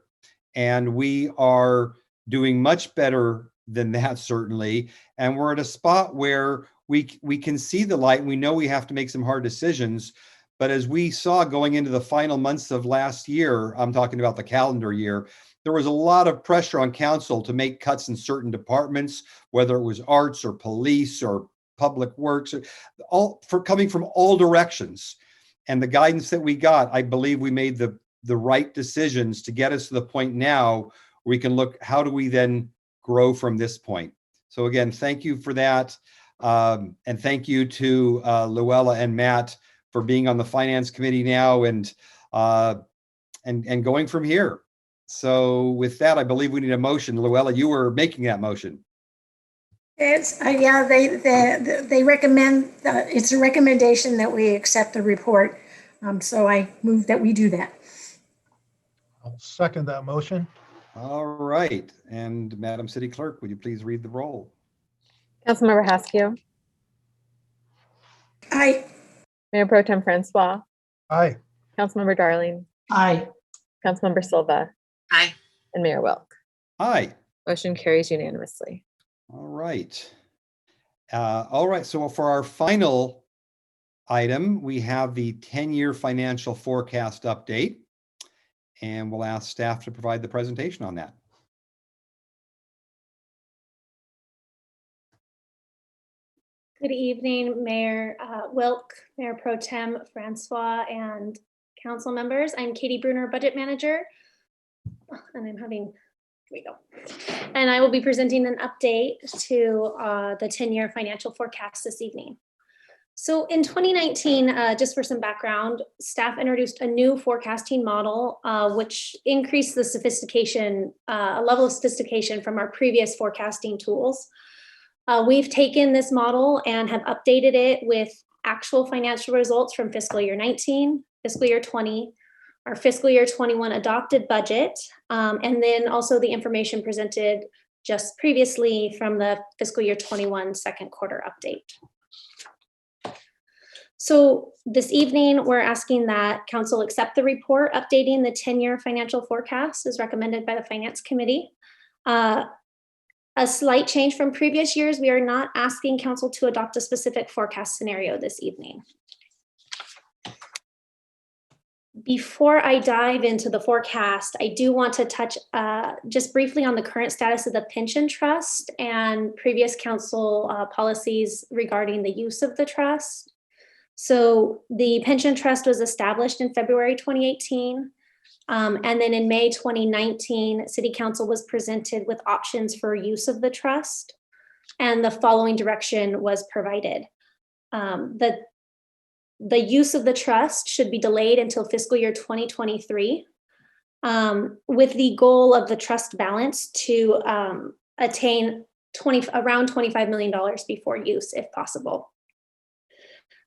And we are doing much better than that, certainly. And we're at a spot where we can see the light, and we know we have to make some hard decisions. But as we saw going into the final months of last year, I'm talking about the calendar year, there was a lot of pressure on council to make cuts in certain departments, whether it was arts or police or public works, all for coming from all directions. And the guidance that we got, I believe we made the right decisions to get us to the point now where we can look, how do we then grow from this point? So again, thank you for that. And thank you to Luella and Matt for being on the Finance Committee now and going from here. So with that, I believe we need a motion. Luella, you were making that motion. It's, yeah, they recommend, it's a recommendation that we accept the report. So I move that we do that. I'll second that motion. All right. And Madam City Clerk, would you please read the roll? Councilmember Haskew, Aye. Mayor Pro Tem Francois, Aye. Councilmember Darling, Aye. Councilmember Silva, Aye. and Mayor Wilk. Aye. Motion carries unanimously. All right. All right. So for our final item, we have the 10-year financial forecast update. And we'll ask staff to provide the presentation on that. Good evening, Mayor Wilk, Mayor Pro Tem Francois, and council members. I'm Katie Bruner, Budget Manager, and I'm having, here we go. And I will be presenting an update to the 10-year financial forecast this evening. So in 2019, just for some background, staff introduced a new forecasting model, which increased the sophistication, a level of sophistication from our previous forecasting tools. We've taken this model and have updated it with actual financial results from fiscal year 19, fiscal year 20, our fiscal year 21 adopted budget, and then also the information presented just previously from the fiscal year 21 second quarter update. So this evening, we're asking that council accept the report updating the 10-year financial forecast as recommended by the Finance Committee. A slight change from previous years, we are not asking council to adopt a specific forecast scenario this evening. Before I dive into the forecast, I do want to touch just briefly on the current status of the pension trust and previous council policies regarding the use of the trust. So the pension trust was established in February 2018. And then in May 2019, City Council was presented with options for use of the trust, and the following direction was provided. The use of the trust should be delayed until fiscal year 2023, with the goal of the trust balance to attain around $25 million before use, if possible.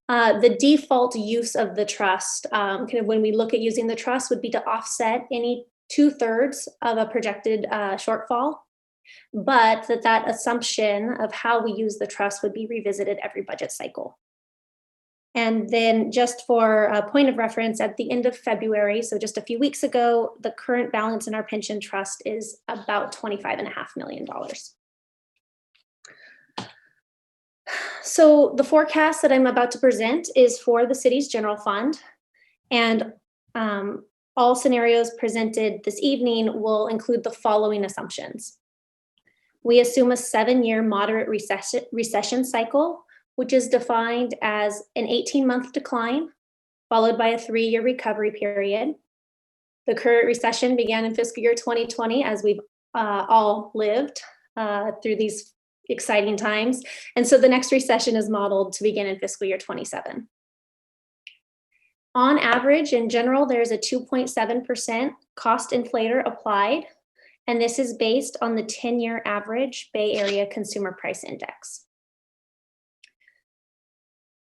The default use of the trust, kind of when we look at using the trust, would be to offset any 2/3 of a projected shortfall, but that assumption of how we use the trust would be revisited every budget cycle. And then just for a point of reference, at the end of February, so just a few weeks ago, the current balance in our pension trust is about $25.5 million. So the forecast that I'm about to present is for the city's general fund, and all scenarios presented this evening will include the following assumptions. We assume a 7-year moderate recession cycle, which is defined as an 18-month decline, followed by a 3-year recovery period. The current recession began in fiscal year 2020, as we've all lived through these exciting times. And so the next recession is modeled to begin in fiscal year 27. On average, in general, there's a 2.7% cost inflator applied, and this is based on the 10-year average Bay Area Consumer Price Index.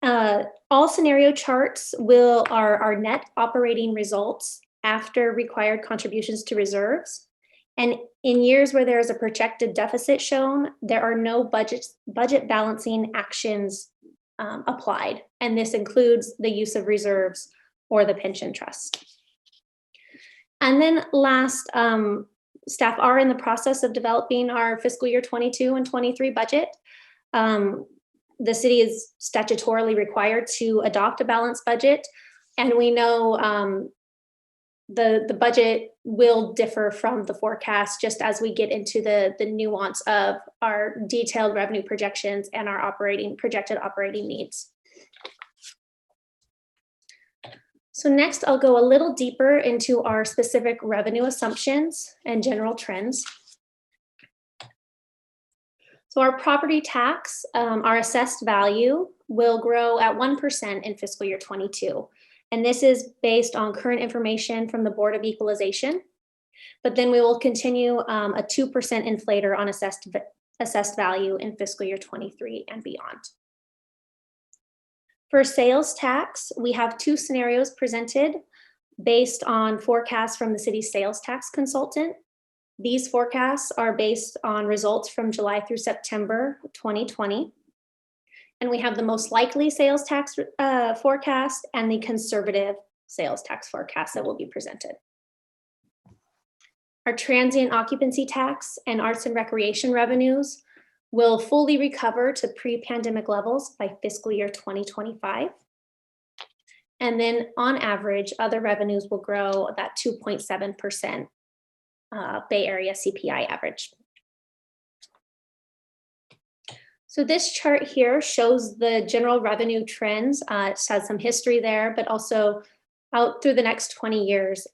All scenario charts are our net operating results after required contributions to reserves. And in years where there is a projected deficit shown, there are no budget balancing actions applied. And this includes the use of reserves or the pension trust. And then last, staff are in the process of developing our fiscal year 22 and 23 budget. The city is statutorily required to adopt a balanced budget. And we know the budget will differ from the forecast just as we get into the nuance of our detailed revenue projections and our projected operating needs. So next, I'll go a little deeper into our specific revenue assumptions and general trends. So our property tax, our assessed value, will grow at 1% in fiscal year 22. And this is based on current information from the Board of Equalization. But then we will continue a 2% inflator on assessed value in fiscal year 23 and beyond. For sales tax, we have two scenarios presented based on forecasts from the city's sales tax consultant. These forecasts are based on results from July through September 2020. And we have the most likely sales tax forecast and the conservative sales tax forecast that will be presented. Our transient occupancy tax and arts and recreation revenues will fully recover to pre-pandemic levels by fiscal year 2025. And then on average, other revenues will grow about 2.7% Bay Area CPI average. So this chart here shows the general revenue trends. It has some history there, but also out through the next 20 years.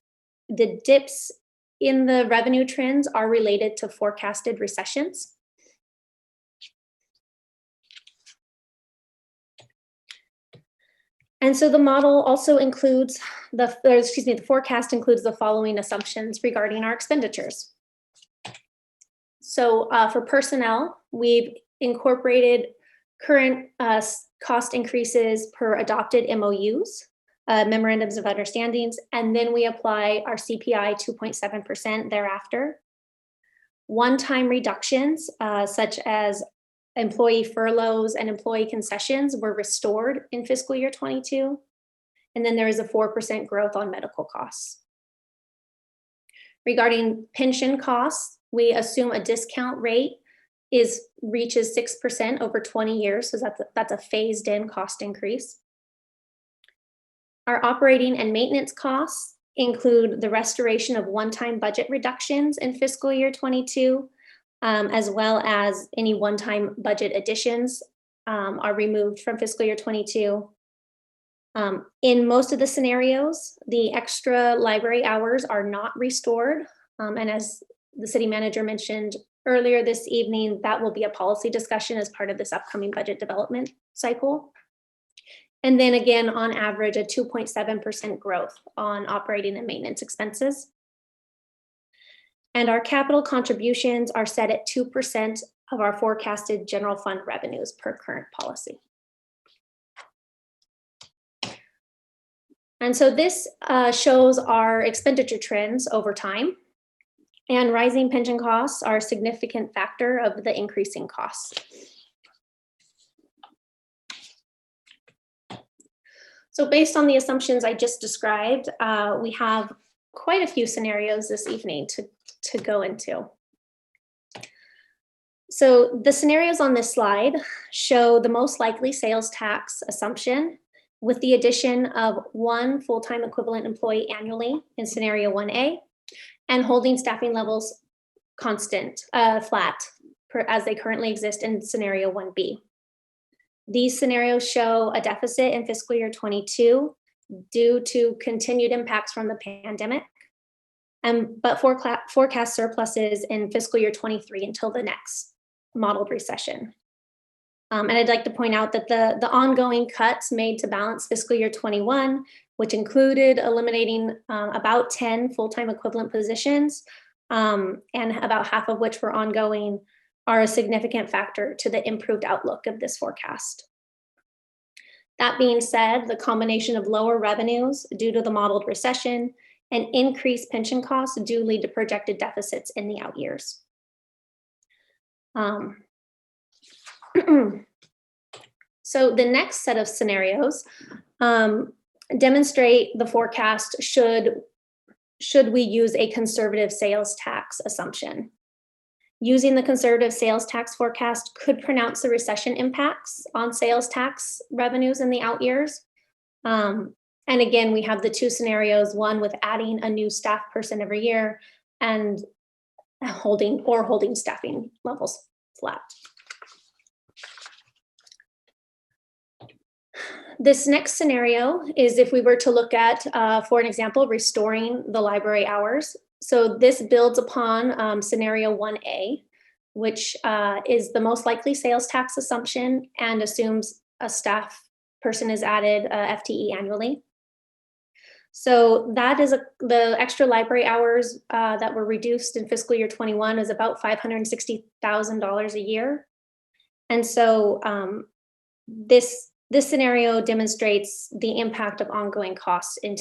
The dips in the revenue trends are related to forecasted recessions. And so the model also includes the forecast includes the following assumptions regarding our expenditures. So for personnel, we've incorporated current cost increases per adopted MOUs, memorandums of understandings, and then we apply our CPI 2.7% thereafter. One-time reductions, such as employee furloughs and employee concessions, were restored in fiscal year 22. And then there is a 4% growth on medical costs. Regarding pension costs, we assume a discount rate reaches 6% over 20 years, so that's a phased in cost increase. Our operating and maintenance costs include the restoration of one-time budget reductions in fiscal year 22, as well as any one-time budget additions are removed from fiscal year 22. In most of the scenarios, the extra library hours are not restored. And as the city manager mentioned earlier this evening, that will be a policy discussion as part of this upcoming budget development cycle. And then again, on average, a 2.7% growth on operating and maintenance expenses. And our capital contributions are set at 2% of our forecasted general fund revenues per current policy. And so this shows our expenditure trends over time. And rising pension costs are a significant factor of the increasing costs. So based on the assumptions I just described, we have quite a few scenarios this evening to go into. So the scenarios on this slide show the most likely sales tax assumption with the addition of one full-time equivalent employee annually in scenario 1A, and holding staffing levels constant, flat, as they currently exist in scenario 1B. These scenarios show a deficit in fiscal year 22 due to continued impacts from the pandemic, but forecast surpluses in fiscal year 23 until the next modeled recession. And I'd like to point out that the ongoing cuts made to balance fiscal year 21, which included eliminating about 10 full-time equivalent positions, and about half of which were ongoing, are a significant factor to the improved outlook of this forecast. That being said, the combination of lower revenues due to the modeled recession and increased pension costs do lead to projected deficits in the out years. So the next set of scenarios demonstrate the forecast should we use a conservative sales tax assumption. Using the conservative sales tax forecast could pronounce the recession impacts on sales tax revenues in the out years. And again, we have the two scenarios, one with adding a new staff person every year and holding staffing levels flat. This next scenario is if we were to look at, for an example, restoring the library hours. So this builds upon scenario 1A, which is the most likely sales tax assumption and assumes a staff person is added FTE annually. So that is the extra library hours that were reduced in fiscal year 21 is about $560,000 a year. And so this scenario demonstrates the impact of ongoing costs in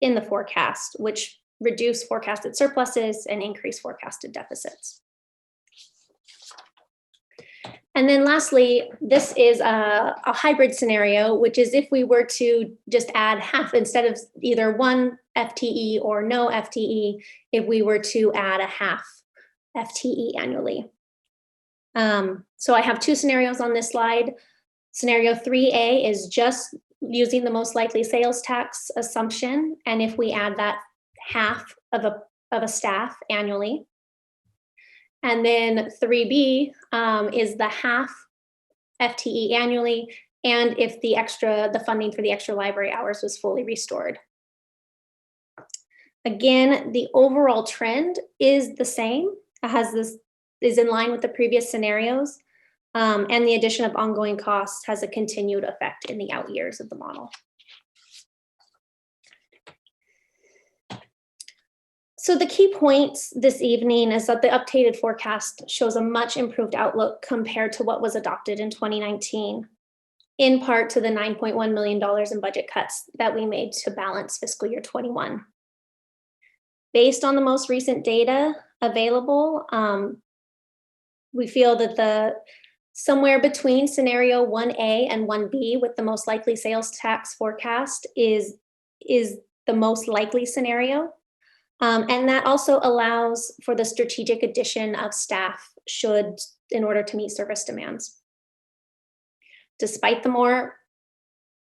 the forecast, which reduce forecasted surpluses and increase forecasted deficits. And then lastly, this is a hybrid scenario, which is if we were to just add half, instead of either one FTE or no FTE, if we were to add a half FTE annually. So I have two scenarios on this slide. Scenario 3A is just using the most likely sales tax assumption, and if we add that half of a staff annually. And then 3B is the half FTE annually, and if the funding for the extra library hours was fully restored. Again, the overall trend is the same. Is in line with the previous scenarios, and the addition of ongoing costs has a continued effect in the out years of the model. So the key points this evening is that the updated forecast shows a much improved outlook compared to what was adopted in 2019, in part to the $9.1 million in budget cuts that we made to balance fiscal year 21. Based on the most recent data available, we feel that somewhere between scenario 1A and 1B with the most likely sales tax forecast is the most likely scenario. And that also allows for the strategic addition of staff in order to meet service demands. Despite the more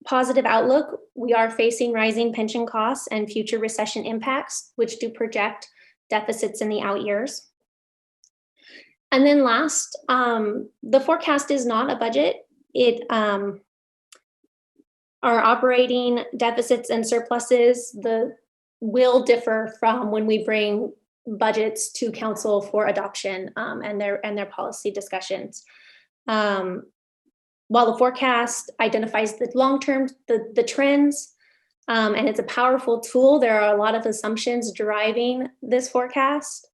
positive outlook, we are facing rising pension costs and future recession impacts, which do project deficits in the out years. And then last, the forecast is not a budget. Our operating deficits and surpluses will differ from when we bring budgets to council for adoption and their policy discussions. While the forecast identifies the long-term, the trends, and it's a powerful tool, there are a lot of assumptions driving this forecast.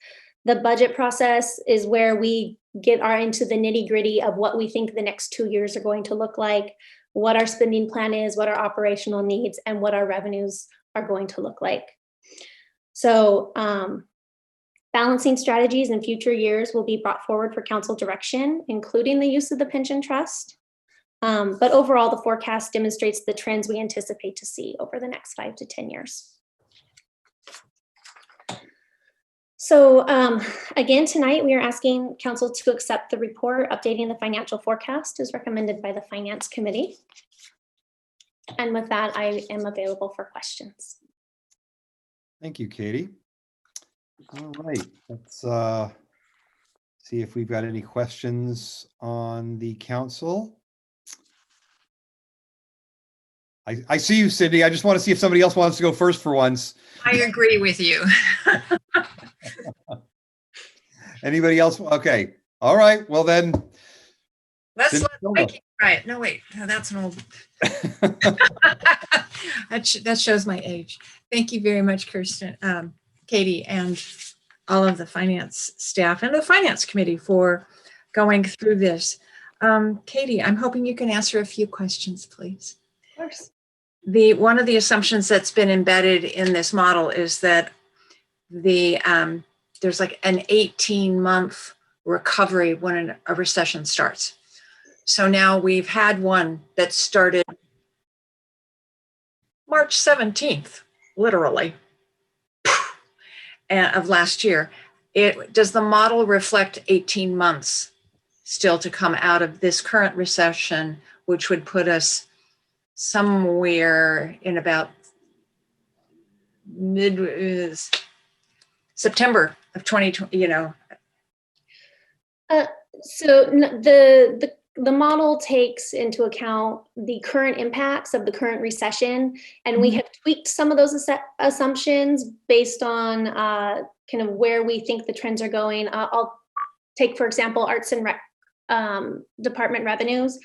The budget process is where we get into the nitty-gritty of what we think the next 2 years are going to look like, what our spending plan is, what our operational needs, and what our revenues are going to look like. So balancing strategies in future years will be brought forward for council direction, including the use of the pension trust. But overall, the forecast demonstrates the trends we anticipate to see over the next 5 to 10 years. So again, tonight we are asking council to accept the report updating the financial forecast as recommended by the Finance Committee. And with that, I am available for questions. Thank you, Katie. All right, let's see if we've got any questions on the council. I see you, Cindy. I just want to see if somebody else wants to go first for once. I agree with you. Anybody else? Okay. All right. Well, then. Let's let Mikey, right. No, wait. No, that's an old. That shows my age. Thank you very much, Kirsten, Katie, and all of the finance staff and the Finance Committee for going through this. Katie, I'm hoping you can answer a few questions, please. Of course. One of the assumptions that's been embedded in this model is that there's like an 18-month recovery when a recession starts. So now we've had one that started March 17th, literally, of last year. Does the model reflect 18 months still to come out of this current recession, which would put us somewhere in about September of 2020, So the model takes into account the current impacts of the current recession, and we have tweaked some of those assumptions based on kind of where we think the trends are going. I'll take, for example, Arts and Rec department revenues.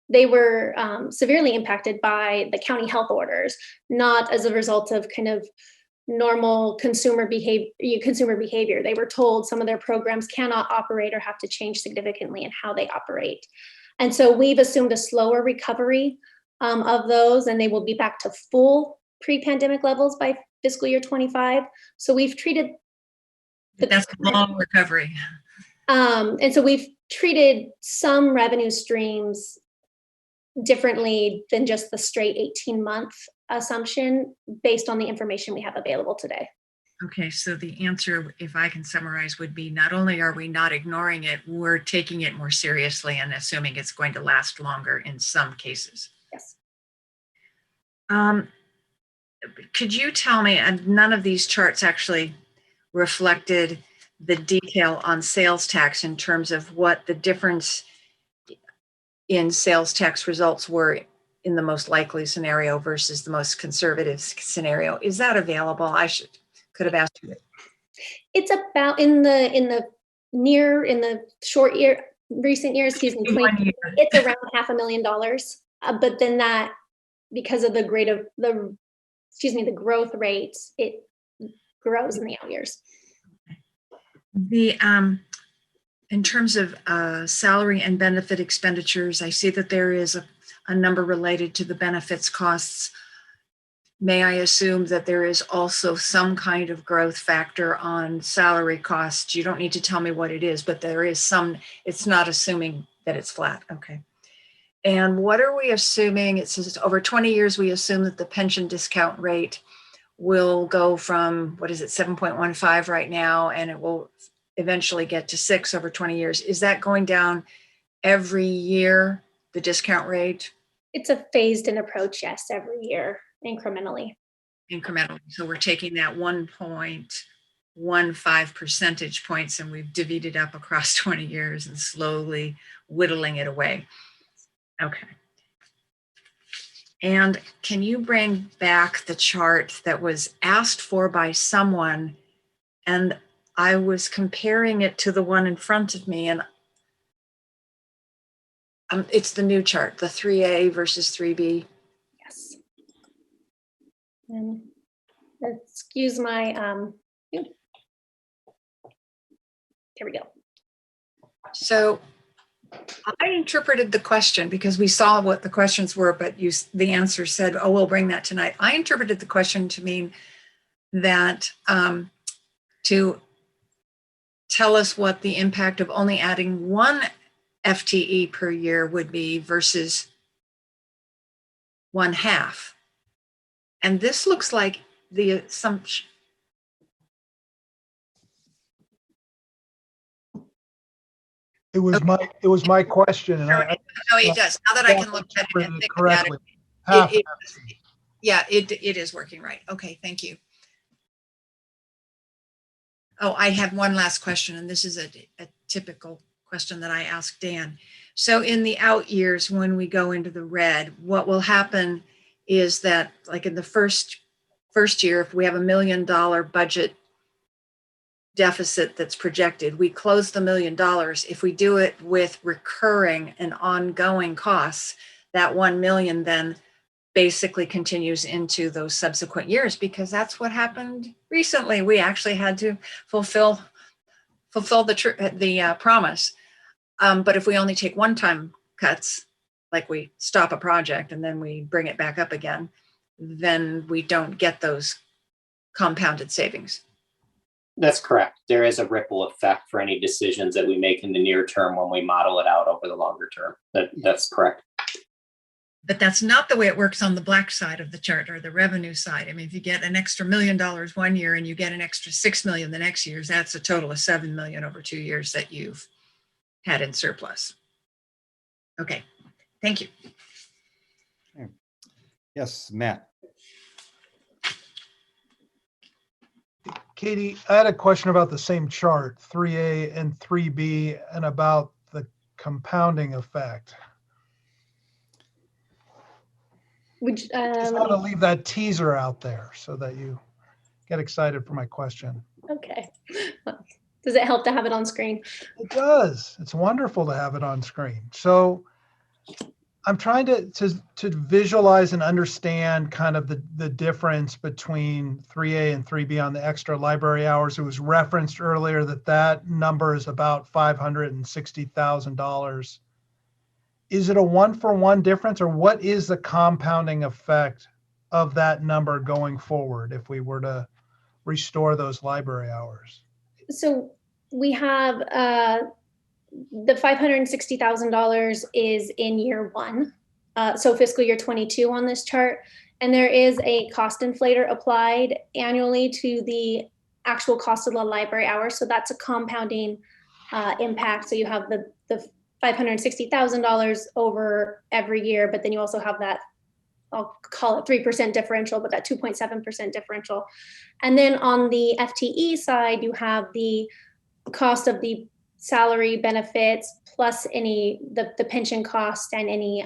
they were severely impacted by the county health orders, not as a result of kind of normal consumer behavior. They were told some of their programs cannot operate or have to change significantly in how they operate. And so we've assumed a slower recovery of those, and they will be back to full pre-pandemic levels by fiscal year 25. So we've treated that's a long recovery. And so we've treated some revenue streams differently than just the straight 18-month assumption based on the information we have available today. Okay, so the answer, if I can summarize, would be not only are we not ignoring it, we're taking it more seriously and assuming it's going to last longer in some cases. Yes. Could you tell me, and none of these charts actually reflected the detail on sales tax in terms of what the difference in sales tax results were in the most likely scenario versus the most conservative scenario? Is that available? I could have asked you. It's about in the recent years, excuse me, it's around $500,000. But then that, because of the growth rates, it grows in the out years. In terms of salary and benefit expenditures, I see that there is a number related to the benefits costs. May I assume that there is also some kind of growth factor on salary costs? You don't need to tell me what it is, but there is some. It's not assuming that it's flat. Okay. And what are we assuming? It says over 20 years, we assume that the pension discount rate will go from, 7.15 right now, and it will eventually get to 6 over 20 years. Is that going down every year, the discount rate? It's a phased in approach, yes, every year, incrementally. So we're taking that 1.15 percentage points and we've divvied up across 20 years and slowly whittling it away. Okay. And can you bring back the chart that was asked for by someone, and I was comparing it to the one in front of me, and it's the new chart, the 3A versus 3B. Yes. Excuse my, here we go. So I interpreted the question, because we saw what the questions were, but the answer said, oh, we'll bring that tonight. I interpreted the question to mean that to tell us what the impact of only adding 1 FTE per year would be versus 1/2. And this looks like the assumption. It was my question, and No, it does. Now that I can look at it and think correctly. about it, it is working right. Okay, thank you. Oh, I have one last question, and this is a typical question that I asked Dan. So in the out years, when we go into the red, what will happen is that, like in the first year, if we have $1 million budget deficit that's projected, we close the $1 million. If we do it with recurring and ongoing costs, that 1 million then basically continues into those subsequent years, because that's what happened recently. We actually had to fulfill the promise. But if we only take one-time cuts, like we stop a project and then we bring it back up again, then we don't get those compounded savings. That's correct. There is a ripple effect for any decisions that we make in the near term when we model it out over the longer term. That's correct. But that's not the way it works on the black side of the chart, or the revenue side. I mean, if you get an extra $1 million one year and you get an extra 6 million the next year, that's a total of 7 million over 2 years that you've had in surplus. Okay, thank you. Yes, Matt. Katie, I had a question about the same chart, 3A and 3B, and about the compounding effect. Which, just want to leave that teaser out there so that you get excited for my question. Okay. Well, does it help to have it on screen? It does. It's wonderful to have it on screen. So I'm trying to visualize and understand kind of the difference between 3A and 3B on the extra library hours. It was referenced earlier that number is about $560,000. Is it a one-for-one difference, or what is the compounding effect of that number going forward if we were to restore those library hours? So we have the $560,000 is in year one. So fiscal year 22 on this chart. And there is a cost inflator applied annually to the actual cost of the library hours. So that's a compounding impact. So you have the $560,000 over every year, but then you also have that, I'll call it 3% differential, but that 2.7% differential. And then on the FTE side, you have the cost of the salary benefits plus any the pension cost and any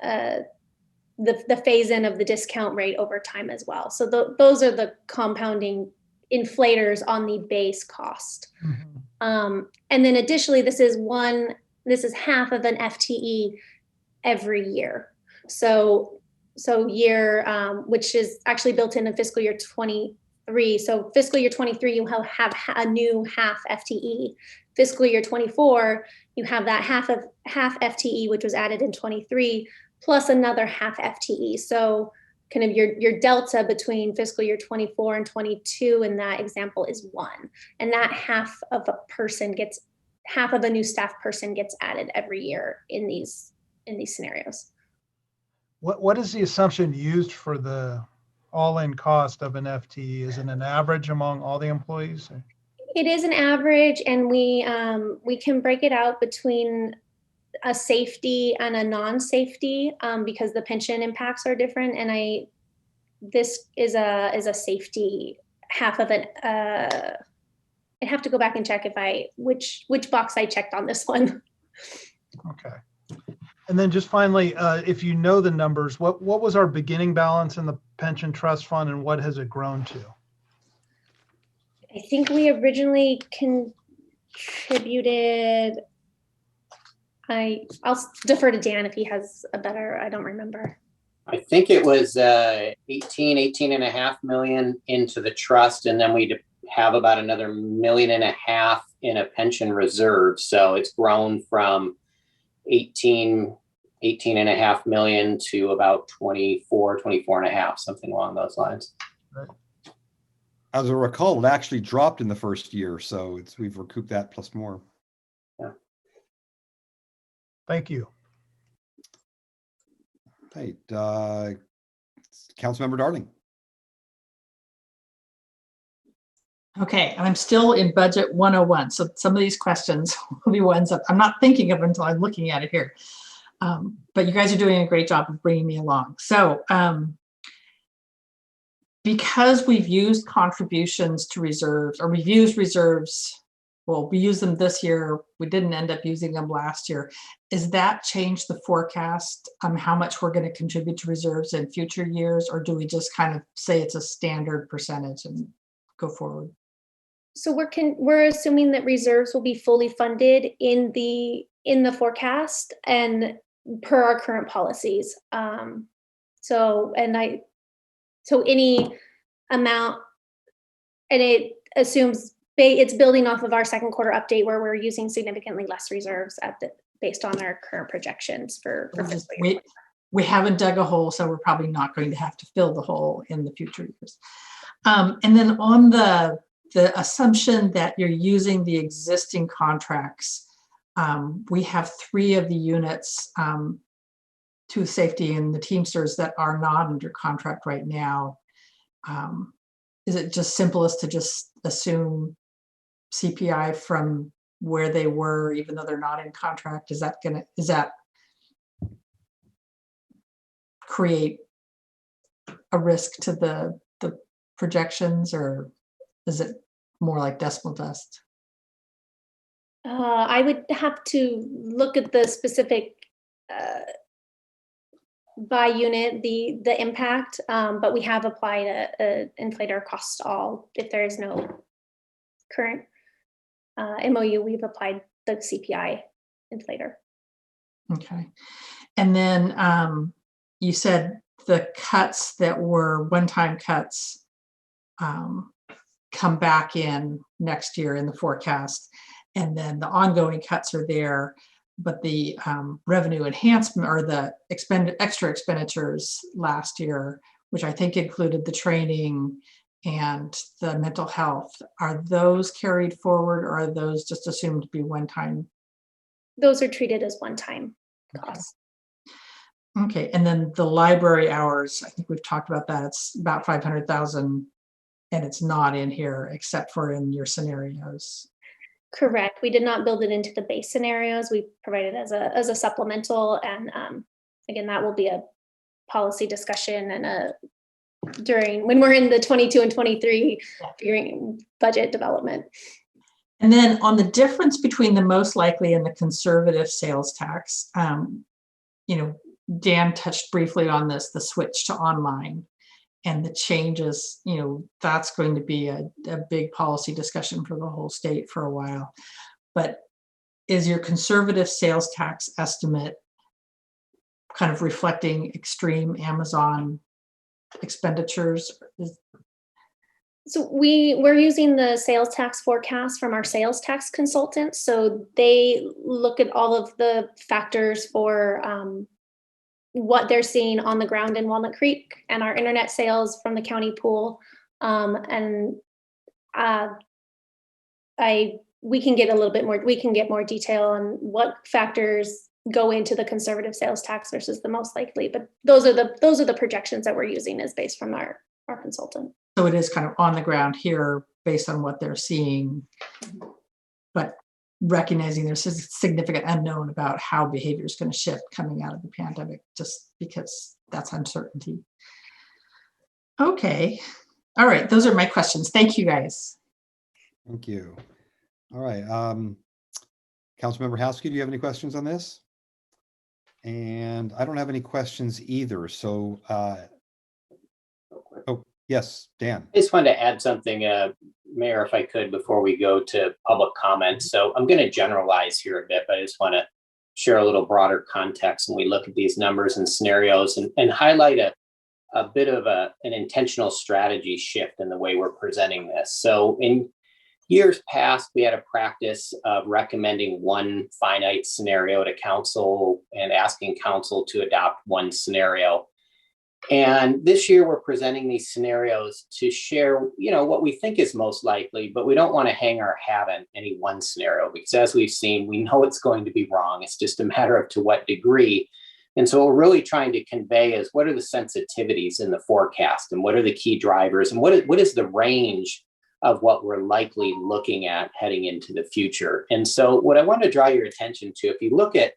the phase in of the discount rate over time as well. So those are the compounding inflators on the base cost. And then additionally, this is half of an FTE every year. So year which is actually built in fiscal year 23. So fiscal year 23, you have a new half FTE. Fiscal year 24, you have that half FTE, which was added in 23, plus another half FTE. So kind of your delta between fiscal year 24 and 22 in that example is 1. And that half of a new staff person gets added every year in these scenarios. What is the assumption used for the all-in cost of an FTE? Is it an average among all the employees? It is an average, and we can break it out between a safety and a non-safety because the pension impacts are different. And this is a safety half of an. I'd have to go back and check which box I checked on this one. Okay. And then just finally, if you know the numbers, what was our beginning balance in the pension trust fund and what has it grown to? I think we originally contributed, I'll defer to Dan if he has a better, I don't remember. I think it was 18.5 million into the trust, and then we'd have about another $1.5 million in a pension reserve. So it's grown from 18.5 million to about 24.5, something along those lines. Right. As I recall, it actually dropped in the first year, so we've recouped that plus more. Yeah. Thank you. Right, Councilmember Darling. Okay, I'm still in budget 101. So some of these questions will be ones that I'm not thinking of until I'm looking at it here. But you guys are doing a great job of bringing me along. So because we've used contributions to reserves, or we've used reserves, well, we used them this year, we didn't end up using them last year. Is that changed the forecast on how much we're going to contribute to reserves in future years, or do we just kind of say it's a standard percentage and go forward? So we're assuming that reserves will be fully funded in the forecast and per our current policies. So any amount, and it assumes it's building off of our second quarter update where we're using significantly less reserves based on our current projections for fiscal year. We haven't dug a hole, so we're probably not going to have to fill the hole in the future years. And then on the assumption that you're using the existing contracts, we have 3 of the units to safety and the Teamsters that are not under contract right now. Is it just simplest to just assume CPI from where they were, even though they're not in contract? Is that create a risk to the projections, or is it more like decimal dust? I would have to look at the specific by unit, the impact, but we have applied a inflator cost all. If there is no current MOU, we've applied the CPI inflator. Okay. And then you said the cuts that were one-time cuts come back in next year in the forecast. And then the ongoing cuts are there, but the revenue enhancement or the extra expenditures last year, which I think included the training and the mental health, are those carried forward or are those just assumed to be one-time? Those are treated as one-time costs. Okay, and then the library hours, I think we've talked about that. It's about 500,000 and it's not in here except for in your scenarios. Correct. We did not build it into the base scenarios. We provided as a supplemental, and again, that will be a policy discussion and during when we're in the 22 and 23 figuring budget development. And then on the difference between the most likely and the conservative sales tax, Dan touched briefly on this, the switch to online and the changes, that's going to be a big policy discussion for the whole state for a while. But is your conservative sales tax estimate kind of reflecting extreme Amazon expenditures? So we're using the sales tax forecast from our sales tax consultant. So they look at all of the factors for what they're seeing on the ground in Walnut Creek and our internet sales from the county pool. We can get a little bit more, we can get more detail on what factors go into the conservative sales tax versus the most likely, but those are the projections that we're using as based from our consultant. So it is kind of on the ground here based on what they're seeing, but recognizing there's a significant unknown about how behavior is going to shift coming out of the pandemic, just because that's uncertainty. Okay. All right. Those are my questions. Thank you, guys. Thank you. All right. Councilmember Houski, do you have any questions on this? And I don't have any questions either. So, oh, yes, Dan. I just wanted to add something, Mayor, if I could, before we go to public comment. So I'm going to generalize here a bit, but I just want to share a little broader context when we look at these numbers and scenarios and highlight a bit of an intentional strategy shift in the way we're presenting this. So in years past, we had a practice of recommending one finite scenario to council and asking council to adopt one scenario. And this year we're presenting these scenarios to share, what we think is most likely, but we don't want to hang our hat on any one scenario because as we've seen, we know it's going to be wrong. It's just a matter of to what degree. And so what we're really trying to convey is what are the sensitivities in the forecast and what are the key drivers and what is the range of what we're likely looking at heading into the future. And so what I want to draw your attention to, if you look at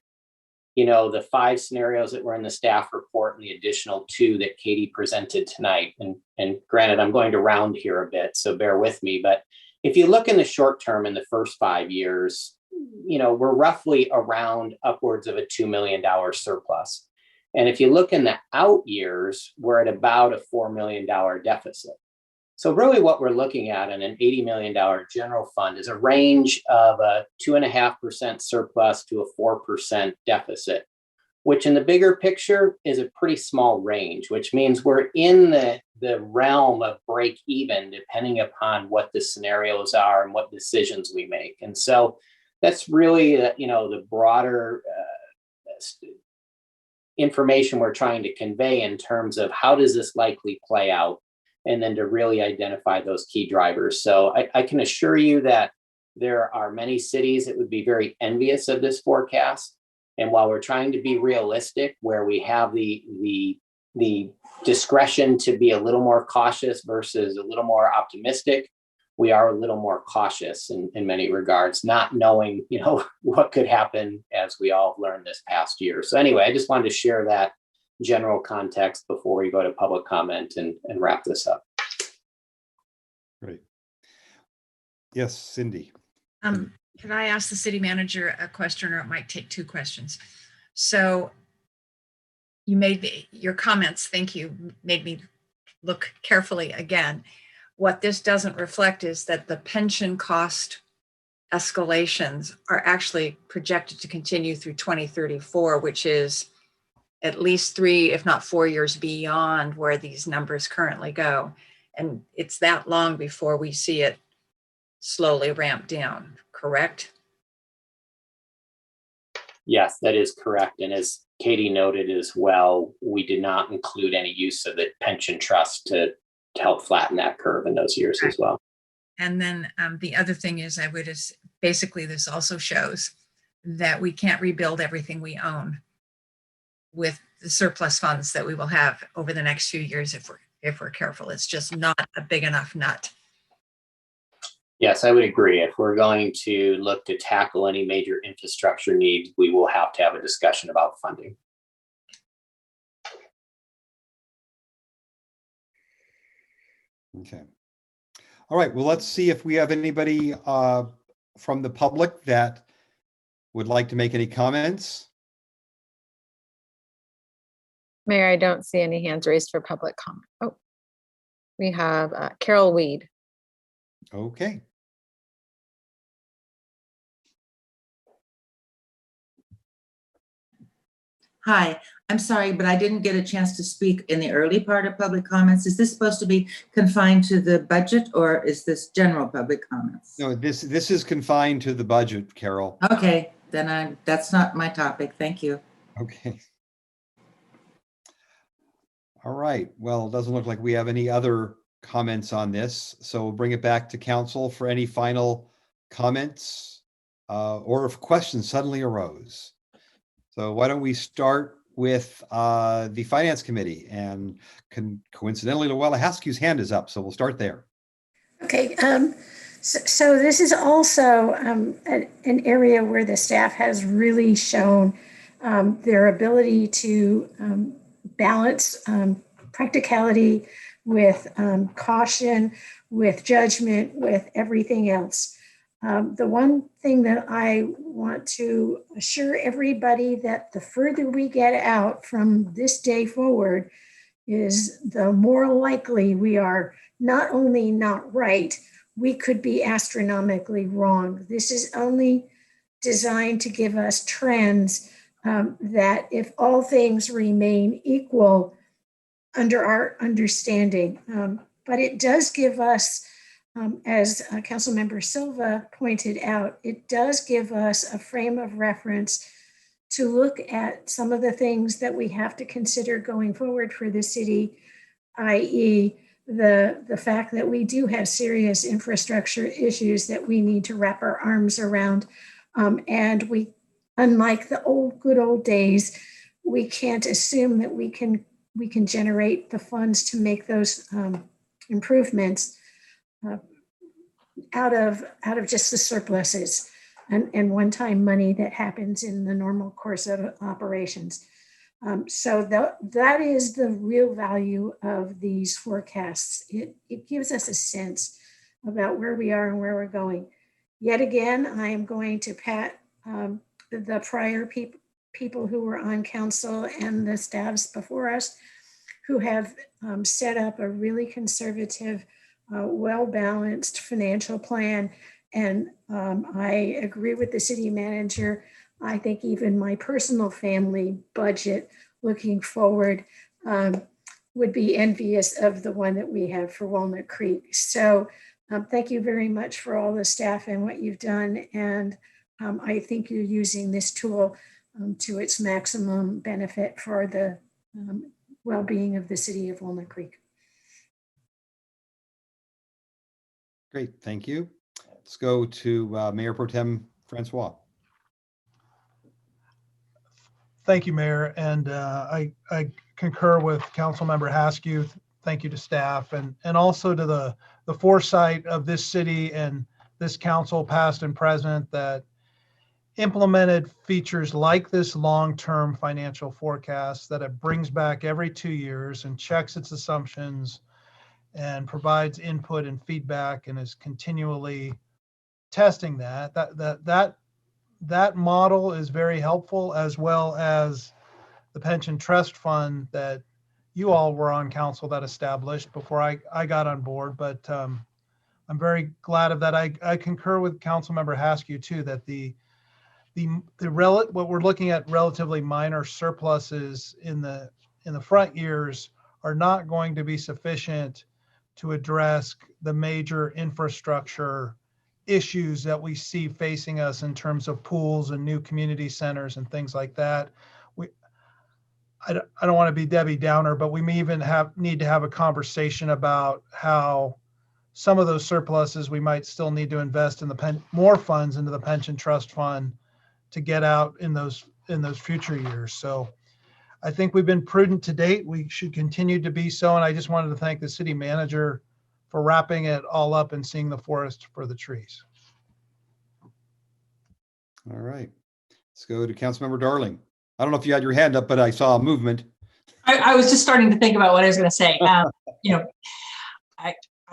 the 5 scenarios that were in the staff report and the additional 2 that Katie presented tonight. And granted, I'm going to round here a bit, so bear with me. But if you look in the short term in the first 5 years, we're roughly around upwards of a $2 million surplus. And if you look in the out years, we're at about a $4 million deficit. So really what we're looking at in an $80 million general fund is a range of a 2.5% surplus to a 4% deficit, which in the bigger picture is a pretty small range, which means we're in the realm of break even depending upon what the scenarios are and what decisions we make. And so that's really, the broader information we're trying to convey in terms of how does this likely play out, and then to really identify those key drivers. So I can assure you that there are many cities that would be very envious of this forecast. And while we're trying to be realistic, where we have the discretion to be a little more cautious versus a little more optimistic, we are a little more cautious in many regards, not knowing, what could happen as we all learned this past year. So anyway, I just wanted to share that general context before we go to public comment and wrap this up. Great. Yes, Cindy. Could I ask the city manager a question, or it might take 2 questions? So you made your comments, thank you, made me look carefully again. What this doesn't reflect is that the pension cost escalations are actually projected to continue through 2034, which is at least 3, if not 4 years beyond where these numbers currently go. And it's that long before we see it slowly ramp down, correct? Yes, that is correct. And as Katie noted as well, we did not include any use of the pension trust to help flatten that curve in those years as well. And then the other thing is basically this also shows that we can't rebuild everything we own with the surplus funds that we will have over the next few years if we're careful. It's just not a big enough nut. Yes, I would agree. If we're going to look to tackle any major infrastructure needs, we will have to have a discussion about funding. Okay. All right, well, let's see if we have anybody from the public that would like to make any comments. Mayor, I don't see any hands raised for public comment. Oh, we have Carol Weed. Okay. Hi, I'm sorry, but I didn't get a chance to speak in the early part of public comments. Is this supposed to be confined to the budget or is this general public comments? No, this is confined to the budget, Carol. Okay, then that's not my topic. Thank you. Okay. All right. Well, it doesn't look like we have any other comments on this, so we'll bring it back to council for any final comments or if questions suddenly arose. So why don't we start with the Finance Committee, and coincidentally, Luella Haskew's hand is up, so we'll start there. Okay, so this is also an area where the staff has really shown their ability to balance practicality with caution, with judgment, with everything else. The one thing that I want to assure everybody that the further we get out from this day forward is the more likely we are not only not right, we could be astronomically wrong. This is only designed to give us trends that if all things remain equal under our understanding, but it does give us as Councilmember Silva pointed out, it does give us a frame of reference to look at some of the things that we have to consider going forward for the city, i.e. the fact that we do have serious infrastructure issues that we need to wrap our arms around. And we, unlike the good old days, we can't assume that we can generate the funds to make those improvements out of just the surpluses and one-time money that happens in the normal course of operations. So that is the real value of these forecasts. It gives us a sense about where we are and where we're going. Yet again, I am going to pat the prior people who were on council and the staffs before us who have set up a really conservative, well-balanced financial plan. And I agree with the city manager. I think even my personal family budget looking forward would be envious of the one that we have for Walnut Creek. So thank you very much for all the staff and what you've done. And I think you're using this tool to its maximum benefit for the well-being of the city of Walnut Creek. Great, thank you. Let's go to Mayor Pro Tem Francois. Thank you, Mayor. And I concur with Councilmember Haskew. Thank you to staff and also to the foresight of this city and this council, past and present, that implemented features like this long-term financial forecast that it brings back every 2 years and checks its assumptions and provides input and feedback and is continually testing that. That model is very helpful, as well as the pension trust fund that you all were on council that established before I got on board. But I'm very glad of that. I concur with Councilmember Haskew too, that what we're looking at relatively minor surpluses in the front years are not going to be sufficient to address the major infrastructure issues that we see facing us in terms of pools and new community centers and things like that. I don't want to be Debbie Downer, but we may even need to have a conversation about how some of those surpluses we might still need to invest in more funds into the pension trust fund to get out in those future years. So I think we've been prudent to date. We should continue to be so. And I just wanted to thank the city manager for wrapping it all up and seeing the forest for the trees. All right, let's go to Councilmember Darling. I don't know if you had your hand up, but I saw a movement. I was just starting to think about what I was going to say.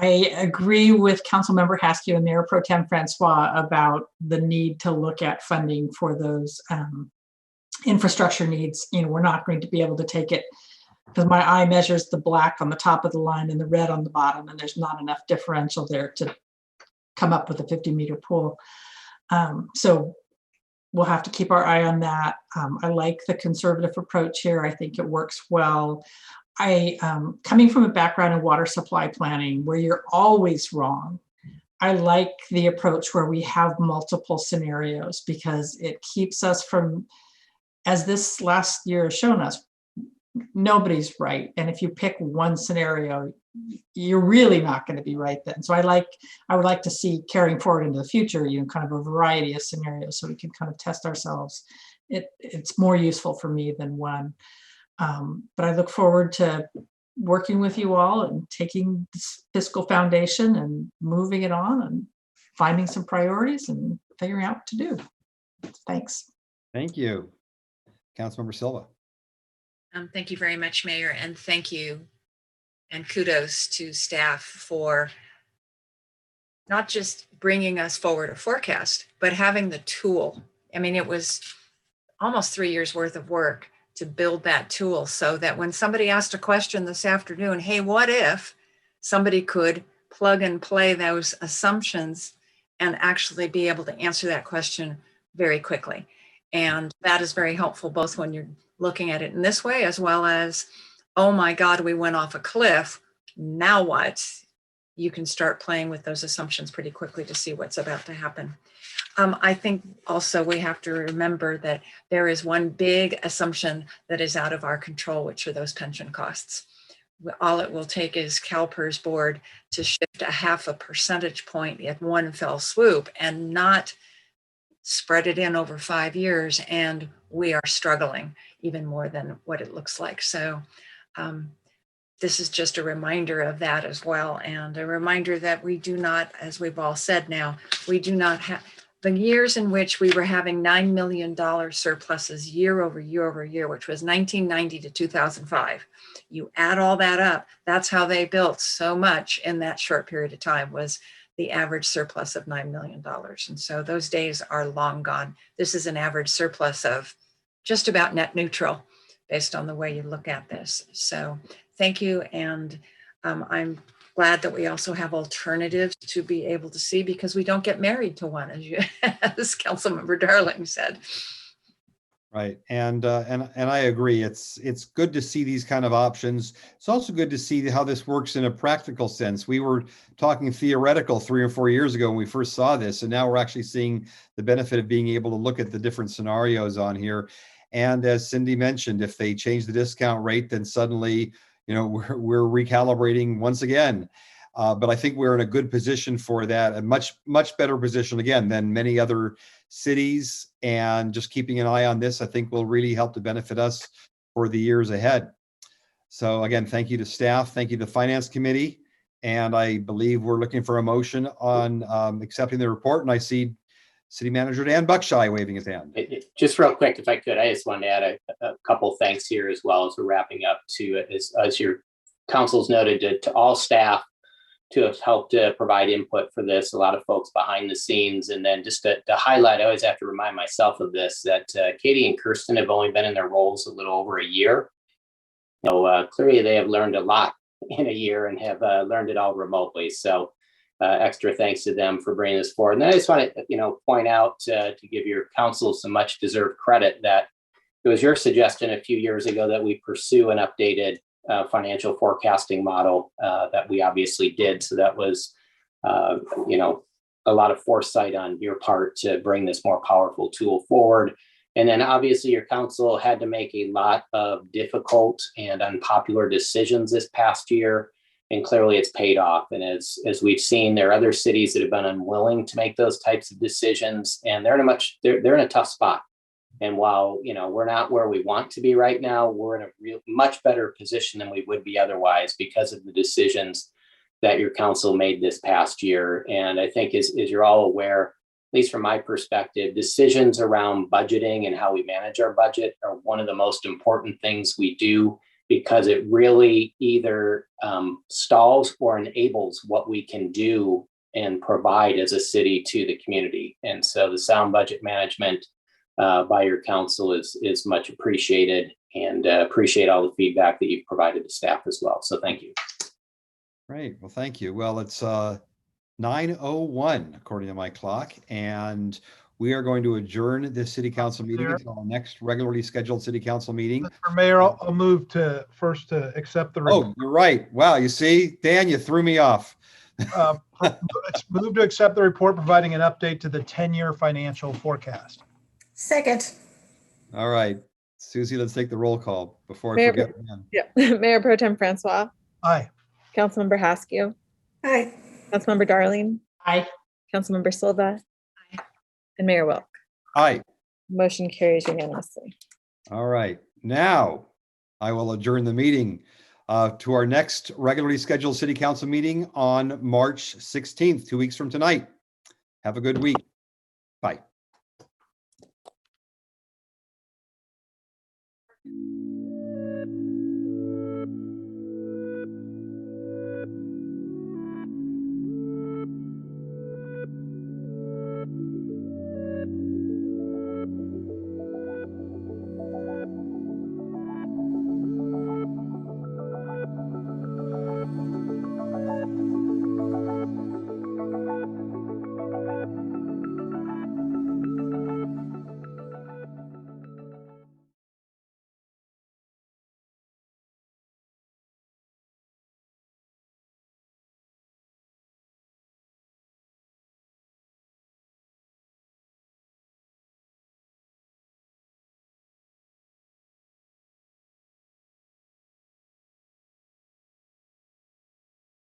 I agree with Councilmember Haskew and Mayor Pro Tem Francois about the need to look at funding for those infrastructure needs. We're not going to be able to take it because my eye measures the black on the top of the line and the red on the bottom, and there's not enough differential there to come up with a 50-meter pool. So we'll have to keep our eye on that. I like the conservative approach here. I think it works well. Coming from a background in water supply planning where you're always wrong, I like the approach where we have multiple scenarios because it keeps us from, as this last year has shown us, nobody's right. And if you pick one scenario, you're really not going to be right then. So I would like to see carrying forward into the future, kind of a variety of scenarios so we can kind of test ourselves. It's more useful for me than one. But I look forward to working with you all and taking this fiscal foundation and moving it on and finding some priorities and figuring out what to do. Thanks. Thank you. Councilmember Silva. Thank you very much, Mayor, and thank you and kudos to staff for not just bringing us forward a forecast, but having the tool. I mean, it was almost 3 years worth of work to build that tool so that when somebody asked a question this afternoon, hey, what if, somebody could plug and play those assumptions and actually be able to answer that question very quickly. And that is very helpful, both when you're looking at it in this way, as well as, oh my God, we went off a cliff. Now what? You can start playing with those assumptions pretty quickly to see what's about to happen. I think also we have to remember that there is one big assumption that is out of our control, which are those pension costs. All it will take is CalPERS board to shift 0.5 percentage point at one fell swoop and not spread it in over 5 years. And we are struggling even more than what it looks like. So this is just a reminder of that as well. And a reminder that we do not, as we've all said now, we do not have the years in which we were having $9 million surpluses year over year over year, which was 1990 to 2005. You add all that up, that's how they built so much in that short period of time, was the average surplus of $9 million. And so those days are long gone. This is an average surplus of just about net neutral based on the way you look at this. So thank you. And I'm glad that we also have alternatives to be able to see, because we don't get married to one, as Councilmember Darling said. Right, and I agree. It's good to see these kind of options. It's also good to see how this works in a practical sense. We were talking theoretical 3 or 4 years ago when we first saw this, and now we're actually seeing the benefit of being able to look at the different scenarios on here. And as Cindy mentioned, if they change the discount rate, then suddenly, we're recalibrating once again. But I think we're in a good position for that, a much better position again than many other cities. And just keeping an eye on this, I think, will really help to benefit us for the years ahead. So again, thank you to staff, thank you to the Finance Committee, and I believe we're looking for a motion on accepting the report. And I see City Manager Dan Buckshire waving his hand. Just real quick, if I could, I just wanted to add a couple thanks here as well as we're wrapping up to, as your council's noted, to all staff to have helped to provide input for this, a lot of folks behind the scenes. And then just to highlight, I always have to remind myself of this, that Katie and Kirsten have only been in their roles a little over a year. So clearly they have learned a lot in a year and have learned it all remotely. So extra thanks to them for bringing this forward. And then I just want to, point out to give your council some much deserved credit that it was your suggestion a few years ago that we pursue an updated financial forecasting model that we obviously did. So that was, a lot of foresight on your part to bring this more powerful tool forward. And then obviously your council had to make a lot of difficult and unpopular decisions this past year. And clearly it's paid off. And as we've seen, there are other cities that have been unwilling to make those types of decisions, and they're in a tough spot. And while, we're not where we want to be right now, we're in a much better position than we would be otherwise because of the decisions that your council made this past year. And I think as you're all aware, at least from my perspective, decisions around budgeting and how we manage our budget are one of the most important things we do, because it really either stalls or enables what we can do and provide as a city to the community. And so the sound budget management by your council is much appreciated, and appreciate all the feedback that you've provided to staff as well. So thank you. Great. Well, thank you. Well, it's 9:01 according to my clock, and we are going to adjourn this city council meeting until our next regularly scheduled city council meeting. Mr. Mayor, I'll move to accept the. Oh, you're right. Wow. You see, Dan, you threw me off. It's moved to accept the report providing an update to the 10-year financial forecast. Second. All right. Susie, let's take the roll call before I Mayor, forget again. yeah. Mayor Pro Tem Francois, Aye. Councilmember Haskew, Aye. Councilmember Darling, Aye. Councilmember Silva, and Mayor Wilk. Aye. Motion carries unanimously. All right. Now I will adjourn the meeting to our next regularly scheduled city council meeting on March 16th, 2 weeks from tonight. Have a good week. Bye.